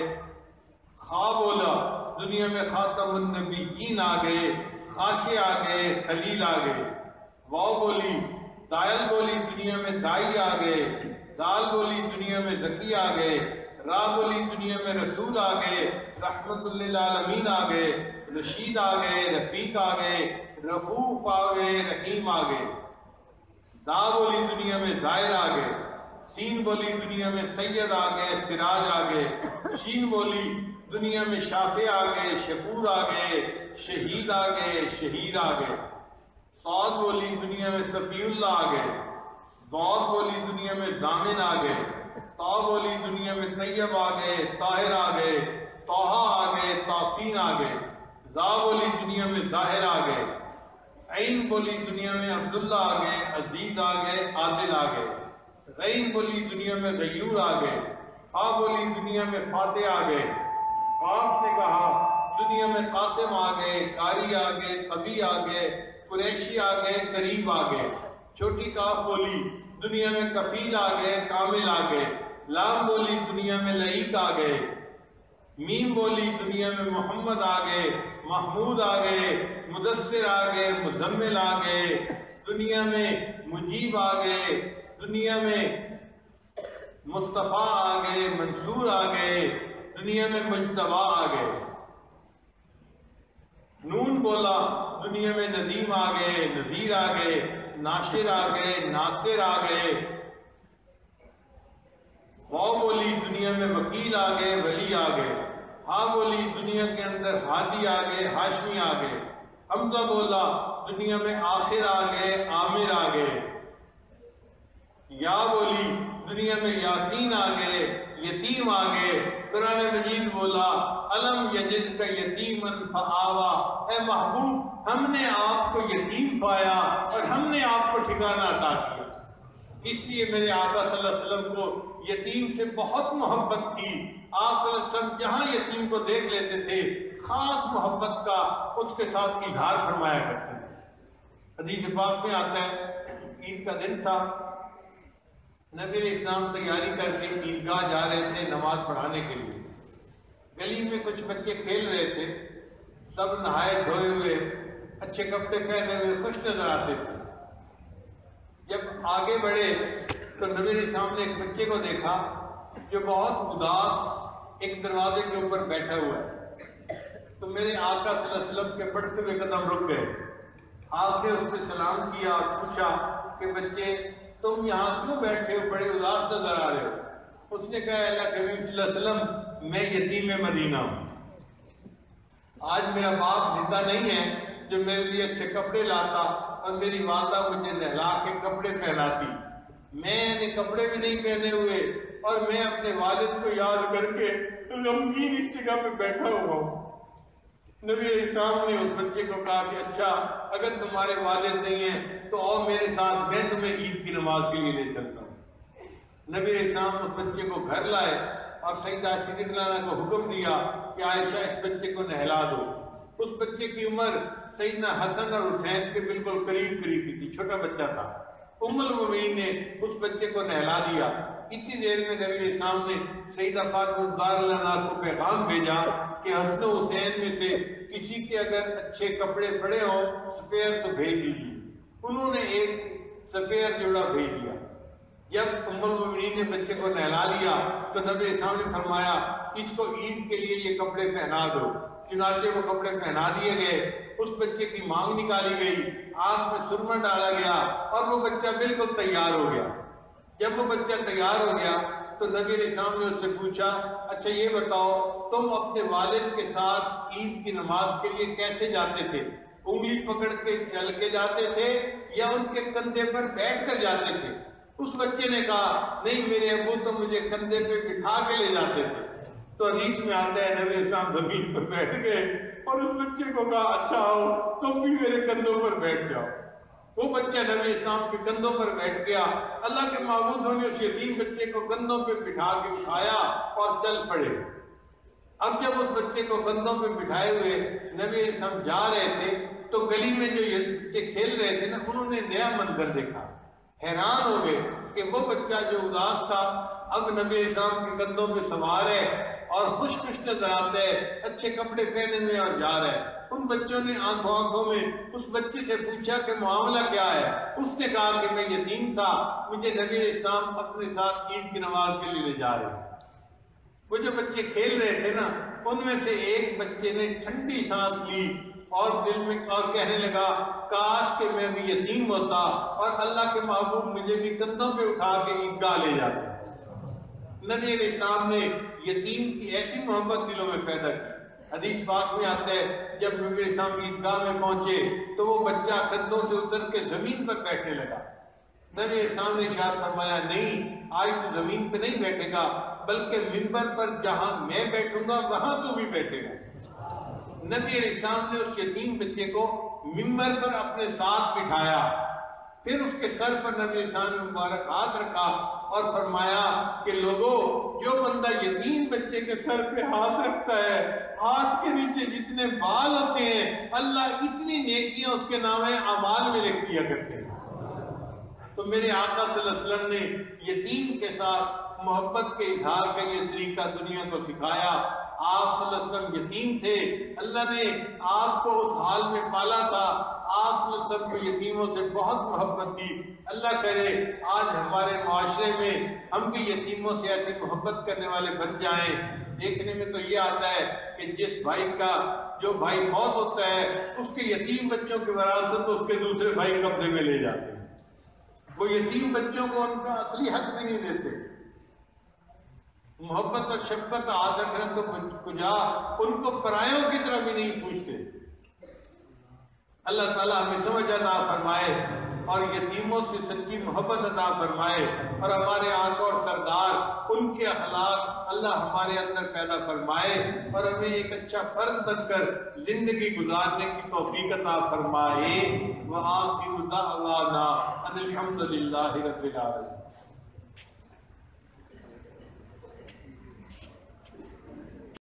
خا بولا دنیا میں خاتم النبیین آ گئے، خاشع آ گئے، خلیل آ گئے، واو بولی دائل بولی دنیا میں دائی آ گئے، دال بولی دنیا میں ذکی آ گئے، را بولی دنیا میں رسول آ گئے، رحمت للعالمین آ گئے، رشید آ گئے، رفیق آ گئے، رفوف آ گئے، رحیم آ گئے، زا بولی دنیا میں زائر آ گئے، سین بولی دنیا میں سید آ گئے، سراج آ گئے، شین بولی دنیا میں شافع آ گئے، شکور آ گئے، شہید آ گئے، شہیر آ گئے، صاد بولی دنیا میں صفی اللہ آ گئے، ضاد بولی دنیا میں ضامن آ گئے، تا بولی دنیا میں طیب آ گئے، طاہر آ گئے، طٰہٰ آ گئے، تاسین آ گئے، زا بولی دنیا میں ظاہر آ گئے، عین بولی دنیا میں عبداللہ آ گئے، عزیز آ گئے، عادل آ گئے، غین بولی دنیا میں غیور آ گئے، فا بولی دنیا میں فاتح آ گئے، قاف نے کہا دنیا میں قاسم آ گئے، قاری آ گئے، قبی آ گئے، قریشی آ گئے، قریب آ گئے، چھوٹی کاف بولی دنیا میں کفیل آ گئے، کامل آ گئے، لام بولی دنیا میں لعیق آ گئے، میم بولی دنیا میں محمد آ گئے، محمود آ گئے، مدثر آ گئے، مزمل آ گئے، دنیا میں مجیب آ گئے، دنیا میں مصطفیٰ آ گئے، منصور آ گئے، دنیا میں مجتبیٰ آ گئے، نون بولا دنیا میں ندیم آ گئے، نذیر آ گئے، ناشر آ گئے، ناصر آ گئے، واو بولی دنیا میں وکیل آ گئے، ولی آ گئے، ہا بولی دنیا کے اندر ہادی آ گئے، ہاشمی آ گئے، حمزہ بولا دنیا میں آخر آ گئے، عامر آ گئے، یا بولی دنیا میں یاسین آ گئے، یتیم آ گئے، قرآن مجید بولا الم یجد کا یتیمن فآوا، اے محبوب ہم نے آپ کو یتیم پایا اور ہم نے آپ کو ٹھکانہ عطا کیا۔ اس لیے میرے آقا صلی اللہ علیہ وسلم کو یتیم سے بہت محبت تھی۔ آپ صلی اللہ علیہ وسلم جہاں یتیم کو دیکھ لیتے تھے خاص محبت کا اس کے ساتھ اظہار فرمایا کرتے تھے۔ حدیث پاک میں آتا ہے عید کا دن تھا، نبی علیہ السلام تیاری کر کے عیدگاہ جا رہے تھے نماز پڑھانے کے لیے۔ گلی میں کچھ بچے کھیل رہے تھے، سب نہائے دھوئے ہوئے، اچھے کپڑے پہنے ہوئے، خوش نظر آتے تھے۔ جب آگے بڑھے تو نبی علیہ السلام نے ایک بچے کو دیکھا جو بہت اداس ایک دروازے کے اوپر بیٹھا ہوا ہے۔ تو میرے آقا صلی اللہ علیہ وسلم کے بڑھتے ہوئے قدم رک گئے۔ آپ نے اس سے سلام کیا اور پوچھا کہ بچے تم یہاں کیوں بیٹھے ہو، بڑے اداس نظر آ رہے ہو؟ اس نے کہا اللہ کے نبی صلی اللہ علیہ وسلم میں یتیم مدینہ ہوں، آج میرا باپ زندہ نہیں ہے جو میرے لیے اچھے کپڑے لاتا اور میری والدہ مجھے نہلا کے کپڑے پہناتی، میں نے کپڑے بھی نہیں پہنے ہوئے اور میں اپنے والد کو یاد کر کے غمگین اس جگہ پہ بیٹھا ہوا ہوں۔ نبی علیہ السلام نے اس بچے کو کہا کہ اچھا اگر تمہارے والد نہیں ہیں تو آؤ میرے ساتھ، میں تمہیں عید کی نماز کے لیے لے چلتا ہوں۔ نبی علیہ السلام اس بچے کو گھر لائے اور سیدہ صدیقہ کو حکم دیا کہ عائشہ اس بچے کو نہلا دو۔ اس بچے کی عمر سیدنا حسن اور حسین کے بالکل قریب کی تھی، چھوٹا بچہ تھا۔ ام المؤمنین نے اس بچے کو نہلا دیا۔ اتنی دیر میں نبی علیہ السلام نے سیدہ فاطمہ زہرا عنہا کو پیغام بھیجا کہ حسن و حسین میں سے کسی کے اگر اچھے کپڑے پڑے ہوں سپیئر تو بھیج دیجیے۔ انہوں نے ایک سپیئر جوڑا بھیج دیا۔ جب ام المؤمنین نے بچے کو نہلا لیا تو نبی علیہ السلام نے فرمایا اس کو عید کے لیے یہ کپڑے پہنا دو۔ چنانچہ وہ کپڑے پہنا دیے گئے، اس بچے کی مانگ نکالی گئی، آنکھ میں سرما ڈالا گیا اور وہ بچہ بالکل تیار ہو گیا۔ جب وہ بچہ تیار ہو گیا تو نبی علیہ السلام نے اس سے پوچھا اچھا یہ بتاؤ تم اپنے والد کے ساتھ عید کی نماز کے لیے کیسے جاتے تھے؟ انگلی پکڑ کے چل کے جاتے تھے یا ان کے کندھے پر بیٹھ کر جاتے تھے؟ اس بچے نے کہا نہیں میرے ابو تو مجھے کندھے پہ بٹھا کے لے جاتے تھے۔ تو حدیث میں آتا ہے نبی علیہ السلام زمین پر بیٹھ گئے اور اس بچے کو کہا اچھا آؤ تم بھی میرے کندھوں پر بیٹھ جاؤ۔ وہ بچہ نبی علیہ السلام کے کندھوں پر بیٹھ گیا۔ اللہ کے معبودوں نے اس یتیم بچے کو کندھوں پہ بٹھا کے اٹھایا اور چل پڑے۔ اب جب اس بچے کو کندھوں پہ بٹھائے ہوئے نبی علیہ السلام جا رہے تھے تو گلی میں جو بچے کھیل رہے تھے نا انہوں نے نیا منظر دیکھا، حیران ہو گئے کہ وہ بچہ جو اداس تھا اب نبی علیہ السلام کے کندھوں پہ سوار ہے اور خوش نظر آتا ہے، اچھے کپڑے پہنے ہوئے اور جا رہا ہے۔ ان بچوں نے آنکھوں میں اس بچے سے پوچھا کہ معاملہ کیا ہے؟ اس نے کہا کہ میں یتیم تھا، مجھے نبی علیہ السلام اپنے ساتھ عید کی نماز کے لیے لے جا رہے ہیں۔ وہ جو بچے کھیل رہے تھے نا ان میں سے ایک بچے نے ٹھنڈی سانس لی اور دل میں اور کہنے لگا کاش کہ میں بھی یتیم ہوتا اور اللہ کے محبوب مجھے بھی کندھوں پہ اٹھا کے عیدگاہ لے جاتے۔ نبی علیہ السلام نے یتیم کی ایسی محبت دلوں میں پیدا کی۔ حدیث پاک میں آتا ہے جب نبی علیہ السلام عیدگاہ میں پہنچے تو وہ بچہ کندھوں سے اتر کے زمین پر بیٹھنے لگا۔ نبی علیہ السلام نے ارشاد فرمایا نہیں آج تو زمین پہ نہیں بیٹھے گا بلکہ منبر پر جہاں میں بیٹھوں گا وہاں تو بھی بیٹھے گا۔ نبی علیہ السلام نے اس یتیم بچے کو منبر پر اپنے ساتھ بٹھایا، پھر اس کے سر پر نبی علیہ السلام نے مبارک ہاتھ رکھا اور فرمایا کہ لوگوں جو بندہ یتیم بچے کے سر پہ ہاتھ رکھتا ہے ہاتھ کے نیچے جتنے بال ہوتے ہیں اللہ اتنی نیکیاں اس کے نام اعمال میں لکھ دیا کرتے ہیں۔ تو میرے آقا صلی اللہ علیہ وسلم نے یتیم کے ساتھ محبت کے اظہار کا یہ طریقہ دنیا کو سکھایا۔ آپ صلی اللہ علیہ وسلم یتیم تھے، اللہ نے آپ کو اس حال میں پالا تھا، آپ صلی اللہ علیہ وسلم کو یتیموں سے بہت محبت کی۔ اللہ کرے آج ہمارے معاشرے میں ہم بھی یتیموں سے ایسی محبت کرنے والے بن جائیں۔ دیکھنے میں تو یہ آتا ہے کہ جس بھائی کا جو بھائی موت ہوتا ہے اس کے یتیم بچوں کی وراثت اس کے دوسرے بھائی قبضے میں لے جاتے ہیں، وہ یتیم بچوں کو ان کا اصلی حق بھی نہیں دیتے۔ محبت اور شفقت آج رکھنا تو کجا ان کو پرایوں کی طرح بھی نہیں پوچھتے۔ اللہ تعالیٰ ہمیں سمجھ عطا فرمائے۔ اور یتیموں سے سچی محبت عطا فرمائے، اور ہمارے آقا اور سردار ان کے اخلاق اللہ ہمارے اندر پیدا فرمائے، اور ہمیں ایک اچھا فرد بن کر زندگی گزارنے کی توفیق عطا فرمائے۔ وآخر دعوانا ان الحمد للہ رب العالمین۔